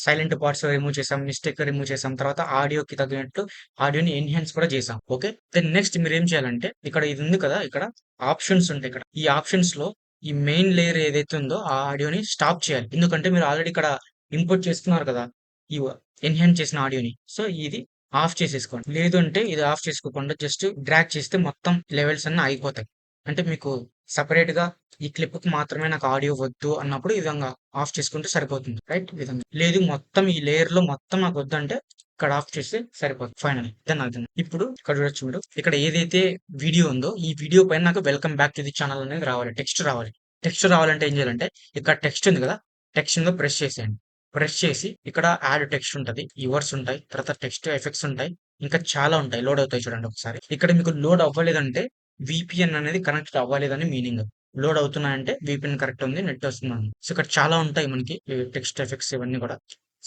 సైలెంట్ పార్ట్స్ రిమూవ్ చేసాం, మిస్టేక్ రిమూవ్ చేసాం, తర్వాత ఆడియోకి తగినట్టు ఆడియోని ఎన్హాన్స్ కూడా చేసాం. ఓకే, దెన్ నెక్స్ట్ మీరు ఏం చేయాలంటే ఇక్కడ ఇది ఉంది కదా, ఇక్కడ ఆప్షన్స్ ఉంటాయి. ఇక్కడ ఈ ఆప్షన్స్ లో ఈ మెయిన్ లేయర్ ఏదైతే ఉందో ఆ ఆడియోని స్టాప్ చేయాలి. ఎందుకంటే మీరు ఆల్రెడీ ఇక్కడ ఇంపోర్ట్ చేసుకున్నారు కదా ఈ ఎన్హాన్స్ చేసిన ఆడియోని. సో ఇది ఆఫ్ చేసేసుకోండి. లేదు అంటే ఇది ఆఫ్ చేసుకోకుండా జస్ట్ డ్రాగ్ చేస్తే మొత్తం లెవెల్స్ అన్ని ఆగిపోతాయి. అంటే మీకు సపరేట్ గా ఈ క్లిప్ కి మాత్రమే నాకు ఆడియో వద్దు అన్నప్పుడు ఈ విధంగా ఆఫ్ చేసుకుంటే సరిపోతుంది. రైట్, ఈ విధంగా. లేదు మొత్తం ఈ లేయర్ లో మొత్తం నాకు వద్దు అంటే ఇక్కడ ఆఫ్ చేస్తే సరిపోతుంది. ఫైనల్ దెన్ అర్థం. ఇప్పుడు ఇక్కడ చూడొచ్చు మీరు, ఇక్కడ ఏదైతే వీడియో ఉందో ఈ వీడియో పైన నాకు welcome back to the channel అనేది రావాలి, టెక్స్ట్ రావాలి. టెక్స్ట్ రావాలంటే ఏం చేయాలంటే ఇక్కడ టెక్స్ట్ ఉంది కదా, టెక్స్ట్ మీద ప్రెస్ చేసేయండి. ప్రెస్ చేసి ఇక్కడ యాడ్ టెక్స్ట్ ఉంటది, యువర్స్ ఉంటాయి, తర్వాత టెక్స్ట్ ఎఫెక్ట్స్ ఉంటాయి, ఇంకా చాలా ఉంటాయి. లోడ్ అవుతాయి చూడండి ఒకసారి. ఇక్కడ మీకు లోడ్ అవ్వలేదంటే VPN అనేది కనెక్ట్ అవ్వలేదని మీనింగ్. లోడ్ అవుతున్నాయంటే VPN కరెక్ట్ ఉంది, నెట్ వస్తున్నాను. సో ఇక్కడ చాలా ఉంటాయి మనకి టెక్స్ట్ ఎఫెక్ట్స్ ఇవన్నీ కూడా.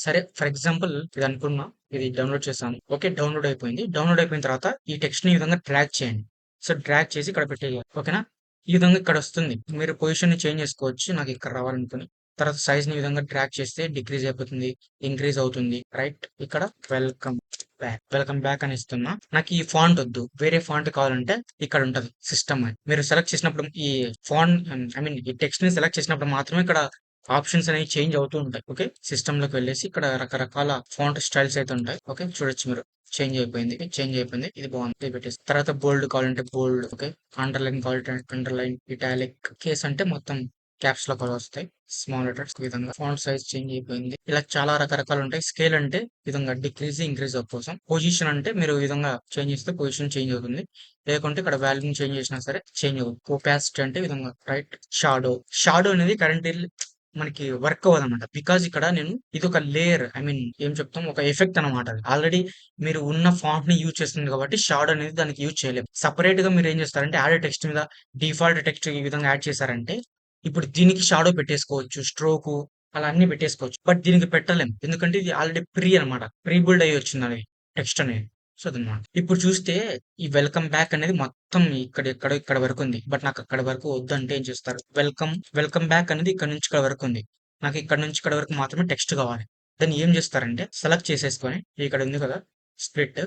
సరే, ఫర్ ఎగ్జాంపుల్ ఇది అనుకున్నా, ఇది డౌన్లోడ్ చేశాను. ఓకే, డౌన్లోడ్ అయిపోయింది. డౌన్లోడ్ అయిపోయిన తర్వాత ఈ టెక్స్ట్ ని ఈ విధంగా డ్రాగ్ చేయండి. సో డ్రాగ్ చేసి ఇక్కడ పెట్టేయాలి. ఓకేనా, ఈ విధంగా ఇక్కడ వస్తుంది. మీరు పొజిషన్ ని చేంజ్ చేసుకోవచ్చు నాకు ఇక్కడ రావాలనుకుని. తర్వాత సైజ్ ని ఈ విధంగా డ్రాగ్ చేస్తే డిక్రీజ్ అయిపోతుంది, ఇంక్రీజ్ అవుతుంది. రైట్, ఇక్కడ వెల్కమ్ బ్యాక్ అని ఇస్తున్నా. నాకు ఈ ఫాంట్ వద్దు, వేరే ఫాంట్ కావాలంటే ఇక్కడ ఉంటది సిస్టమ్ అని. మీరు సెలెక్ట్ చేసినప్పుడు ఈ ఫాంట్ ఈ టెక్స్ట్ ని సెలెక్ట్ చేసినప్పుడు మాత్రమే ఇక్కడ ఆప్షన్స్ అనేవి చేంజ్ అవుతూ ఉంటాయి. ఓకే, సిస్టమ్ లోకి వెళ్ళేసి ఇక్కడ రకరకాల ఫాంట్ స్టైల్స్ అయితే ఉంటాయి. ఓకే, చూడొచ్చు మీరు. చేంజ్ అయిపోయింది. ఇది బాగుంది, పెట్టేసి తర్వాత బోల్డ్ కావాలంటే బోల్డ్. ఓకే, అండర్లైన్ కావాలంటే అండర్లైన్, ఇటాలిక్, కేస్ అంటే మొత్తం క్యాప్స్ లో కూడా వస్తాయి. స్మాల్ లెటర్స్ ఈ విధంగా ఫాంట్ సైజ్ చేంజ్ అయిపోయింది. ఇలా చాలా రకరకాలు ఉంటాయి. స్కేల్ అంటే ఈ విధంగా డిక్రీజ్ ఇంక్రీజ్ అప్ కోసం. పొజిషన్ అంటే మీరు ఈ విధంగా చేంజ్ చేస్తే పొజిషన్ చేంజ్ అవుతుంది. లేకుంటే ఇక్కడ వాల్యూమ్ చేంజ్ చేసినా సరే చేంజ్ అవుతుంది. ఒపాసిటీ అంటే ఈ విధంగా రైట్. షాడో అనేది కరెంట్ మనకి వర్క్ అవ్వదన్నమాట. బికాజ్ ఇక్కడ నేను ఇది ఒక లేయర్ ఏం చెప్తాం, ఒక ఎఫెక్ట్ అనమాట. అది ఆల్రెడీ మీరు ఉన్న ఫాంట్ ని యూజ్ చేస్తుంది కాబట్టి షాడో అనేది దానికి యూజ్ చేయలేము. సపరేట్ గా మీరు ఏం చేస్తారంటే యాడ్ టెక్స్ట్ మీద డిఫాల్ట్ టెక్స్ట్ ఈ విధంగా యాడ్ చేశారంటే ఇప్పుడు దీనికి షాడో పెట్టేసుకోవచ్చు, స్ట్రోక్ అలా అన్ని పెట్టేసుకోవచ్చు. బట్ దీనికి పెట్టలేం, ఎందుకంటే ఇది ఆల్రెడీ ప్రీ అనమాట, ప్రీ బిల్డ్ అయ్యి వచ్చింది అది టెక్స్ట్ అనేది. సో అదనమాట. ఇప్పుడు చూస్తే ఈ వెల్కమ్ బ్యాక్ అనేది మొత్తం ఇక్కడ వరకు ఉంది. బట్ నాకు అక్కడ వరకు వద్దంటే ఏం చేస్తారు, వెల్కమ్ బ్యాక్ అనేది ఇక్కడ నుంచి ఇక్కడ వరకు ఉంది. నాకు ఇక్కడ నుంచి ఇక్కడ వరకు మాత్రమే టెక్స్ట్ కావాలి. దాన్ని ఏం చేస్తారంటే సెలెక్ట్ చేసేసుకొని ఇక్కడ ఉంది కదా స్ప్లిట్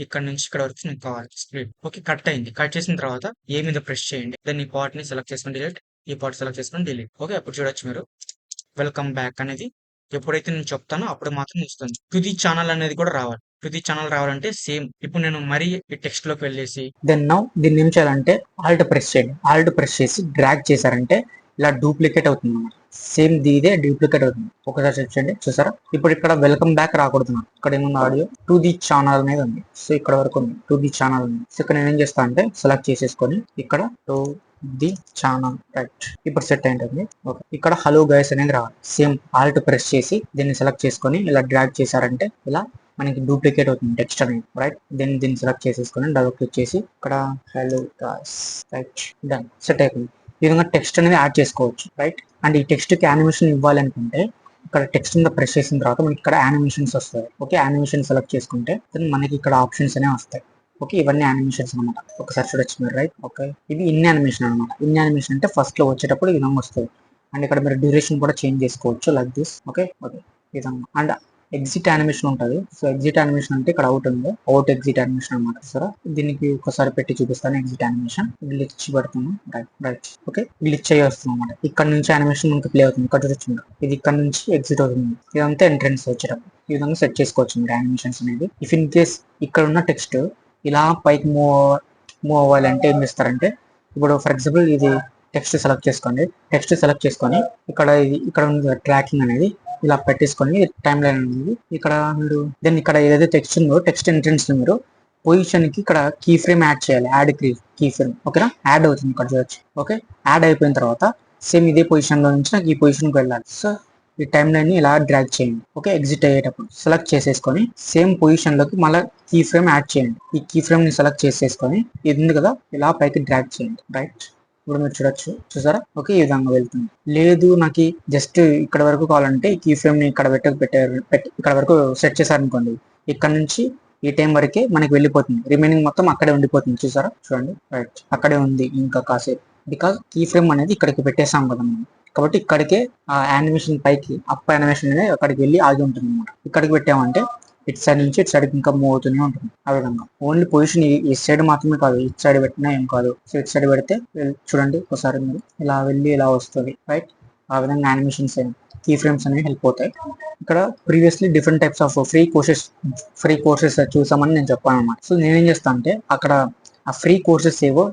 ఇక్కడ నుంచి ఇక్కడ వరకు నాకు కావాలి స్ప్లిట్. ఓకే, కట్ అయింది. కట్ చేసిన తర్వాత ఏ మీద ప్రెస్ చేయండి. దాన్ని ఈ పార్ట్ ని సెలెక్ట్ చేసుకొని డిలీట్, ఈ పార్ట్ సెలెక్ట్ చేసుకొని డిలీట్. ఓకే, అప్పుడు చూడొచ్చు మీరు వెల్కమ్ బ్యాక్ అనేది ఎప్పుడైతే నేను చెప్తానో అప్పుడు మాత్రం వస్తుంది. తుది ఛానల్ అనేది కూడా రావాలి. తుది ఛానల్ రావాలంటే సేమ్ ఇప్పుడు నేను మరీ ఈ టెక్స్ట్ లోకి వెళ్ళేసి దెన్ నౌ దీన్ని ఏం చేయాలంటే ఆల్ట్ ప్రెస్ చేయండి. ఆల్ట్ ప్రెస్ చేసి డ్రాగ్ చేశారంటే ఇలా డూప్లికేట్ అవుతుంది అన్నమాట. సేమ్ ఇదే డూప్లికేట్ అవుతుంది. ఒకసారి చెక్ చేయండి, చూసారా? ఇప్పుడు ఇక్కడ వెల్కమ్ బ్యాక్ రాకూడదు. ఇక్కడ ఏముంది, ఆడియో టు ది ఛానల్ అనేది ఉంది. సో ఇక్కడ వరకు ఉంది, టు ది ఛానల్ ఉంది. సో ఇక్కడ నేను ఏం చేస్తా అంటే సెలెక్ట్ చేసేసుకొని ఇక్కడ టు ది ఛానల్ రైట్, ఇప్పుడు సెట్ అయింటుంది. ఓకే, ఇక్కడ హలో గైస్ అనేది రావాలి. సేమ్ ఆల్ట్ ప్రెస్ చేసి దీన్ని సెలెక్ట్ చేసుకొని ఇలా డ్రాగ్ చేశారంటే ఇలా మనకి డూప్లికేట్ అవుతుంది టెక్స్ట్ అనేది రైట్. దీన్ని సెలెక్ట్ చేసేసుకొని డబుల్ క్లిక్ చేసి ఇక్కడ hello guys right, done, set అయిపోయింది. ఈ విధంగా టెక్స్ట్ అనేది యాడ్ చేసుకోవచ్చు రైట్. అండ్ ఈ టెక్స్ట్ కి యానిమేషన్ ఇవ్వాలి అనుకుంటే ఇక్కడ టెక్స్ట్ మీద ప్రెస్ చేసిన తర్వాత మనకి ఇక్కడ యానిమేషన్స్ వస్తాయి. ఓకే, యానిమేషన్ సెలెక్ట్ చేసుకుంటే మనకి ఇక్కడ ఆప్షన్స్ అనేవి వస్తాయి. ఓకే, ఇవన్నీ యానిమేషన్స్ అనమాట. ఒకసారి చూడొచ్చు మీరు రైట్. ఓకే, ఇది ఇన్ యానిమేషన్ అనమాట. ఇన్ యానిమేషన్ అంటే ఫస్ట్ లో వచ్చేటప్పుడు ఈ విధంగా వస్తుంది. అండ్ ఇక్కడ మీరు డ్యూరేషన్ కూడా చేంజ్ చేసుకోవచ్చు లైక్ దిస్. ఓకే ఓకే, ఈ విధంగా. అండ్ ఎగ్జిట్ యానిమేషన్ ఉంటుంది. సో ఎగ్జిట్ యానిమేషన్ అంటే ఇక్కడ అవుట్ ఉంది, అవుట్ ఎగ్జిట్ యానిమేషన్ అనమాట. సరే, దీనికి ఒకసారి పెట్టి చూపిస్తాను. ఎగ్జిట్ యానిమేషన్ గ్లిచ్ పెడుతున్నాను రైట్ రైట్. ఓకే, గ్లిచ్ అయ్యి వస్తుంది అనమాట. ఇక్కడ నుంచి యానిమేషన్ మనకి ప్లే అవుతుంది. ఇక్కడ చూడొచ్చు, ఇది ఇక్కడ నుంచి ఎగ్జిట్ అవుతుంది. ఇదంతా ఎంట్రెన్స్ వచ్చేటప్పుడు ఈ విధంగా సెట్ చేసుకోవచ్చు మీరు యానిమేషన్స్ అనేది. ఇఫ్ ఇన్ కేస్ ఇక్కడ ఉన్న టెక్స్ట్ ఇలా పైకి మూవ్ అవ్వాలంటే ఏం చేస్తారంటే, ఇప్పుడు ఫర్ ఎగ్జాంపుల్ ఇది టెక్స్ట్ సెలెక్ట్ చేసుకోండి. టెక్స్ట్ సెలెక్ట్ చేసుకొని ఇక్కడ ఉంది ట్రాకింగ్ అనేది ఇలా పెట్టేసుకొని టైం లైన్ అనేది ఇక్కడ మీరు దెన్ ఇక్కడ ఏదైతే టెక్స్ట్ ఉందో టెక్స్ట్ ఎంట్రెన్స్ మీరు పొజిషన్ కి ఇక్కడ కీ ఫ్రేమ్ యాడ్ చేయాలి. యాడ్ కీ ఫ్రేమ్ ఓకేనా, యాడ్ అవుతుంది ఇక్కడ చూడొచ్చు. ఓకే, యాడ్ అయిపోయిన తర్వాత సేమ్ ఇదే పొజిషన్ లో నుంచి నాకు ఈ పొజిషన్ కి వెళ్ళాలి. సో ఈ టైం లైన్ ని ఇలా డ్రాగ్ చేయండి. ఓకే, ఎగ్జిట్ అయ్యేటప్పుడు సెలెక్ట్ చేసేసుకొని సేమ్ పొజిషన్ లోకి మళ్ళీ కీ ఫ్రేమ్ యాడ్ చేయండి. ఈ కీ ఫ్రేమ్ ని సెలెక్ట్ చేసేసుకొని ఇది ఉంది కదా ఇలా పైకి డ్రాగ్ చేయండి రైట్. ఇప్పుడు మీరు చూడొచ్చు, చూసారా? ఓకే, ఈ విధంగా వెళ్తుంది. లేదు నాకు జస్ట్ ఇక్కడ వరకు కావాలంటే ఈ కీ ఫ్రేమ్ ని ఇక్కడ ఇక్కడ వరకు సెట్ చేశారనుకోండి, ఇక్కడ నుంచి ఈ టైం వరకే మనకి వెళ్ళిపోతుంది. రిమైనింగ్ మొత్తం అక్కడే ఉండిపోతుంది. చూసారా? చూడండి రైట్, అక్కడే ఉంది ఇంకా కాసేపు. బికాస్ కీ ఫ్రేమ్ అనేది ఇక్కడికి పెట్టేసాం కదా మనం, కాబట్టి ఇక్కడికే ఆ యానిమేషన్ పైకి అప్ యానిమేషన్ అనేది అక్కడికి వెళ్ళి ఆగి ఉంటుంది అనమాట. ఇక్కడికి పెట్టామంటే ఇటు సైడ్ నుంచి ఇటు సైడ్ ఇంకా మూవ్ అవుతూనే ఉంటుంది. ఆ విధంగా ఓన్లీ పొజిషన్ ఈ సైడ్ మాత్రమే కాదు, ఇటు సైడ్ పెట్టినా ఏం కాదు. సో ఇటు సైడ్ పెడితే చూడండి ఒకసారి మీరు ఇలా వెళ్ళి ఇలా వస్తుంది రైట్. ఆ విధంగా యానిమేషన్స్ కీ ఫ్రేమ్స్ అనేవి హెల్ప్ అవుతాయి. ఇక్కడ previously different types of free courses చూసామని నేను చెప్పాను అనమాట. సో నేనేం చేస్తాను అంటే అక్కడ ఆ ఫ్రీ కోర్సెస్ ఏవో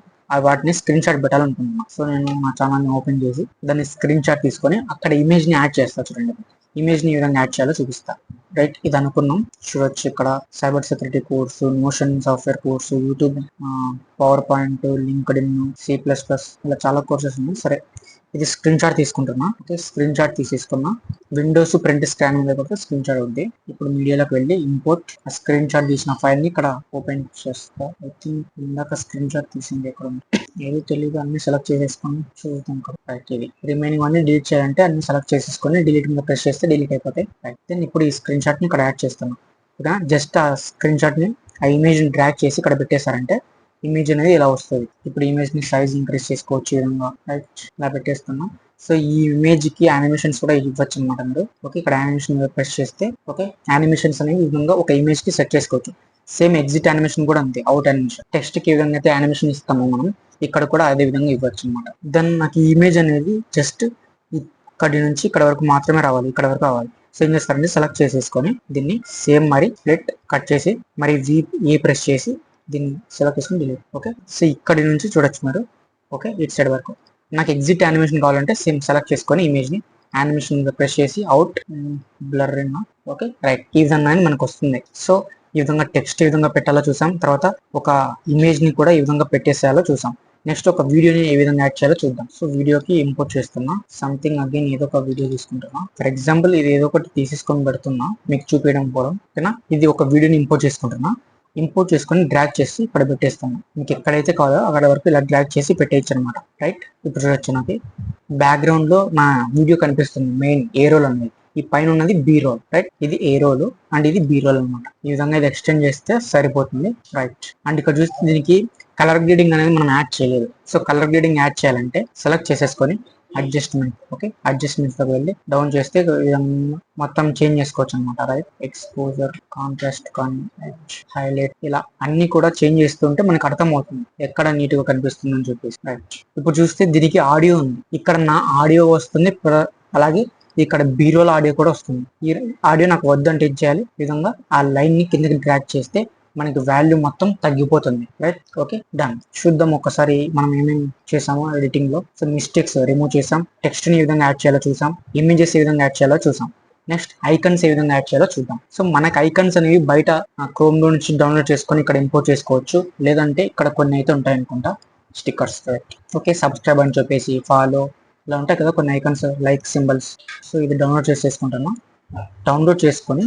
వాటిని స్క్రీన్ షాట్ పెట్టాలనుకుంటున్నాను. సో నేను మా ఛానల్ని ఓపెన్ చేసి దాన్ని స్క్రీన్ షాట్ తీసుకొని అక్కడ ఇమేజ్ ని యాడ్ చేస్తా. చూడండి, ఇమేజ్ ని ఏ విధంగా యాడ్ చేయాలో చూపిస్తా రైట్. ఇది అనుకున్నాం చూడొచ్చు. ఇక్కడ cyber security course, Notion software course, YouTube, PowerPoint, LinkedIn, C++, ఇలా చాలా కోర్సెస్ ఉన్నాయి. సరే, ఇది స్క్రీన్ షాట్ తీసుకుంటున్నా. ఓకే, స్క్రీన్ షాట్ తీసేసుకున్నా. విండోస్ ప్రింట్ స్కాన్ మీద కూడా స్క్రీన్ షాట్ ఉంది. ఇప్పుడు మీడియాలోకి వెళ్ళి ఇంపోర్ట్ ఆ స్క్రీన్ షాట్ తీసిన ఫైల్ ని ఇక్కడ ఓపెన్ చేస్తా. ఐ థింక్ ఇందాక స్క్రీన్ షాట్ తీసింది ఎక్కడ ఉంది ఏదో తెలియదు. అన్ని సెలెక్ట్ చేసేసుకొని చూద్దాం రైట్. ఇది రిమైనింగ్ అన్ని డిలీట్ చేయాలంటే అన్ని సెలెక్ట్ చేసేసుకొని డిలీట్ మీద ప్రెస్ చేస్తే డిలీట్ అయిపోతాయి రైట్. దెన్ ఇప్పుడు ఈ స్క్రీన్ షాట్ ని ఇక్కడ యాడ్ చేస్తాను. ఇక్కడ జస్ట్ ఆ స్క్రీన్ షాట్ ని ఆ ఇమేజ్ ని డ్రాగ్ చేసి ఇక్కడ పెట్టేశారంటే ఇమేజ్ అనేది ఇలా వస్తుంది. ఇప్పుడు ఇమేజ్ ని సైజ్ ఇంక్రీజ్ చేసుకోవచ్చు ఈ విధంగా రైట్. ఇలా పెట్టేస్తున్నాం. సో ఈ ఇమేజ్ కి యానిమేషన్స్ కూడా ఇవ్వచ్చు అనమాట మీరు. ఓకే, ఇక్కడ యానిమేషన్ ప్రెస్ చేస్తే ఓకే యానిమేషన్స్ అనేవి ఈ విధంగా ఒక ఇమేజ్ కి సెట్ చేసుకోవచ్చు. సేమ్ ఎగ్జిట్ యానిమేషన్ కూడా అంతే, అవుట్ యానిమేషన్. టెక్స్ట్ కి ఏ విధంగా అయితే యానిమేషన్ ఇస్తామో మనం ఇక్కడ కూడా అదే విధంగా ఇవ్వచ్చు అనమాట. దెన్ నాకు ఈ ఇమేజ్ అనేది జస్ట్ ఇక్కడి నుంచి ఇక్కడ వరకు మాత్రమే రావాలి, ఇక్కడ వరకు రావాలి. సో ఏం చేస్తారంటే సెలెక్ట్ చేసేసుకొని దీన్ని సేమ్ మరి ప్లేట్ కట్ చేసి మరి ఏ ప్రెస్ చేసి దీన్ని సెలెక్ట్ చేసుకుని డిలీట్. ఓకే, సో ఇక్కడి నుంచి చూడొచ్చు మీరు. ఓకే, ఇటు సైడ్ వరకు నాకు ఎగ్జిట్ యానిమేషన్ కావాలంటే సేమ్ సెలెక్ట్ చేసుకొని ఇమేజ్ ని యానిమేషన్ ప్రెస్ చేసి అవుట్ బ్లర్ ఓకే రైట్ ఈ విధంగా మనకు వస్తుంది. సో ఈ విధంగా టెక్స్ట్ ఏ విధంగా పెట్టాలో చూసాం, తర్వాత ఒక ఇమేజ్ ని కూడా ఈ విధంగా పెట్టేసేయాలో చూసాం. నెక్స్ట్ ఒక వీడియోని ఏ విధంగా యాడ్ చేయాలో చూద్దాం. సో వీడియోకి ఇంపోర్ట్ చేస్తున్నా సంథింగ్ అగైన్ ఏదో ఒక వీడియో తీసుకుంటున్నా. ఫర్ ఎగ్జాంపుల్ ఇది ఏదో ఒకటి తీసేసుకొని పెడుతున్నా మీకు చూపించడం కోసం, ఓకేనా. ఇది ఒక వీడియోని ఇంపోర్ట్ చేసుకుంటున్నా. ఇంపోర్ట్ చేసుకొని డ్రాగ్ చేసి ఇక్కడ పెట్టేస్తాను. మీకు ఎక్కడైతే కావాలో అక్కడ వరకు ఇలా డ్రాగ్ చేసి పెట్టేయచ్చు అనమాట. రైట్, ఇప్పుడు చూడొచ్చు నాకు బ్యాక్గ్రౌండ్ లో నా వీడియో కనిపిస్తుంది. మెయిన్ ఏ రోల్ అనేది ఈ పైన ఉన్నది బి రోల్. రైట్, ఇది ఏ రోల్ అండ్ ఇది బి రోల్ అనమాట. ఈ విధంగా ఇది ఎక్స్టెండ్ చేస్తే సరిపోతుంది. రైట్, అండ్ ఇక్కడ చూస్తే దీనికి కలర్ గ్రేడింగ్ అనేది మనం యాడ్ చేయలేదు. సో కలర్ గ్రేడింగ్ యాడ్ చేయాలంటే సెలెక్ట్ చేసేసుకొని అడ్జస్ట్మెంట్, ఓకే అడ్జస్ట్మెంట్స్ లోకి వెళ్ళి డౌన్ చేస్తే మొత్తం చేంజ్ చేసుకోవచ్చు అనమాట. రైట్, ఎక్స్పోజర్, కాంట్రాస్ట్, హైలైట్ ఇలా అన్ని కూడా చేంజ్ చేస్తుంటే మనకు అర్థం అవుతుంది ఎక్కడ నీట్ గా కనిపిస్తుంది అని చెప్పేసి. రైట్, ఇప్పుడు చూస్తే దీనికి ఆడియో ఉంది. ఇక్కడ నా ఆడియో వస్తుంది, అలాగే ఇక్కడ బీరోల్ ఆడియో కూడా వస్తుంది. ఈ ఆడియో నాకు వద్దంటే ఏం చేయాలి, ఈ విధంగా ఆ లైన్ ని కిందకి డ్రాగ్ చేస్తే మనకి వాల్యూ మొత్తం తగ్గిపోతుంది. Right, okay done. చూద్దాం ఒకసారి మనం ఏమేమి చేసామో ఎడిటింగ్ లో. సో మిస్టేక్స్ రిమూవ్ చేసాం, టెక్స్ట్ ని ఏ విధంగా యాడ్ చేయాలో చూసాం, ఇమేజెస్ ఏ విధంగా యాడ్ చేయాలో చూసాం. నెక్స్ట్ ఐకన్స్ ఏ విధంగా యాడ్ చేయాలో చూద్దాం. సో మనకి ఐకన్స్ అనేవి బయట క్రోమ్ లో నుంచి డౌన్లోడ్ చేసుకొని ఇక్కడ ఇంపోర్ట్ చేసుకోవచ్చు, లేదంటే ఇక్కడ కొన్ని అయితే ఉంటాయి అనుకుంటా స్టిక్కర్స్. ఓకే, సబ్స్క్రైబ్ అని చెప్పేసి, ఫాలో ఇలా ఉంటాయి కదా కొన్ని ఐకన్స్, లైక్ సింబల్స్. సో ఇది డౌన్లోడ్ చేసేసుకుంటున్నా. డౌన్లోడ్ చేసుకొని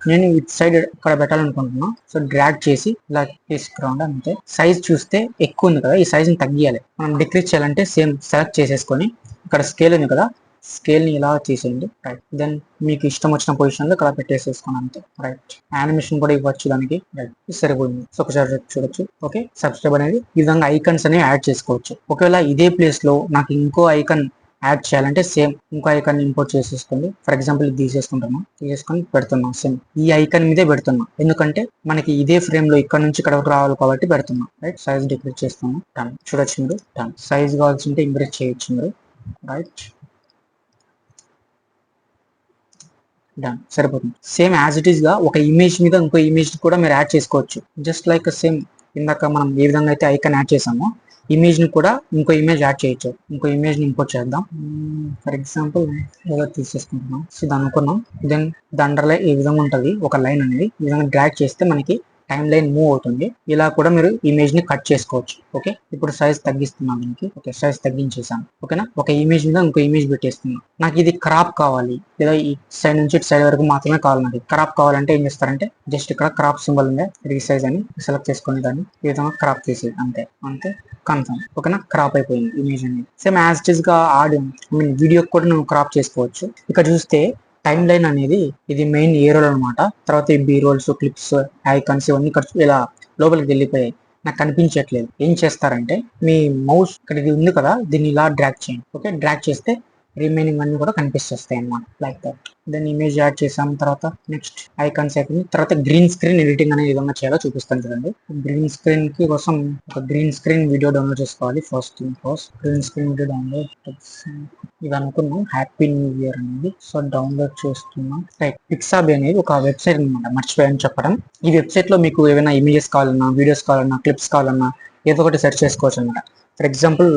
నేను ఇట్ సైడ్ ఇక్కడ పెట్టాలనుకుంటున్నా. సో డ్రాగ్ చేసి ఇలా తీసుకురాండి అంతే. సైజ్ చూస్తే ఎక్కువ ఉంది కదా, ఈ సైజ్ ని తగ్గియాలి. మనం డిక్రీజ్ చేయాలంటే సేమ్ సెలెక్ట్ చేసేసుకొని ఇక్కడ స్కేల్ ఉంది కదా, స్కేల్ ని ఇలా తీసేయండి. రైట్, దెన్ మీకు ఇష్టం వచ్చిన పొజిషన్ లో ఇక్కడ పెట్టేసేసుకోండి అంతే. రైట్, యానిమేషన్ కూడా ఇవ్వచ్చు దానికి. రైట్, సరిపోయింది. సో ఒకసారి చూడొచ్చు. ఓకే, సబ్స్క్రైబ్ అనేది ఈ విధంగా ఐకన్స్ అనేవి యాడ్ చేసుకోవచ్చు. ఒకవేళ ఇదే ప్లేస్ లో నాకు ఇంకో ఐకన్ యాడ్ చేయాలంటే సేమ్ ఇంకో ఐకాన్ ఇంపోర్ట్ చేసేసుకోండి. ఫర్ ఎగ్జాంపుల్ ఇది తీసేసుకొని పెడుతున్నాం. సేమ్ ఈ ఐకాన్ మీదే పెడుతున్నా, ఎందుకంటే మనకి ఇదే ఫ్రేమ్ లో ఇక్కడ నుంచి ఇక్కడ వరకు రావాలి కాబట్టి పెడుతున్నాం. రైట్, సైజ్ డిక్రీజ్ చేస్తున్నాం. డన్, చూడొచ్చు మీరు. డన్, సైజ్ కావాల్సి ఉంటే ఇంక్రీజ్ చేయొచ్చు మీరు. రైట్, డన్, సరిపోతుంది. సేమ్ యాజ్ ఇట్ ఈస్ గా ఒక ఇమేజ్ మీద ఇంకో ఇమేజ్ కూడా మీరు యాడ్ చేసుకోవచ్చు. జస్ట్ లైక్ సేమ్ ఇందాక మనం ఏ విధంగా అయితే ఐకాన్ యాడ్ చేసామో ఇమేజ్ ని కూడా ఇంకో ఇమేజ్ యాడ్ చేయొచ్చు. ఇంకో ఇమేజ్ ని ఇంపోర్ట్ చేద్దాం. ఫర్ ఎగ్జాంపుల్ ఏదో తీసేసుకుంటున్నాం. సో ఇది అనుకున్నాం. దెన్ దండర్లై ఈ విధంగా ఉంటుంది ఒక లైన్ అనేది. ఈ విధంగా డ్రాగ్ చేస్తే మనకి టైం లైన్ మూవ్ అవుతుంది. ఇలా కూడా మీరు ఇమేజ్ ని కట్ చేసుకోవచ్చు. ఓకే, ఇప్పుడు సైజ్ తగ్గిస్తున్నాం దీనికి. ఓకే, సైజ్ తగ్గించేసాను. ఓకేనా, ఒక ఇమేజ్ మీద ఇంకో ఇమేజ్ పెట్టేస్తున్నాం. నాకు ఇది క్రాప్ కావాలి, లేదా ఈ సైడ్ నుంచి ఇటు సైడ్ వరకు మాత్రమే కావాలి. నాకు క్రాప్ కావాలంటే ఏం చేస్తారంటే జస్ట్ ఇక్కడ క్రాప్ సింబల్ ఉంది, రీసైజ్ అని సెలెక్ట్ చేసుకుని దాన్ని ఈ విధంగా క్రాప్ చేసి అంతే అంతే కన్ఫర్మ్. ఓకేనా, క్రాప్ అయిపోయింది ఇమేజ్ అనేది. సేమ్ యాజ్ ఇట్ ఈస్ గా ఆడియో వీడియో కూడా నువ్వు క్రాప్ చేసుకోవచ్చు. ఇక్కడ చూస్తే టైం లైన్ అనేది ఇది మెయిన్ ఏ రోల్ అనమాట. తర్వాత ఈ బీ రోల్స్, క్లిప్స్, ఐకాన్స్ ఇవన్నీ ఇలా లోపలికి వెళ్ళిపోయాయి, నాకు కనిపించట్లేదు. ఏం చేస్తారంటే మీ మౌస్ ఇక్కడ ఇది ఉంది కదా, దీన్ని ఇలా డ్రాగ్ చేయండి. ఓకే, డ్రాగ్ చేస్తే రిమైనింగ్ అన్ని కూడా కనిపిస్తాయి అన్నమాట. Like that. Then image add చేసాం, తర్వాత నెక్స్ట్ ఐకాన్స్ అయిపోయింది. తర్వాత గ్రీన్ స్క్రీన్ ఎడిటింగ్ అనే విధంగా చేయాలో చూపిస్తాను చూడండి. గ్రీన్ స్క్రీన్ కి కోసం ఒక గ్రీన్ స్క్రీన్ వీడియో డౌన్లోడ్ చేసుకోవాలి. First green screen video download ఇది అనుకున్నాం. హ్యాపీ న్యూ ఇయర్ అనేది. సో డౌన్లోడ్ చేస్తున్నాం. రైట్, పిక్సాబీ అనేది ఒక వెబ్సైట్ అనమాట, మర్చిపోయాను చెప్పడం. ఈ వెబ్సైట్ లో మీకు ఏమైనా ఇమేజెస్ కావాలన్నా, వీడియోస్ కావాలన్నా, క్లిప్స్ కావాలన్నా ఏదో ఒకటి సెర్చ్ చేసుకోవచ్చు అనమాట. ఫర్ ఎగ్జాంపుల్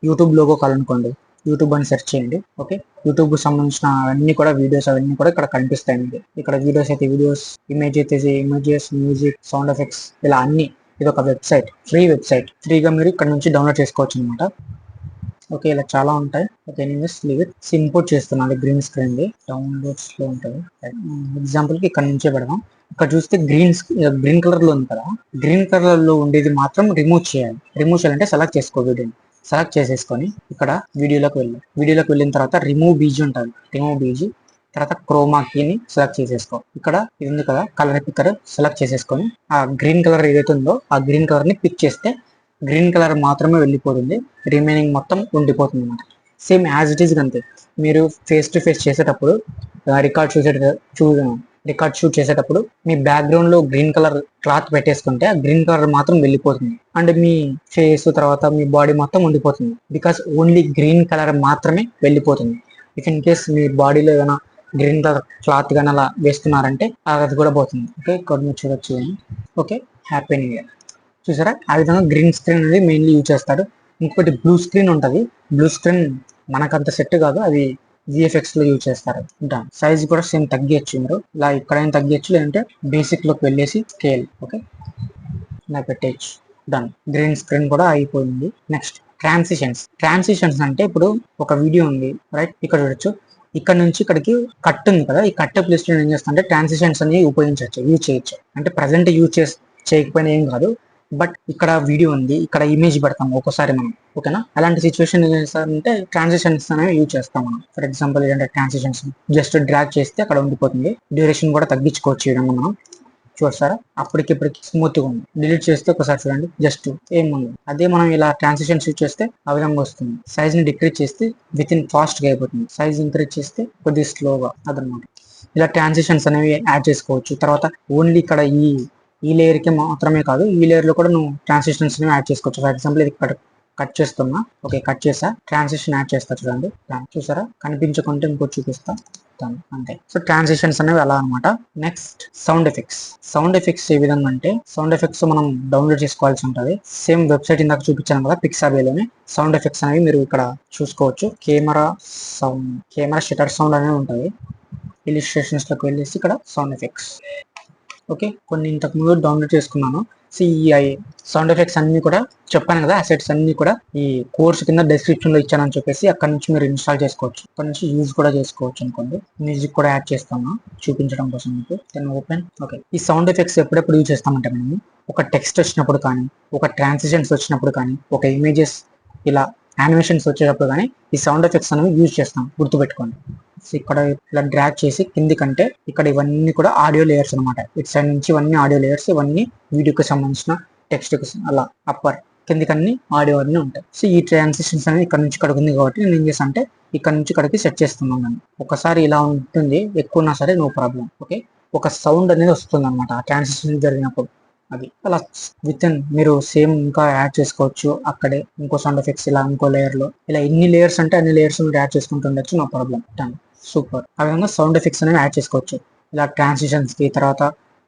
యూట్యూబ్ లోగో కావాలనుకోండి, యూట్యూబ్ అని సెర్చ్ చేయండి. ఓకే, యూట్యూబ్ కు సంబంధించిన అన్ని కూడా వీడియోస్ అవన్నీ కూడా ఇక్కడ కనిపిస్తాయి మీకు. ఇక్కడ వీడియోస్ అయితే వీడియోస్, ఇమేజ్ అయితే ఇమేజెస్, మ్యూజిక్, సౌండ్ ఎఫెక్ట్స్ ఇలా అన్ని. ఇది ఒక వెబ్సైట్, ఫ్రీ వెబ్సైట్. ఫ్రీగా మీరు ఇక్కడ నుంచి డౌన్లోడ్ చేసుకోవచ్చు అనమాట. ఓకే, ఇలా చాలా ఉంటాయి. ఓకే, నేను లీవ్ ఇట్. ఇంపోర్ట్ చేస్తున్నాను గ్రీన్ స్క్రీన్ ది, డౌన్లోడ్స్ లో ఉంటుంది. ఎగ్జాంపుల్ కి ఇక్కడ నుంచే పెడదాం. ఇక్కడ చూస్తే గ్రీన్ కలర్ లో ఉంది కదా, గ్రీన్ కలర్ లో ఉండేది మాత్రం రిమూవ్ చేయాలి. రిమూవ్ చేయాలంటే సెలెక్ట్ చేసుకో, వీడియోని సెలెక్ట్ చేసేసుకొని ఇక్కడ వీడియోలోకి వెళ్ళిన తర్వాత రిమూవ్ బీజీ ఉంటుంది. రిమూవ్ బీజీ తర్వాత క్రోమా కీని సెలెక్ట్ చేసేసుకో. ఇక్కడ ఇది ఉంది కదా కలర్ పిక్కర్, సెలెక్ట్ చేసేసుకొని ఆ గ్రీన్ కలర్ ఏదైతే ఉందో ఆ గ్రీన్ కలర్ ని పిక్ చేస్తే గ్రీన్ కలర్ మాత్రమే వెళ్ళిపోతుంది, రిమైనింగ్ మొత్తం ఉండిపోతుంది అనమాట. సేమ్ యాజ్ ఇట్ ఈస్ అంతే. మీరు ఫేస్ టు ఫేస్ చేసేటప్పుడు రికార్డ్ షూట్ చేసేటప్పుడు మీ బ్యాక్గ్రౌండ్ లో గ్రీన్ కలర్ క్లాత్ పెట్టేసుకుంటే ఆ గ్రీన్ కలర్ మాత్రం వెళ్ళిపోతుంది, అండ్ మీ ఫేస్ తర్వాత మీ బాడీ మొత్తం ఉండిపోతుంది. బికాస్ ఓన్లీ గ్రీన్ కలర్ మాత్రమే వెళ్ళిపోతుంది. ఇఫ్ ఇన్ కేస్ మీ బాడీలో ఏదైనా గ్రీన్ కలర్ క్లాత్ కానీ అలా వేస్తున్నారంటే అది కూడా పోతుంది. ఓకే, ఇక్కడ మీరు చూడొచ్చు. Okay, happy new year. చూసారా, ఆ విధంగా గ్రీన్ స్క్రీన్ అనేది మెయిన్లీ యూజ్ చేస్తాడు. ఇంకోటి బ్లూ స్క్రీన్ ఉంటుంది. బ్లూ స్క్రీన్ మనకంత సెట్ కాదు, అది VFX లో యూజ్ చేస్తారు. డన్. సైజ్ కూడా సేమ్ తగ్గించచ్చు, మీరు ఇలా ఇక్కడైనా తగ్గించచ్చు, లేదంటే బేసిక్ లోకి వెళ్ళేసి స్కేల్ ఓకే ఇలా పెట్టేయచ్చు. డన్. గ్రీన్ స్క్రీన్ కూడా అయిపోయింది. నెక్స్ట్ ట్రాన్సిషన్స్ అంటే ఇప్పుడు ఒక వీడియో ఉంది రైట్, ఇక్కడ చూడొచ్చు, ఇక్కడ నుంచి ఇక్కడికి కట్ ఉంది కదా, ఈ కట్ ప్లేస్ లో ఏం చేస్తా అంటే ట్రాన్సిషన్స్ అనేవి యూజ్ చేయొచ్చు. అంటే ప్రజెంట్ చేయకపోయినా ఏం కాదు, బట్ ఇక్కడ వీడియో ఉంది, ఇక్కడ ఇమేజ్ పెడతాం ఒక్కోసారి మనం, ఓకేనా. అలాంటి సిచ్యువేషన్ ఏం చేస్తారంటే ట్రాన్సిషన్స్ అనేవి యూజ్ చేస్తాం మనం. ఫర్ ఎగ్జాంపుల్ ఏంటంటే ట్రాన్సిషన్స్ జస్ట్ డ్రాగ్ చేస్తే అక్కడ ఉండిపోతుంది, డ్యూరేషన్ కూడా తగ్గించుకోవచ్చు ఈ విధంగా మనం. చూస్తారా, అప్పటికిప్పటికి స్మూత్ గా ఉంది. డిలీట్ చేస్తే ఒకసారి చూడండి, జస్ట్ ఏముంది. అదే మనం ఇలా ట్రాన్సిషన్స్ యూజ్ చేస్తే ఆ విధంగా వస్తుంది. సైజ్ ని డిక్రీజ్ చేస్తే విత్ ఇన్ ఫాస్ట్ గా అయిపోతుంది, సైజ్ ఇంక్రీజ్ చేస్తే కొద్దిగా స్లోగా, అదనమాట. ఇలా ట్రాన్సిషన్స్ అనేవి యాడ్ చేసుకోవచ్చు. తర్వాత ఓన్లీ ఇక్కడ ఈ లేయర్ కి మాత్రమే కాదు, ఈ లేయర్ లో కూడా నువ్వు ట్రాన్సిషన్స్ అనేవి యాడ్ చేసుకోవచ్చు. ఫర్ ఎగ్జాంపుల్ ఇది కట్ చేస్తున్నా, ఓకే కట్ చేసా, ట్రాన్సిషన్ యాడ్ చేస్తా చూడండి. చూసారా, కనిపించకుంటే ఇంకో చూపిస్తా, అంతే. సో ట్రాన్సిషన్స్ అనేవి అలా అనమాట. నెక్స్ట్ సౌండ్ ఎఫెక్ట్స్ ఏ విధంగా అంటే, సౌండ్ ఎఫెక్ట్స్ మనం డౌన్లోడ్ చేసుకోవాల్సి ఉంటుంది. సేమ్ వెబ్సైట్ ఇందాక చూపించాను కదా, పిక్సార్వేలోనే సౌండ్ ఎఫెక్ట్స్ అనేవి మీరు ఇక్కడ చూసుకోవచ్చు. కెమెరా షటర్ సౌండ్ అనేవి ఉంటుంది. ఇలిస్ట్రేషన్స్ లోకి వెళ్ళేసి ఇక్కడ సౌండ్ ఎఫెక్ట్స్, ఓకే కొన్ని ఇంతకు ముందు డౌన్లోడ్ చేసుకున్నాను. సిఈఐ సౌండ్ ఎఫెక్ట్స్ అన్ని కూడా చెప్పాను కదా, అసెట్స్ అన్ని కూడా ఈ కోర్స్ కింద డిస్క్రిప్షన్ లో ఇచ్చానని చెప్పేసి అక్కడ నుంచి మీరు ఇన్స్టాల్ చేసుకోవచ్చు, అక్కడ నుంచి యూజ్ కూడా చేసుకోవచ్చు అనుకోండి. మ్యూజిక్ కూడా యాడ్ చేస్తాను చూపించడం కోసం మీకు. Then open. ఓకే, ఈ సౌండ్ ఎఫెక్ట్స్ ఎప్పుడెప్పుడు యూజ్ చేస్తామంటే మనము ఒక టెక్స్ట్ వచ్చినప్పుడు కానీ, ఒక ట్రాన్సిషన్స్ వచ్చినప్పుడు కానీ, ఒక ఇమేజెస్ ఇలా యానిమేషన్స్ వచ్చేటప్పుడు కానీ ఈ సౌండ్ ఎఫెక్ట్స్ అనేవి యూజ్ చేస్తాం, గుర్తుపెట్టుకోండి. ఇక్కడ ఇలా డ్రాగ్ చేసి కింది కంటే ఇక్కడ ఇవన్నీ కూడా ఆడియో లేయర్స్ అనమాట. ఇటు సైడ్ నుంచి ఇవన్నీ ఆడియో లేయర్స్, ఇవన్నీ వీడియోకి సంబంధించిన టెక్స్ట్ కి అలా అప్పర్ కిందికన్నీ ఆడియో అన్నీ ఉంటాయి. సో ఈ ట్రాన్సిషన్స్ అనేది ఇక్కడ నుంచి ఇక్కడికి ఉంది కాబట్టి నేను ఏం చేస్తాను అంటే ఇక్కడ నుంచి ఇక్కడికి సెట్ చేస్తున్నాను. ఒకసారి ఇలా ఉంటుంది, ఎక్కువ ఉన్నా సరే నో ప్రాబ్లం. ఓకే, ఒక సౌండ్ అనేది వస్తుంది అనమాట ఆ ట్రాన్సిషన్ జరిగినప్పుడు. అది అలా విత్ ఇన్ మీరు సేమ్ ఇంకా యాడ్ చేసుకోవచ్చు. అక్కడే ఇంకో సౌండ్ ఎఫెక్ట్స్ ఇలా ఇంకో లేయర్ లో, ఇలా ఎన్ని లేయర్స్ అంటే అన్ని లేయర్స్ మీరు యాడ్ చేసుకుంటుండొచ్చు, నో ప్రాబ్లం. సూపర్. ఆ విధంగా సౌండ్ ఎఫెక్ట్స్ అనేవి యాడ్ చేసుకోవచ్చు ఇలా ట్రాన్సిషన్స్ కి, తర్వాత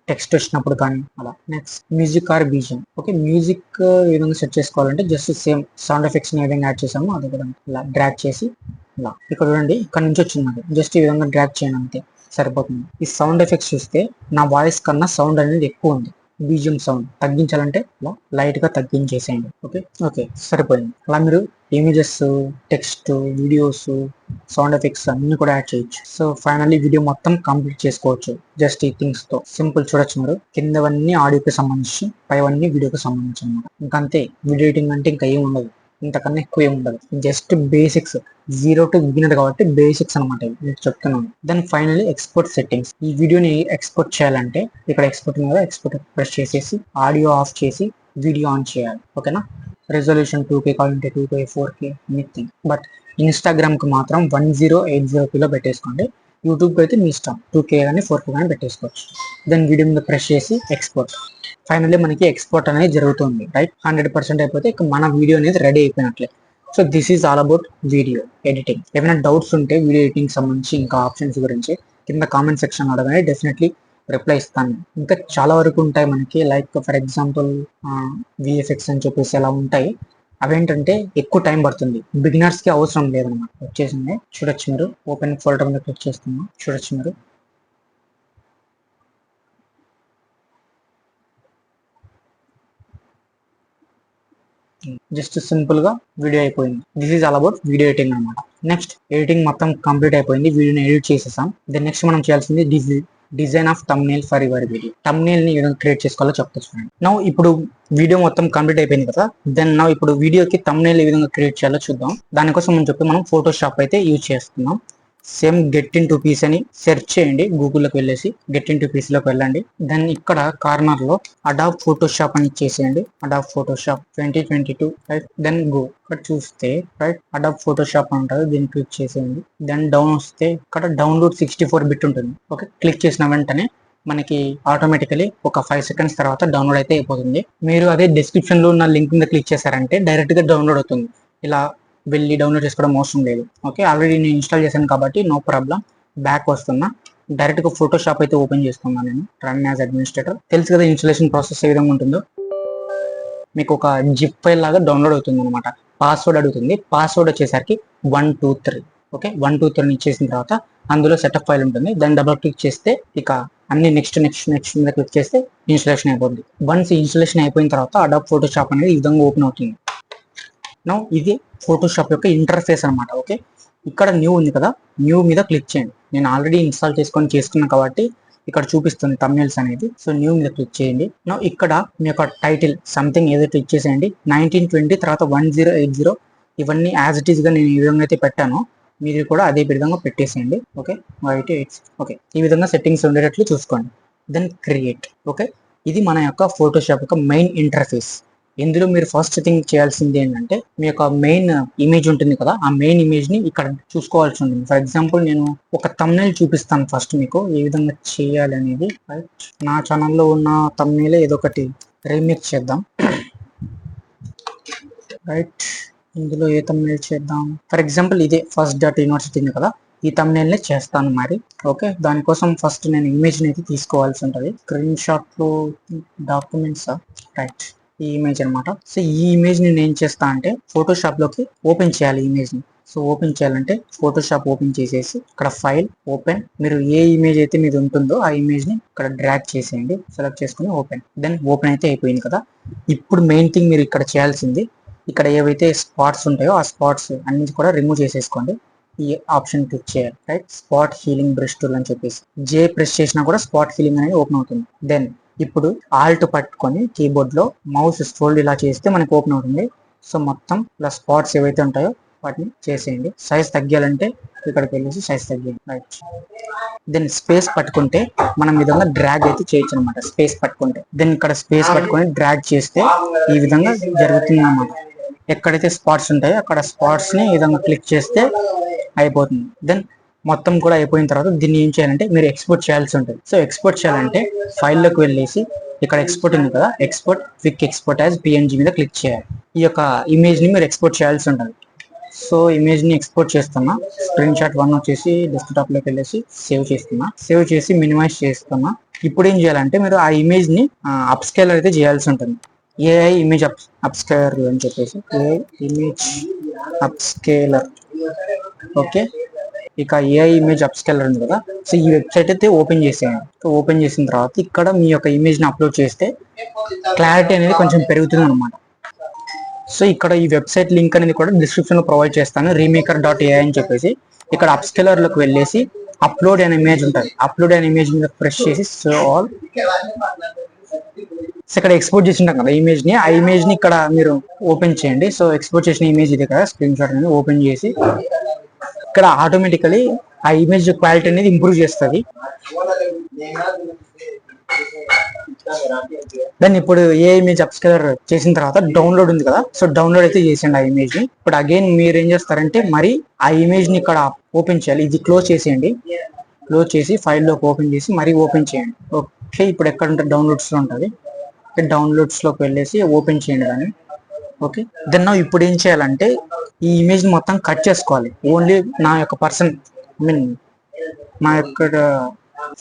టెక్స్ట్ వచ్చినప్పుడు కానీ అలా. Next music or BGM. Okay, music ఈ విధంగా సెట్ చేసుకోవాలంటే జస్ట్ సేమ్ సౌండ్ ఎఫెక్ట్స్ ఏ విధంగా యాడ్ చేసాము అది కూడా ఇలా డ్రాగ్ చేసి ఇలా ఇక్కడ చూడండి, ఇక్కడ నుంచి వచ్చింది, జస్ట్ ఈ విధంగా డ్రాగ్ చేయండి అంతే, సరిపోతుంది. ఈ సౌండ్ ఎఫెక్ట్స్ చూస్తే నా వాయిస్ కన్నా సౌండ్ అనేది ఎక్కువ ఉంది. బీజిఎం సౌండ్ తగ్గించాలంటే ఇలా లైట్ గా తగ్గించేసేయండి. ఓకే సరిపోయింది. అలా మీరు images, text, videos, sound effects అన్ని కూడా యాడ్ చేయొచ్చు. సో ఫైనల్లీ వీడియో మొత్తం కంప్లీట్ చేసుకోవచ్చు జస్ట్ ఈ థింగ్స్ తో. సింపుల్. చూడొచ్చు మీరు, కిందవన్నీ ఆడియోకి సంబంధించి, పైవన్నీ వీడియోకి సంబంధించి అనమాట. ఇంకంతే, వీడియో ఎడిటింగ్ అంటే ఇంకా ఏం ఉండదు, ఇంతకన్నా ఎక్కువ ఏమి ఉండదు. జస్ట్ బేసిక్స్, 0 to బిగినర్ కాబట్టి బేసిక్స్ అనమాట మీకు చెప్తున్నాను. Then finally export settings. ఈ వీడియోని ఎక్స్పోర్ట్ చేయాలంటే ఇక్కడ ఎక్స్పోర్ట్ మీద ఎక్స్పోర్ట్ ప్రెస్ చేసేసి ఆడియో ఆఫ్ చేసి వీడియో ఆన్ చేయాలి, ఓకేనా. రెజల్యూషన్ 2K కావాలంటే 2K, 4K anything. But Instagram కి మాత్రం 1080p పెట్టేసుకోండి. యూట్యూబ్కి అయితే మీ ఇష్టం, 2K కానీ 4K కానీ పెట్టేసుకోవచ్చు. దెన్ వీడియో మీద ప్రెస్ చేసి ఎక్స్పోర్ట్. ఫైనల్లీ మనకి ఎక్స్పోర్ట్ అనేది జరుగుతుంది రైట్. 100% అయిపోతే ఇక మన వీడియో అనేది రెడీ అయిపోయినట్లే. So this is all about video editing. ఏమైనా డౌట్స్ ఉంటే వీడియో ఎడిటింగ్ సంబంధించి ఇంకా ఆప్షన్స్ గురించి కింద కామెంట్ సెక్షన్ అడగండి, డెఫినెట్లీ రిప్లై ఇస్తాను. ఇంకా చాలా వరకు ఉంటాయి మనకి, లైక్ ఫర్ ఎగ్జాంపుల్ VFX అని చెప్పేసి అలా ఉంటాయి. అవేంటంటే ఎక్కువ టైం పడుతుంది, బిగినర్స్ కి అవసరం లేదన్నమాట. వచ్చేసింది చూడొచ్చు మీరు, ఓపెన్ ఫోల్డర్ మీద క్లిక్ చేస్తున్నా, చూడొచ్చు మీరు. జస్ట్ సింపుల్ గా వీడియో అయిపోయింది. This is all about video editing అనమాట. నెక్స్ట్ ఎడిటింగ్ మొత్తం కంప్లీట్ అయిపోయింది, వీడియోని ఎడిట్ చేసేసాం. దెన్ నెక్స్ట్ మనం చేయాల్సింది design of thumbnail for your video. thumbnail ని ఏ విధంగా క్రియేట్ చేసుకోవాలో చెప్తా చూడండి. నౌ ఇప్పుడు వీడియో మొత్తం కంప్లీట్ అయిపోయింది కదా, దెన్ నౌ ఇప్పుడు వీడియోకి thumbnail ఏ విధంగా క్రియేట్ చేయాలో చూద్దాం. దానికోసం మనం ఫోటోషాప్ అయితే యూజ్ చేస్తున్నాం. Same get into PC అని సెర్చ్ చేయండి, గూగుల్లోకి వెళ్ళేసి గెట్ ఇన్ టు పీస్ లోకి వెళ్ళండి. దెన్ ఇక్కడ కార్నర్ లో అడాబ్ ఫోటోషాప్ అని చేసేయండి, Adobe Photoshop 2022 right. Then go, ఇక్కడ చూస్తే రైట్ అడాబ్ ఫోటోషాప్ అంటారు, దీన్ని క్లిక్ చేసేయండి. దెన్ డౌన్ వస్తే ఇక్కడ డౌన్లోడ్ 64 బిట్ ఉంటుంది. ఓకే, క్లిక్ చేసిన వెంటనే మనకి ఆటోమేటికలీ ఒక 5 seconds తర్వాత డౌన్లోడ్ అయితే అయిపోతుంది. మీరు అదే డిస్క్రిప్షన్ లో ఉన్న లింక్ మీద క్లిక్ చేశారంటే డైరెక్ట్ గా డౌన్లోడ్ అవుతుంది, ఇలా వెళ్ళి డౌన్లోడ్ చేసుకోవడం అవసరం లేదు. ఓకే, ఆల్రెడీ నేను ఇన్స్టాల్ చేశాను కాబట్టి నో ప్రాబ్లం. బ్యాక్ వస్తున్నా, డైరెక్ట్ గా ఫోటోషాప్ అయితే ఓపెన్ చేస్తున్నాను నేను, రన్ యాజ్ అడ్మినిస్ట్రేటర్. తెలుసు కదా ఇన్స్టాలేషన్ ప్రాసెస్ ఏ విధంగా ఉంటుందో. మీకు ఒక జిప్ ఫైల్ లాగా డౌన్లోడ్ అవుతుంది అనమాట. పాస్వర్డ్ అడుగుతుంది. పాస్వర్డ్ వచ్చేసరికి 123. ఓకే, 123 ఇచ్చేసిన తర్వాత అందులో సెటప్ ఫైల్ ఉంటుంది. దాన్ని డబుల్ క్లిక్ చేస్తే ఇక అన్ని నెక్స్ట్ మీద క్లిక్ చేస్తే ఇన్స్టాలేషన్ అయిపోతుంది. వన్స్ ఇన్స్టాలేషన్ అయిపోయిన తర్వాత అడాబ్ ఫోటోషాప్ అనేది ఈ విధంగా ఓపెన్ అవుతుంది. నౌ ఇది ఫోటోషాప్ యొక్క ఇంటర్ఫేస్ అనమాట. ఓకే, ఇక్కడ న్యూ ఉంది కదా, న్యూ మీద క్లిక్ చేయండి. నేను ఆల్రెడీ ఇన్స్టాల్ చేసుకున్నాను కాబట్టి ఇక్కడ చూపిస్తుంది thumbnails అనేది. సో న్యూ మీద క్లిక్ చేయండి. నౌ ఇక్కడ మీ యొక్క టైటిల్ సంథింగ్ ఏదైతే ఇచ్చేసేయండి. 1920 తర్వాత 1080 ఇవన్నీ యాజ్ ఇట్ ఈస్ గా నేను ఈ విధంగా అయితే పెట్టాను, మీరు కూడా అదే విధంగా పెట్టేసేయండి. ఓకే, ఓకే, ఈ విధంగా సెట్టింగ్స్ ఉండేటట్లు చూసుకోండి. Then create. ఓకే, ఇది మన యొక్క ఫోటోషాప్ యొక్క మెయిన్ ఇంటర్ఫేస్. ఇందులో మీరు ఫస్ట్ థింగ్ చేయాల్సింది ఏంటంటే మీ యొక్క మెయిన్ ఇమేజ్ ఉంటుంది కదా, ఆ మెయిన్ ఇమేజ్ ని ఇక్కడ చూసుకోవాల్సి ఉంటుంది. ఫర్ ఎగ్జాంపుల్ నేను ఒక thumbnail చూపిస్తాను ఫస్ట్ మీకు ఏ విధంగా చేయాలి అనేది. రైట్, నా ఛానల్లో ఉన్న thumbnail ఏదో ఒకటి రీమేక్ చేద్దాం. రైట్, ఇందులో ఏ thumbnail చేద్దాం? ఫర్ ఎగ్జాంపుల్ ఇదే ఫస్ట్ డాట్ యూనివర్సిటీ ఉంది కదా, ఈ thumbnail ని చేస్తాను మరి. ఓకే, దానికోసం ఫస్ట్ నేను ఇమేజ్ ని అయితే తీసుకోవాల్సి ఉంటుంది. స్క్రీన్ షాట్ లో డాక్యుమెంట్స్. రైట్, ఈ ఇమేజ్ అనమాట. సో ఈ ఇమేజ్ ని నేను ఏం చేస్తా అంటే ఫోటోషాప్ లోకి ఓపెన్ చేయాలి ఇమేజ్ ని. సో ఓపెన్ చేయాలంటే ఫోటోషాప్ ఓపెన్ చేసేసి ఇక్కడ ఫైల్ ఓపెన్, మీరు ఏ ఇమేజ్ అయితే మీద ఉంటుందో ఆ ఇమేజ్ ని ఇక్కడ డ్రాగ్ చేసేయండి, సెలెక్ట్ చేసుకుని ఓపెన్. దెన్ ఓపెన్ అయితే అయిపోయింది కదా. ఇప్పుడు మెయిన్ థింగ్ మీరు ఇక్కడ చేయాల్సింది, ఇక్కడ ఏవైతే స్పాట్స్ ఉంటాయో ఆ స్పాట్స్ అన్ని కూడా రిమూవ్ చేసేసుకోండి. ఈ ఆప్షన్ క్లిక్ చేయాలి. Right, spot healing brush tool అని చెప్పేసి జే ప్రెస్ చేసినా కూడా స్పాట్ హీలింగ్ అనేది ఓపెన్ అవుతుంది. దెన్ ఇప్పుడు ఆల్ట్ పట్టుకొని కీబోర్డ్ లో మౌస్ స్క్రోల్ ఇలా చేస్తే మనకి ఓపెన్ అవుతుంది. సో మొత్తం ఇలా స్పాట్స్ ఏవైతే ఉంటాయో వాటిని చేసేయండి. సైజ్ తగ్గాలంటే ఇక్కడికి వెళ్ళేసి సైజ్ తగ్గింది. రైట్, దెన్ స్పేస్ పట్టుకుంటే మనం ఈ విధంగా డ్రాగ్ అయితే చేయొచ్చు అనమాట. స్పేస్ పట్టుకుంటే దెన్ ఇక్కడ స్పేస్ పట్టుకొని డ్రాగ్ చేస్తే ఈ విధంగా జరుగుతుంది అన్నమాట. ఎక్కడైతే స్పాట్స్ ఉంటాయో అక్కడ స్పాట్స్ ని ఈ విధంగా క్లిక్ చేస్తే అయిపోతుంది. దెన్ మొత్తం కూడా అయిపోయిన తర్వాత దీన్ని ఏం చేయాలంటే మీరు ఎక్స్పోర్ట్ చేయాల్సి ఉంటుంది. సో ఎక్స్పోర్ట్ చేయాలంటే ఫైల్లోకి వెళ్ళేసి ఇక్కడ ఎక్స్పోర్ట్ ఉంది కదా, export quick export as PNG మీద క్లిక్ చేయాలి. ఈ యొక్క ఇమేజ్ ని మీరు ఎక్స్పోర్ట్ చేయాల్సి ఉంటుంది. సో ఇమేజ్ ని ఎక్స్పోర్ట్ చేస్తున్నా. స్క్రీన్ షాట్ 1 వచ్చేసి డెస్క్టాప్ లోకి వెళ్ళేసి సేవ్ చేస్తున్నా. సేవ్ చేసి మినిమైజ్ చేస్తున్నా. ఇప్పుడు ఏం చేయాలంటే మీరు ఆ ఇమేజ్ ని అప్స్కేల్ అయితే చేయాల్సి ఉంటుంది. ఏఐ ఇమేజ్ అప్స్కేలర్ అని చెప్పేసి ఏఐ ఇమేజ్ అప్స్కేలర్. ఓకే, ఇక ఏఐ ఇమేజ్ అప్స్కేలర్ ఉంది కదా, సో ఈ వెబ్సైట్ అయితే ఓపెన్ చేసేయండి. సో ఓపెన్ చేసిన తర్వాత ఇక్కడ మీ యొక్క ఇమేజ్ ని అప్లోడ్ చేస్తే క్లారిటీ అనేది కొంచెం పెరుగుతుంది అనమాట. సో ఇక్కడ ఈ వెబ్సైట్ లింక్ అనేది కూడా డిస్క్రిప్షన్ లో ప్రొవైడ్ చేస్తాను, remake.ai అని చెప్పేసి. ఇక్కడ అప్స్కేలర్ లోకి వెళ్ళేసి అప్లోడ్ అనే ఇమేజ్ ఉంటుంది. అప్లోడ్ అనే ఇమేజ్ మీద ప్రెస్ చేసి సో ఆల్ ఇక్కడ ఎక్స్పోర్ట్ చేసి ఉంటాం కదా ఇమేజ్ ని, ఆ ఇమేజ్ ని ఇక్కడ మీరు ఓపెన్ చేయండి. సో ఎక్స్పోర్ట్ చేసిన ఇమేజ్ ఇది కదా, స్క్రీన్ షాట్ అనేది ఓపెన్ చేసి ఇక్కడ ఆటోమేటికలీ ఆ ఇమేజ్ క్వాలిటీ అనేది ఇంప్రూవ్ చేస్తుంది. దాన్ని ఇప్పుడు ఏ ఇమేజ్ అప్స్కేలర్ చేసిన తర్వాత డౌన్లోడ్ ఉంది కదా, సో డౌన్లోడ్ అయితే చేసేయండి ఆ ఇమేజ్ ని. ఇప్పుడు అగైన్ మీరు ఏం చేస్తారంటే మరి ఆ ఇమేజ్ ని ఇక్కడ ఓపెన్ చేయాలి. ఇది క్లోజ్ చేసేయండి. క్లోజ్ చేసి ఫైల్లోకి ఓపెన్ చేసి మరీ ఓపెన్ చేయండి. ఓకే, ఇప్పుడు ఎక్కడ ఉంటుంది డౌన్లోడ్స్ లో ఉంటుంది. డౌన్లోడ్స్ లోకి వెళ్ళేసి ఓపెన్ చేయండి దాన్ని. ఓకే, దెన్ ఇప్పుడు ఏం చేయాలంటే ఈ ఇమేజ్ ని మొత్తం కట్ చేసుకోవాలి. ఓన్లీ నా యొక్క పర్సన్ మీన్ నా యొక్క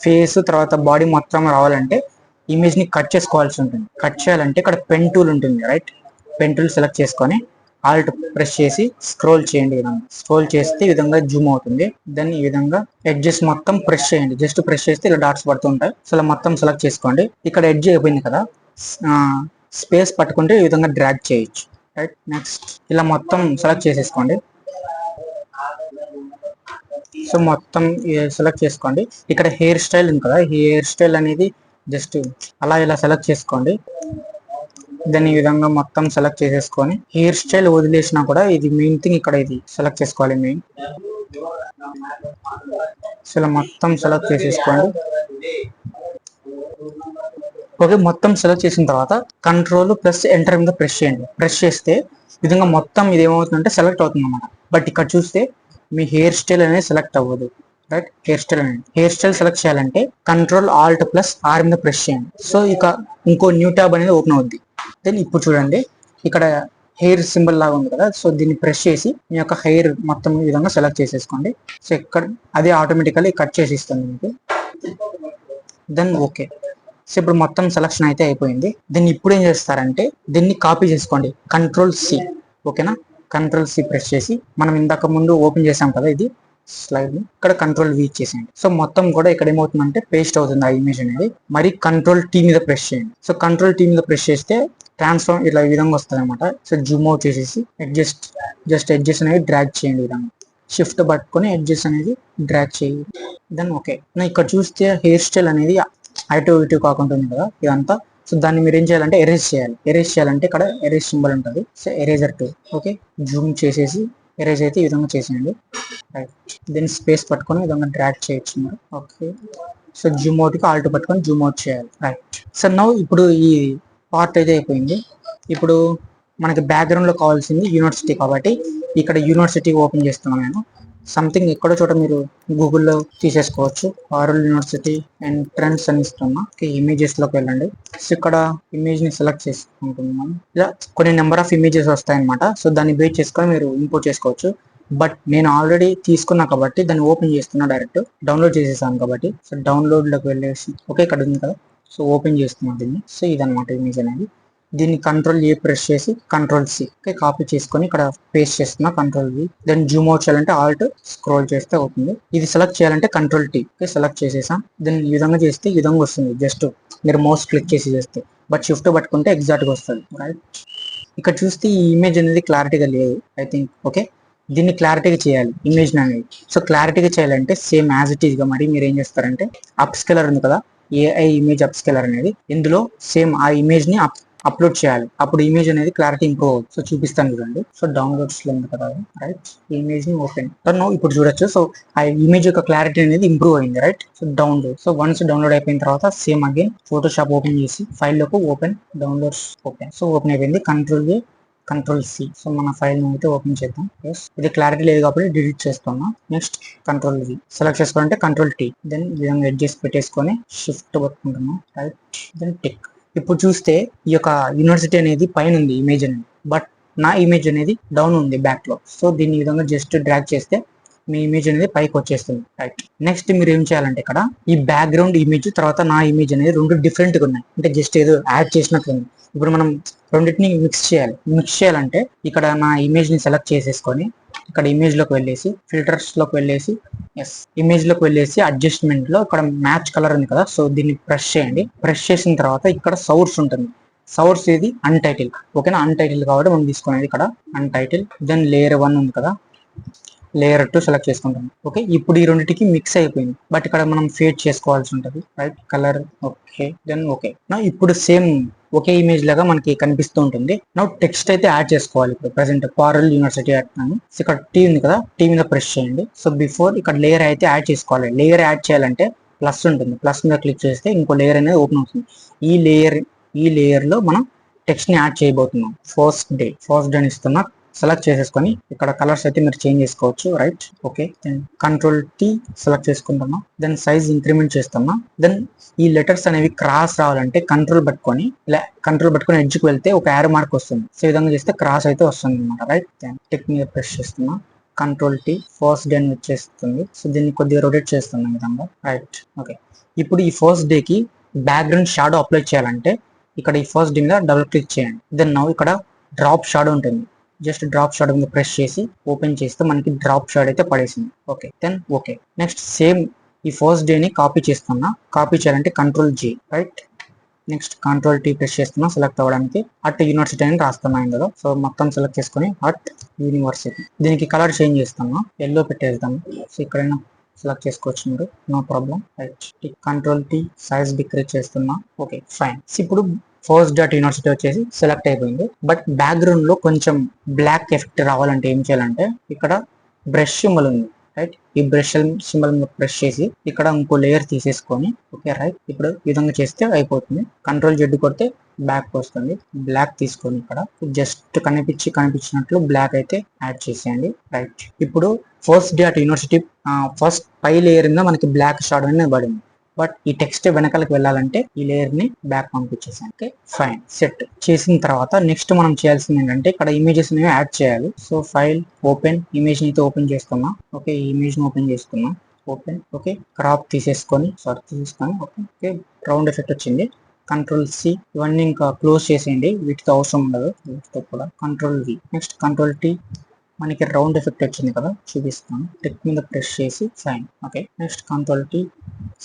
ఫేస్ తర్వాత బాడీ మొత్తం రావాలంటే ఇమేజ్ ని కట్ చేసుకోవాల్సి ఉంటుంది. కట్ చేయాలంటే ఇక్కడ పెన్ టూల్ ఉంటుంది. రైట్, పెన్ టూల్ సెలెక్ట్ చేసుకొని ఆల్ట్ ప్రెస్ చేసి స్క్రోల్ చేయండి. స్క్రోల్ చేస్తే ఈ విధంగా జూమ్ అవుతుంది. దెన్ ఈ విధంగా ఎడ్జెస్ మొత్తం ప్రెస్ చేయండి. జస్ట్ ప్రెస్ చేస్తే ఇలా డాట్స్ పడుతుంటాయి. సో ఇలా మొత్తం సెలెక్ట్ చేసుకోండి. ఇక్కడ ఎడ్జ్ అయిపోయింది కదా, స్పేస్ పట్టుకుంటే ఈ విధంగా డ్రాగ్ చేయొచ్చు. రైట్, నెక్స్ట్ ఇలా మొత్తం సెలెక్ట్ చేసేసుకోండి. సో మొత్తం సెలెక్ట్ చేసుకోండి. ఇక్కడ హెయిర్ స్టైల్ ఉంది కదా, హెయిర్ స్టైల్ అనేది జస్ట్ అలా ఇలా సెలెక్ట్ చేసుకోండి. దాన్ని ఈ విధంగా మొత్తం సెలెక్ట్ చేసేసుకొని హెయిర్ స్టైల్ వదిలేసినా కూడా ఇది మెయిన్ థింగ్ ఇక్కడ ఇది సెలెక్ట్ చేసుకోవాలి మెయిన్. సో ఇలా మొత్తం సెలెక్ట్ చేసేసుకోండి. ఓకే, మొత్తం సెలెక్ట్ చేసిన తర్వాత కంట్రోల్ ప్లస్ ఎంటర్ మీద ప్రెస్ చేయండి. ప్రెస్ చేస్తే విధంగా మొత్తం ఇది ఏమవుతుందంటే సెలెక్ట్ అవుతుంది అన్నమాట. బట్ ఇక్కడ చూస్తే మీ హెయిర్ స్టైల్ అనేది సెలెక్ట్ అవ్వదు. రైట్, హెయిర్ స్టైల్ సెలెక్ట్ చేయాలంటే కంట్రోల్ ఆల్ట్ ప్లస్ ఆర్ మీద ప్రెస్ చేయండి. సో ఇక ఇంకో న్యూ ట్యాబ్ అనేది ఓపెన్ అవుద్ది. దెన్ ఇప్పుడు చూడండి ఇక్కడ హెయిర్ సింబల్ లాగా ఉంది కదా, సో దీన్ని ప్రెస్ చేసి మీ యొక్క హెయిర్ మొత్తం ఈ విధంగా సెలెక్ట్ చేసేసుకోండి. సో ఇక్కడ అదే ఆటోమేటికల్లీ కట్ చేసి ఇస్తుంది మీకు. దెన్ ఓకే, సో ఇప్పుడు మొత్తం సెలక్షన్ అయితే అయిపోయింది. దీన్ని ఇప్పుడు ఏం చేస్తారంటే దీన్ని కాపీ చేసుకోండి, కంట్రోల్ సి. ఓకేనా, కంట్రోల్ C ప్రెస్ చేసి మనం ఇందాక ముందు ఓపెన్ చేసాం కదా ఇది స్లైడ్ ని, ఇక్కడ కంట్రోల్ V ఇచ్చేసేయండి. సో మొత్తం కూడా ఇక్కడ ఏమవుతుందంటే పేస్ట్ అవుతుంది ఆ ఇమేజ్ అనేది. మరి కంట్రోల్ T మీద ప్రెస్ చేయండి. సో కంట్రోల్ T మీద ప్రెస్ చేస్తే ట్రాన్స్ఫార్మ్ ఇట్లా ఈ విధంగా వస్తుంది అనమాట. సో జూమ్ అవుట్ చేసేసి జస్ట్ ఎడ్జెస్ అనేవి డ్రాగ్ చేయండి. ఈ విధంగా షిఫ్ట్ పట్టుకొని ఎడ్జెస్ అనేది డ్రాగ్ చేయండి. Then okay. ఇక్కడ చూస్తే హెయిర్ స్టైల్ అనేది అటు ఇటు కాకుండా ఉంది కదా ఇదంతా. సో దాన్ని మీరు ఏం చేయాలంటే ఎరేజ్ చేయాలి. ఎరేజ్ చేయాలంటే ఇక్కడ ఎరేజ్ సింబల్ ఉంటుంది. So eraser tool okay, Zoom చేసేసి ఎరేజ్ అయితే ఈ విధంగా చేసేయండి. రైట్, దీన్ని స్పేస్ పట్టుకొని ఈ విధంగా డ్రాగ్ చేయొచ్చు మీరు. ఓకే, సో జూమ్ అవుట్కి ఆల్ట్ పట్టుకొని జూమ్ అవుట్ చేయాలి. రైట్, సో నౌ ఇప్పుడు ఈ పార్ట్ అయితే అయిపోయింది. ఇప్పుడు మనకి బ్యాక్గ్రౌండ్ లో కావాల్సింది యూనివర్సిటీ కాబట్టి ఇక్కడ యూనివర్సిటీ ఓపెన్ చేస్తున్నాను నేను. సంథింగ్ ఎక్కడో చోట మీరు గూగుల్లో తీసేసుకోవచ్చు. ఆరల్ యూనివర్సిటీ ఎంట్రన్స్ అని ఇస్తున్నా. ఇమేజెస్ లోకి వెళ్ళండి. సో ఇక్కడ ఇమేజ్ ని సెలెక్ట్ చేసుకుంటున్నాం. ఇలా కొన్ని నెంబర్ ఆఫ్ ఇమేజెస్ వస్తాయి అనమాట. సో దాన్ని బేస్ చేసుకొని మీరు ఇంపోర్ట్ చేసుకోవచ్చు. బట్ నేను ఆల్రెడీ తీసుకున్నా కాబట్టి దాన్ని ఓపెన్ చేస్తున్నా, డైరెక్ట్ డౌన్లోడ్ చేసేసాను కాబట్టి. సో డౌన్లోడ్ లోకి వెళ్ళేసి ఓకే, ఇక్కడ ఉంది కదా, సో ఓపెన్ చేస్తున్నాను దీన్ని. సో ఇదనమాట ఇమేజ్ అనేది. దీన్ని కంట్రోల్ A ప్రెస్ చేసి కంట్రోల్ C ఓకే కాపీ చేసుకొని ఇక్కడ పేస్ట్ చేస్తున్నా, control V. Then zoom out చేయాలంటే ఆల్ట్ స్క్రోల్ చేస్తే అవుతుంది. ఇది సెలెక్ట్ చేయాలంటే కంట్రోల్ T ఓకే, సెలెక్ట్ చేసేసాం. దెన్ ఈ విధంగా చేస్తే ఈ విధంగా వస్తుంది. జస్ట్ మీరు మౌస్ క్లిక్ చేసి చేస్తే, బట్ షిఫ్ట్ పట్టుకుంటే ఎగ్జాక్ట్ గా వస్తుంది. రైట్, ఇక్కడ చూస్తే ఈ ఇమేజ్ అనేది క్లారిటీగా లేదు ఐ థింక్. ఓకే, దీన్ని క్లారిటీగా చేయాలి ఇమేజ్ అనేది. సో క్లారిటీగా చేయాలంటే సేమ్ యాజ్ ఇట్ ఈస్ గా మరి మీరు ఏం చేస్తారంటే అప్ స్కేలర్ ఉంది కదా, AI ఇమేజ్ అప్ స్కేలర్ అనేది, ఇందులో సేమ్ ఆ ఇమేజ్ ని అప్లోడ్ చేయాలి. అప్పుడు ఇమేజ్ అనేది క్లారిటీ ఇంప్రూవ్ అవుతుంది. సో చూపిస్తాను చూడండి. సో డౌన్లోడ్స్ లో ఉంది కదా, రైట్, ఇమేజ్ ని ఓపెన్ ఇప్పుడు చూడొచ్చు. సో ఆ ఇమేజ్ యొక్క క్లారిటీ అనేది ఇంప్రూవ్ అయింది. Right, so download. So once download అయిపోయిన తర్వాత సేమ్ అగైన్ ఫోటోషాప్ ఓపెన్ చేసి ఫైల్ లోకి open, downloads open. So open అయిపోయింది. Control A control C. So మన ఫైల్ అయితే ఓపెన్ చేద్దాం. ఇది క్లారిటీ లేదు కాబట్టి డిలీట్ చేస్తున్నా. నెక్స్ట్ కంట్రోల్ V సెలెక్ట్ చేసుకోవాలంటే కంట్రోల్ T. దెన్ ఈ విధంగా ఎడ్జెస్ పెట్టేసుకొని షిఫ్ట్ పట్టుకుంటున్నాం. Right, then tick. ఇప్పుడు చూస్తే ఈ యొక్క యూనివర్సిటీ అనేది పైన ఉంది ఇమేజ్ అనేది, బట్ నా ఇమేజ్ అనేది డౌన్ ఉంది బ్యాక్ లో. సో దీన్ని ఈ విధంగా జస్ట్ డ్రాగ్ చేస్తే మీ ఇమేజ్ అనేది పైకి వచ్చేస్తుంది. రైట్, నెక్స్ట్ మీరు ఏం చేయాలంటే ఇక్కడ ఈ బ్యాక్గ్రౌండ్ ఇమేజ్ తర్వాత నా ఇమేజ్ అనేది రెండు డిఫరెంట్ గా ఉన్నాయి. అంటే జస్ట్ ఏదో యాడ్ చేసినట్లుంది. ఇప్పుడు మనం రెండింటిని మిక్స్ చేయాలి. మిక్స్ చేయాలంటే ఇక్కడ నా ఇమేజ్ ని సెలెక్ట్ చేసేసుకొని ఇక్కడ ఇమేజ్ లోకి వెళ్ళేసి ఫిల్టర్స్ లోకి వెళ్ళేసి ఇమేజ్ లోకి వెళ్ళేసి అడ్జస్ట్మెంట్ లో ఇక్కడ మ్యాచ్ కలర్ ఉంది కదా, సో దీన్ని ప్రెస్ చేయండి. ప్రెస్ చేసిన తర్వాత ఇక్కడ సౌర్స్ ఉంటుంది. సౌర్స్ ఇది అన్టైటిల్ ఓకేనా, అన్టైటిల్ కాబట్టి మనం తీసుకునేది ఇక్కడ అన్టైటిల్. దెన్ లేయర్ 1 ఉంది కదా, లేయర్ 2 సెలెక్ట్ చేసుకుంటాం. ఓకే, ఇప్పుడు ఈ రెండింటికి మిక్స్ అయిపోయింది. బట్ ఇక్కడ మనం ఫేడ్ చేసుకోవాల్సి ఉంటుంది. Right, colour okay, then okay. నా ఇప్పుడు సేమ్ ఒకే ఇమేజ్ లాగా మనకి కనిపిస్తూ ఉంటుంది. నా టెక్స్ట్ అయితే యాడ్ చేసుకోవాలి. ఇప్పుడు ప్రెసెంట్ పారల్ యూనివర్సిటీ అంటున్నాను. సో ఇక్కడ T ఉంది కదా, T మీద ప్రెస్ చేయండి. సో బిఫోర్ ఇక్కడ లేయర్ అయితే యాడ్ చేసుకోవాలి. లేయర్ యాడ్ చేయాలంటే ప్లస్ ఉంటుంది. ప్లస్ మీద క్లిక్ చేస్తే ఇంకో లేయర్ అనేది ఓపెన్ అవుతుంది. ఈ లేయర్ లో మనం టెక్స్ట్ ని యాడ్ చేయబోతున్నాం. ఫస్ట్ డే అని ఇస్తున్నా. సెలెక్ట్ చేసేసుకొని ఇక్కడ కలర్స్ అయితే మీరు చేంజ్ చేసుకోవచ్చు. Right, okay, then control T select చేసుకుంటున్నా. దెన్ సైజ్ ఇంక్రిమెంట్ చేస్తున్నా. దెన్ ఈ లెటర్స్ అనేవి క్రాస్ రావాలంటే కంట్రోల్ పట్టుకొని ఎడ్జ్కి వెళ్తే ఒక యారో మార్క్ వస్తుంది. సో ఈ విధంగా చేస్తే క్రాస్ అయితే వస్తుంది అనమాట. రైట్, దెన్ టిక్ మీద ప్రెస్ చేస్తున్నా. కంట్రోల్ T ఫస్ట్ డే అని వచ్చేస్తుంది. సో దీన్ని కొద్దిగా రొటేట్ చేస్తున్నాం ఈ విధంగా. Right, okay. ఇప్పుడు ఈ ఫస్ట్ డే కి బ్యాక్గ్రౌండ్ షాడో అప్లై చేయాలంటే ఇక్కడ ఈ ఫస్ట్ డే మీద డబుల్ క్లిక్ చేయండి. దెన్ నౌ ఇక్కడ డ్రాప్ షాడో ఉంటుంది. జస్ట్ డ్రాప్ షాడో మీద ప్రెస్ చేసి ఓపెన్ చేస్తే మనకి డ్రాప్ షాడో అయితే పడేసింది. Okay, then okay. Next same ఈ ఫస్ట్ డే ని కాపీ చేస్తున్నా. కాపీ చేయాలంటే control G. Right, next control T press చేస్తున్నా సెలెక్ట్ అవ్వడానికి. అట్ యూనివర్సిటీ అని రాస్తున్నా ఇందులో. సో మొత్తం సెలెక్ట్ చేసుకుని అట్ యూనివర్సిటీ. దీనికి కలర్ చేంజ్ చేస్తాను, ఎల్లో పెట్టేస్తాను. సో ఇక్కడైనా సెలెక్ట్ చేసుకోవచ్చు మీరు, no problem. Right, control T size decrease చేస్తున్నా. Okay, fine. ఇప్పుడు ఫస్ట్ యూనివర్సిటీ వచ్చేసి సెలెక్ట్ అయిపోయింది. బట్ బ్యాక్గ్రౌండ్ లో కొంచెం బ్లాక్ ఎఫెక్ట్ రావాలంటే ఏం చేయాలంటే ఇక్కడ బ్రష్ సింబల్ ఉంది. రైట్, ఈ బ్రష్ సింబల్ ప్రెస్ చేసి ఇక్కడ ఇంకో లేయర్ తీసేసుకొని ఓకే రైట్, ఇప్పుడు ఈ విధంగా చేస్తే అయిపోతుంది. కంట్రోల్ Z కొడితే బ్యాక్ వస్తుంది. బ్లాక్ తీసుకొని ఇక్కడ జస్ట్ కనిపించినట్లు బ్లాక్ అయితే యాడ్ చేసేయండి. రైట్, ఇప్పుడు first day at university first పై లేయర్ మీద మనకి బ్లాక్ షాడో అనేది పడింది. బట్ ఈ టెక్స్ట్ వెనకాలకి వెళ్ళాలంటే ఈ లేయర్ ని బ్యాక్ పంపించేసాను. Okay, fine. సెట్ చేసిన తర్వాత నెక్స్ట్ మనం చేయాల్సింది ఏంటంటే ఇక్కడ ఇమేజెస్ అనేవి యాడ్ చేయాలి. సో ఫైల్ ఓపెన్, ఇమేజ్ ని అయితే ఓపెన్ చేస్తున్నా. ఓకే, ఈ ఇమేజ్ ని ఓపెన్ చేసుకున్నా. ఓపెన్, ఓకే, క్రాప్ తీసేసుకొని ఓకే రౌండ్ ఎఫెక్ట్ వచ్చింది. కంట్రోల్ సి, ఇవన్నీ ఇంకా క్లోజ్ చేసేయండి, వీటితో అవసరం ఉండదు, వీటితో కూడా control V. Next control tea. మనకి రౌండ్ ఎఫెక్ట్ వచ్చింది కదా, చూపిస్తాను. టెక్ మీద ప్రెస్ చేసి fine. Okay, next control tea.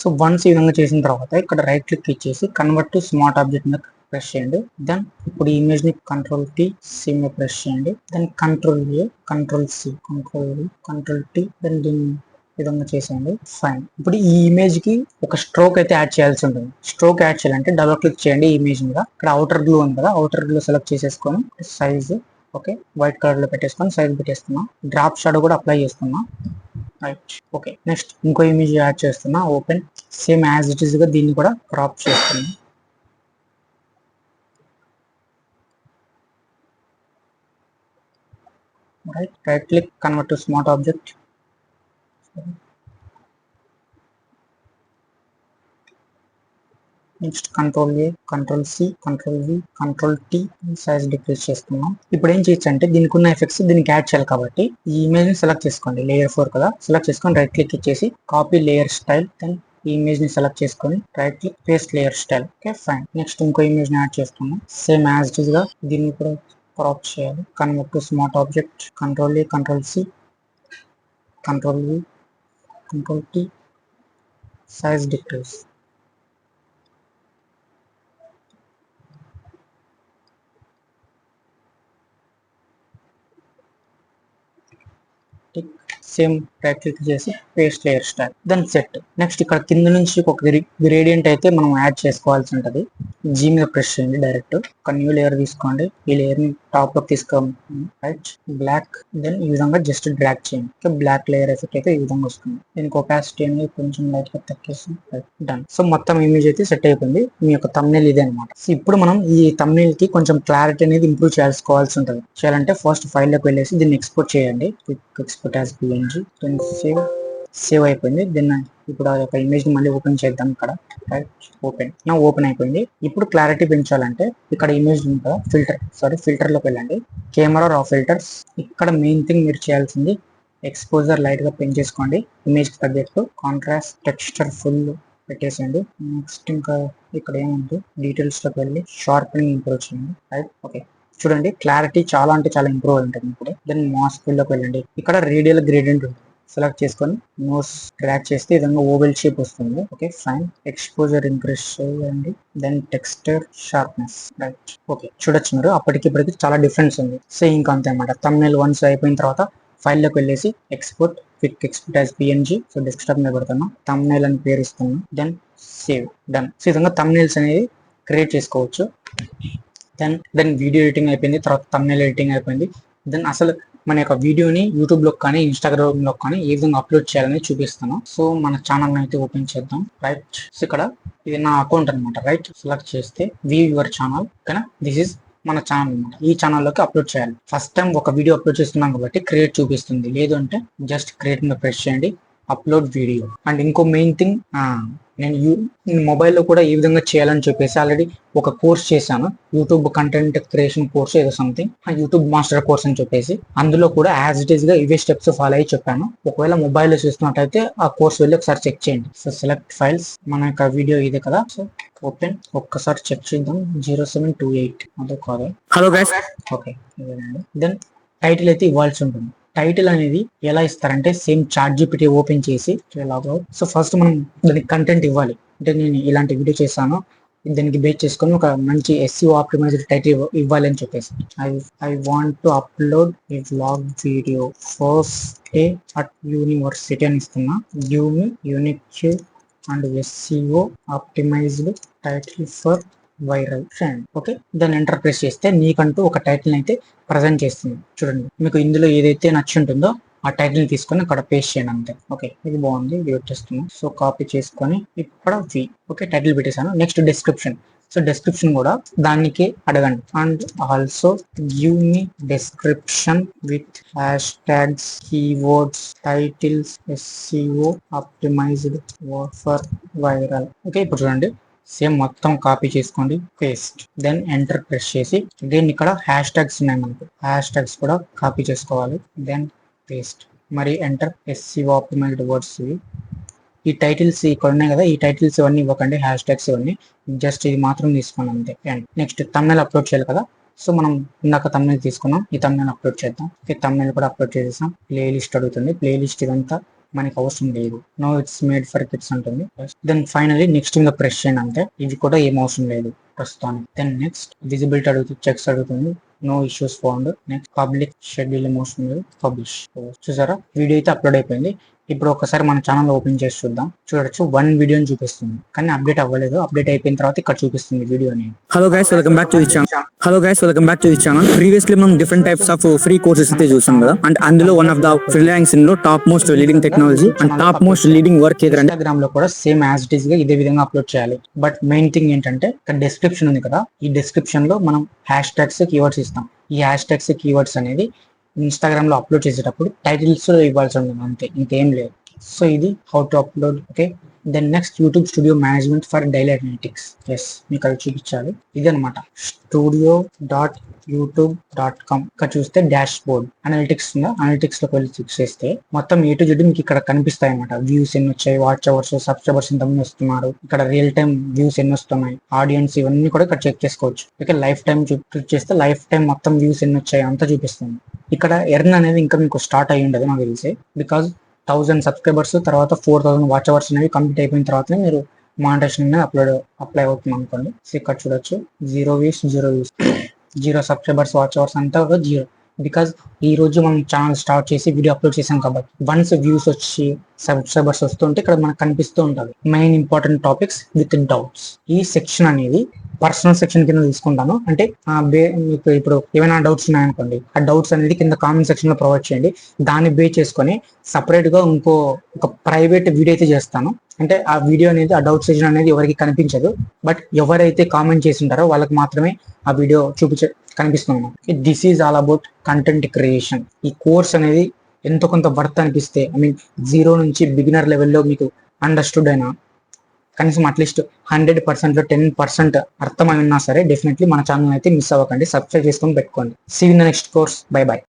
So once ఈ విధంగా చేసిన తర్వాత ఇక్కడ రైట్ క్లిక్ ఇచ్చేసి కన్వర్ట్ టు స్మార్ట్ ఆబ్జెక్ట్ మీద ప్రెస్ చేయండి. దెన్ ఇప్పుడు ఈ ఇమేజ్ ని కంట్రోల్ టీ సి మీద ప్రెస్ చేయండి. Then control A, control C, control V, control T. దెన్ దీన్ని విధంగా చేసేయండి ఫైన్. ఇప్పుడు ఈ ఇమేజ్ కి ఒక స్ట్రోక్ అయితే యాడ్ చేయాల్సి ఉంటుంది. స్ట్రోక్ యాడ్ చేయాలంటే డబుల్ క్లిక్ చేయండి ఈ ఇమేజ్ మీద. ఇక్కడ అవుటర్ గ్లూ ఉంది కదా, అవుటర్ గ్లూ సెలెక్ట్ చేసేసుకొని సైజ్ ఓకే వైట్ కలర్ లో పెట్టేసుకొని సైజ్ పెట్టేస్తున్నా. డ్రాప్ షాడో కూడా అప్లై చేస్తున్నా. Right, okay. నెక్స్ట్ ఇంకో ఇమేజ్ యాడ్ చేస్తున్నా, open. Same as it is గా దీన్ని కూడా క్రాప్ చేస్తున్నా. Right click, convert to smart object. Next control A, control C, control V, control T, size decrease చేస్తున్నాం. ఇప్పుడు ఏం చేయొచ్చు అంటే దీనికి ఉన్న ఎఫెక్ట్స్ దీనికి యాడ్ చేయాలి కాబట్టి ఈ ఇమేజ్ ని సెలెక్ట్ చేసుకోండి, లేయర్ 4 కదా, సెలెక్ట్ చేసుకొని రైట్ క్లిక్ ఇచ్చేసి కాపీ లేయర్ స్టైల్. దెన్ ఈ ఇమేజ్ ని సెలెక్ట్ చేసుకొని right click paste layer style. Okay fine. Next ఇంకో ఇమేజ్ ని యాడ్ చేస్తున్నాం, సేమ్ యాజ్ ఇట్ ఇస్ గా దీన్ని కూడా క్రాప్ చేయాలి. Convert to smart object, control A, control C, control V, control T, size decrease. Same right click చేసి paste layer style. Then set. Next ఇక్కడ కింద నుంచి ఒక గ్రేడియంట్ అయితే మనం యాడ్ చేసుకోవాల్సి ఉంటుంది. జీ మీద ప్రెస్ చేయండి, డైరెక్ట్ ఒక న్యూ లేయర్ తీసుకోండి, ఈ లేయర్ ని టాప్ లోకి తీసుకోండి. Right black. దెన్ ఈ విధంగా జస్ట్ డ్రాగ్ చేయండి. బ్లాక్ లేయర్ ఎఫెక్ట్ అయితే ఈ విధంగా వస్తుంది. దీనికి ఒపాసిటీ అనేది కొంచెం లైట్ గా తగ్గేసి డన్. సో మొత్తం ఇమేజ్ అయితే సెట్ అయిపోయింది. మీ యొక్క థంబ్నెయిల్ ఇదే అనమాట. సో ఇప్పుడు మనం ఈ థంబ్నెయిల్ కి కొంచెం క్లారిటీ అనేది ఇంప్రూవ్ చేసుకోవాల్సి ఉంటుంది. చేయాలంటే ఫస్ట్ ఫైల్ లోకి వెళ్ళేసి దీన్ని ఎక్స్పోర్ట్ చేయండి. Export as PNG. సేవ్ అయిపోయింది. దీన్ని ఇప్పుడు ఆ యొక్క ఇమేజ్ ని మళ్ళీ ఓపెన్ చేద్దాం. ఇక్కడ రైట్ ఓపెన్. నా ఓపెన్ అయిపోయింది. ఇప్పుడు క్లారిటీ పెంచాలంటే ఇక్కడ ఇమేజ్ ఉంది కదా, ఫిల్టర్ లోకి వెళ్ళండి. కెమెరా రా ఫిల్టర్స్. ఇక్కడ మెయిన్ థింగ్ మీరు చేయాల్సింది ఎక్స్పోజర్ లైట్ గా పెంచేసుకోండి ఇమేజ్ కి తగ్గట్టు. కాంట్రాస్ట్ టెక్స్చర్ ఫుల్ పెట్టేసేయండి. నెక్స్ట్ ఇంకా ఇక్కడ ఏముంది, డీటెయిల్స్ లోకి వెళ్ళి షార్పెనింగ్ ఇంప్రూవ్ చేయండి. రైట్ ఓకే, చూడండి క్లారిటీ చాలా అంటే చాలా ఇంప్రూవ్ ఉంటుంది ఇప్పుడు. దెన్ మాస్క్ లోకి వెళ్ళండి. ఇక్కడ రేడియల్ గ్రేడియంట్ ఉంటుంది, సెలెక్ట్ చేసుకొని నోస్ డ్రాగ్ చేస్తే ఈ విధంగా ఓవెల్ షేప్ వస్తుంది. Okay fine. ఎక్స్పోజర్ ఇంక్రీజ్ చేయండి. Then texture sharpness. Right okay, చూడొచ్చు మీరు అప్పటికి ఇప్పటికి చాలా డిఫరెన్స్ ఉంది. సో ఇంకా అంతే అనమాట. థంబ్నెయిల్ వన్స్ అయిపోయిన తర్వాత ఫైల్ లోకి వెళ్ళేసి export as PNG. So desktop మీద పెడుతున్నా, థంబ్నెయిల్ అని పేరు ఇస్తున్నా. Then save. డన్. సో ఈ విధంగా థంబ్నెయిల్స్ అనేది క్రియేట్ చేసుకోవచ్చు. దెన్ వీడియో ఎడిటింగ్ అయిపోయింది, తర్వాత థంబ్నెయిల్ ఎడిటింగ్ అయిపోయింది. దెన్ అసలు మన యొక్క వీడియోని యూట్యూబ్ లో కానీ ఇన్స్టాగ్రామ్ లో కానీ ఏ విధంగా అప్లోడ్ చేయాలని చూపిస్తాను. సో మన ఛానల్ అయితే ఓపెన్ చేద్దాం. రైట్, సో ఇక్కడ ఇది నా అకౌంట్ అనమాట. రైట్ సెలెక్ట్ చేస్తే వ్యూ యువర్ ఛానల్. ఓకేనా, దిస్ ఇస్ మన ఛానల్ అనమాట. ఈ ఛానల్లోకి అప్లోడ్ చేయాలి. ఫస్ట్ టైం ఒక వీడియో అప్లోడ్ చేస్తున్నాం కాబట్టి క్రియేట్ చూపిస్తుంది, లేదు అంటే జస్ట్ క్రియేట్ మీద ప్రెస్ చేయండి, అప్లోడ్ వీడియో. అండ్ ఇంకో మెయిన్ థింగ్, నేను మొబైల్లో కూడా ఏ విధంగా చేయాలని చెప్పేసి ఆల్రెడీ ఒక కోర్స్ చేశాను, యూట్యూబ్ కంటెంట్ క్రియేషన్ కోర్స్ ఏదో సంథింగ్, యూట్యూబ్ మాస్టర్ కోర్స్ అని చెప్పేసి. అందులో కూడా యాజ్ ఇట్ ఈస్ గా ఇవే స్టెప్స్ ఫాలో అయ్యి చెప్పాను. ఒకవేళ మొబైల్లో చూస్తున్నట్టయితే ఆ కోర్స్ వెళ్ళి ఒకసారి చెక్ చేయండి. సో సెలెక్ట్ ఫైల్స్, మన యొక్క వీడియో ఇదే కదా. సో ఓపెన్, ఒక్కసారి చెక్ చేద్దాం. 0728 అదే కాదు. Hello guys. ఓకే ఇదేనండి. దెన్ టైటిల్ అయితే ఇవ్వాల్సి ఉంటుంది. టైటిల్ అనేది ఎలా ఇస్తారంటే సేమ్ చాట్ జీపీటీ ఓపెన్ చేసి సో ఫస్ట్ మనం దానికి కంటెంట్ ఇవ్వాలి. అంటే నేను ఇలాంటి వీడియో చేశాను, దానికి బేస్ చేసుకొని ఒక మంచి SEO ఆప్టిమైజ్డ్ టైటిల్ ఇవ్వాలి అని చెప్పేసి. I want to upload A vlog video first day at university అని ఇస్తున్నా. Give me unique and SEO optimised title for viral trend. Okay, దాన్ని ఎంటర్ ప్రెస్ చేస్తే నీకంటూ ఒక టైటిల్ అయితే ప్రజెంట్ చేస్తుంది. చూడండి, మీకు ఇందులో ఏదైతే నచ్చి ఉంటుందో ఆ టైటిల్ తీసుకొని అక్కడ పేస్ట్ చేయండి అంతే. ఓకే, ఇది బాగుంది, ఇది వచ్చేస్తుంది. సో కాపీ చేసుకొని ఇక్కడ ఓకే టైటిల్ పెట్టేశాను. Next description. సో డిస్క్రిప్షన్ కూడా దానికి అడగండి. And also give me description with hash tags, keywords, titles, SEO optimised for viral. Okay, ఇప్పుడు చూడండి సేమ్ మొత్తం కాపీ చేసుకోండి, పేస్ట్. దెన్ ఎంటర్ ప్రెస్ చేసి దీన్ని ఇక్కడ హ్యాష్ ట్యాగ్స్ ఉన్నాయి మనకు, హ్యాష్ ట్యాగ్స్ కూడా కాపీ చేసుకోవాలి. దెన్ పేస్ట్, మరి ఎంటర్. SEO ఆప్టిమైజ్డ్ వర్డ్స్ ఇవి. ఈ టైటిల్స్ ఇక్కడ ఉన్నాయి కదా, ఈ టైటిల్స్ ఇవన్నీ ఇవ్వకండి, హ్యాష్ ట్యాగ్స్ ఇవన్నీ, జస్ట్ ఇది మాత్రం తీసుకోండి అంతే. అండ్ నెక్స్ట్ తమ్నెల్ అప్లోడ్ చేయాలి కదా, సో మనం ఇందాక తమ్నెల్ తీసుకున్నాం, ఈ తమ్నెల్ అప్లోడ్ చేద్దాం. ఓకే, తమ్నెల్ కూడా అప్లోడ్ చేసేసాం. ప్లేలిస్ట్ అడుగుతుంది, ప్లేలిస్ట్ ఇదంతా మనకి అవసరం లేదు. No it's made for kids ఉంటుంది. దెన్ ఫైనలీ నెక్స్ట్ ఇంకా ప్రెస్ చేయండి అంతే, ఇది కూడా ఏం అవసరం లేదు ప్రస్తుతానికి. దెన్ నెక్స్ట్ విజిబిలిటీ అడుగుతుంది, చెక్స్ అడుగుతుంది, no issues found. Next public schedule ఏమవసరం లేదు, పబ్లిష్. చూసారా వీడియో అయితే అప్లోడ్ అయిపోయింది. ఇప్పుడు ఒకసారి మన ఛానల్ ఓపెన్ చేసి చూద్దాం. చూడొచ్చు 1 వీడియోని చూపిస్తుంది, కానీ అప్డేట్ అవ్వలేదు. అప్డేట్ అయిపోయిన తర్వాత ఇక్కడ చూపిస్తుంది వీడియోని. Hello guys, welcome back to the channel. Previously మనం different types of free courses అయితే చూసాం కదా, అండ్ అందులో వన్ ఆఫ్ ద ఫ్రీలాన్సింగ్ లో top most leading technology and top most leading work ఏదంటే ఇన్స్టాగ్రామ్ లో కూడా సేమ్ యాజ్ ఇట్ ఈస్ గా ఇదే విధంగా అప్లోడ్ చేయాలి. బట్ మెయిన్ థింగ్ ఏంటంటే ఇక్కడ డిస్క్రిప్షన్ ఉంది కదా, ఈ డిస్క్రిప్షన్ లో మనం హ్యాష్ ట్యాగ్స్ కీవర్డ్స్ ఇస్తాం. ఈ హ్యాష్ ట్యాగ్స్ కీవర్డ్స్ అనేది ఇన్స్టాగ్రామ్ లో అప్లోడ్ చేసేటప్పుడు టైటిల్స్ ఇవ్వాల్సి ఉంటుంది అంతే, ఇంకేం లేదు. సో ఇది how to upload. Okay, then next YouTube studio management for daily analytics. Yes, మీకు అది చూపించాలి. ఇది అనమాట studio.youtube.com. ఇక్కడ చూస్తే డాష్ బోర్డ్ అనలిటిక్స్ ఉందా, అనలిటిక్స్ లోకి వెళ్ళి చెక్ చేస్తే మొత్తం A to Z మీకు ఇక్కడ కనిపిస్తాయి అనమాట. వ్యూస్ ఎన్ని వచ్చాయి, వాచ్ అవర్స్, సబ్స్క్రైబర్స్ ఎంతమంది వస్తున్నారు, ఇక్కడ రియల్ టైం వ్యూస్ ఎన్ని వస్తున్నాయి, ఆడియన్స్, ఇవన్నీ కూడా ఇక్కడ చెక్ చేసుకోవచ్చు. ఓకే, లైఫ్ టైం క్లిక్ చేస్తే లైఫ్ టైం మొత్తం వ్యూస్ ఎన్ని వచ్చాయి అంతా చూపిస్తుంది. ఇక్కడ ఎర్న్ అనేది ఇంకా మీకు స్టార్ట్ అయ్యి ఉండదు నాకు తెలిసి, బికాజ్ 1000 సబ్స్క్రైబర్స్ తర్వాత 4000 వాచ్ అవర్స్ అనేవి కంప్లీట్ అయిపోయిన తర్వాతనే మీరు మానిటైజేషన్ అనేది అప్లై అవుతుంది అనుకోండి. సో ఇక్కడ చూడొచ్చు 0 వ్యూస్, 0 సబ్స్క్రైబర్స్, వాచ్ అవర్స్ అంతా కూడా 0. బికాజ్ ఈ రోజు మనం ఛానల్ స్టార్ట్ చేసి వీడియో అప్లోడ్ చేసాం కాబట్టి వన్స్ వ్యూస్ వచ్చి సబ్స్క్రైబర్స్ వస్తుంటే ఇక్కడ మనకు కనిపిస్తూ ఉంటుంది main important topics with doubts. ఈ సెక్షన్ అనేది పర్సనల్ సెక్షన్ కింద తీసుకుంటాను. అంటే మీకు ఇప్పుడు ఏమైనా డౌట్స్ ఉన్నాయనుకోండి, ఆ డౌట్స్ అనేది కింద కామెంట్ సెక్షన్ లో ప్రొవైడ్ చేయండి. దాన్ని బేస్ చేసుకొని సపరేట్ గా ఒక ప్రైవేట్ వీడియో అయితే చేస్తాను. అంటే ఆ వీడియో అనేది, ఆ డౌట్ సెక్షన్ అనేది ఎవరికి కనిపించదు, బట్ ఎవరైతే కామెంట్ చేసి ఉంటారో వాళ్ళకి మాత్రమే ఆ వీడియో కనిపిస్తున్నాను. This is all about content creation. ఈ కోర్స్ అనేది ఎంతో కొంత వర్త్ అనిపిస్తే, ఐ మీన్ 0 నుంచి బిగినర్ లెవెల్లో మీకు అండర్స్టూడ్ అయినా, కనీసం అట్లీస్ట్ 100% లో 10% అర్థమై ఉన్నా సరే, డెఫినెట్లీ మన ఛానల్ అయితే మిస్ అవ్వకండి, సబ్స్క్రైబ్ చేసుకొని పెట్టుకోండి. See in the next course. Bye by.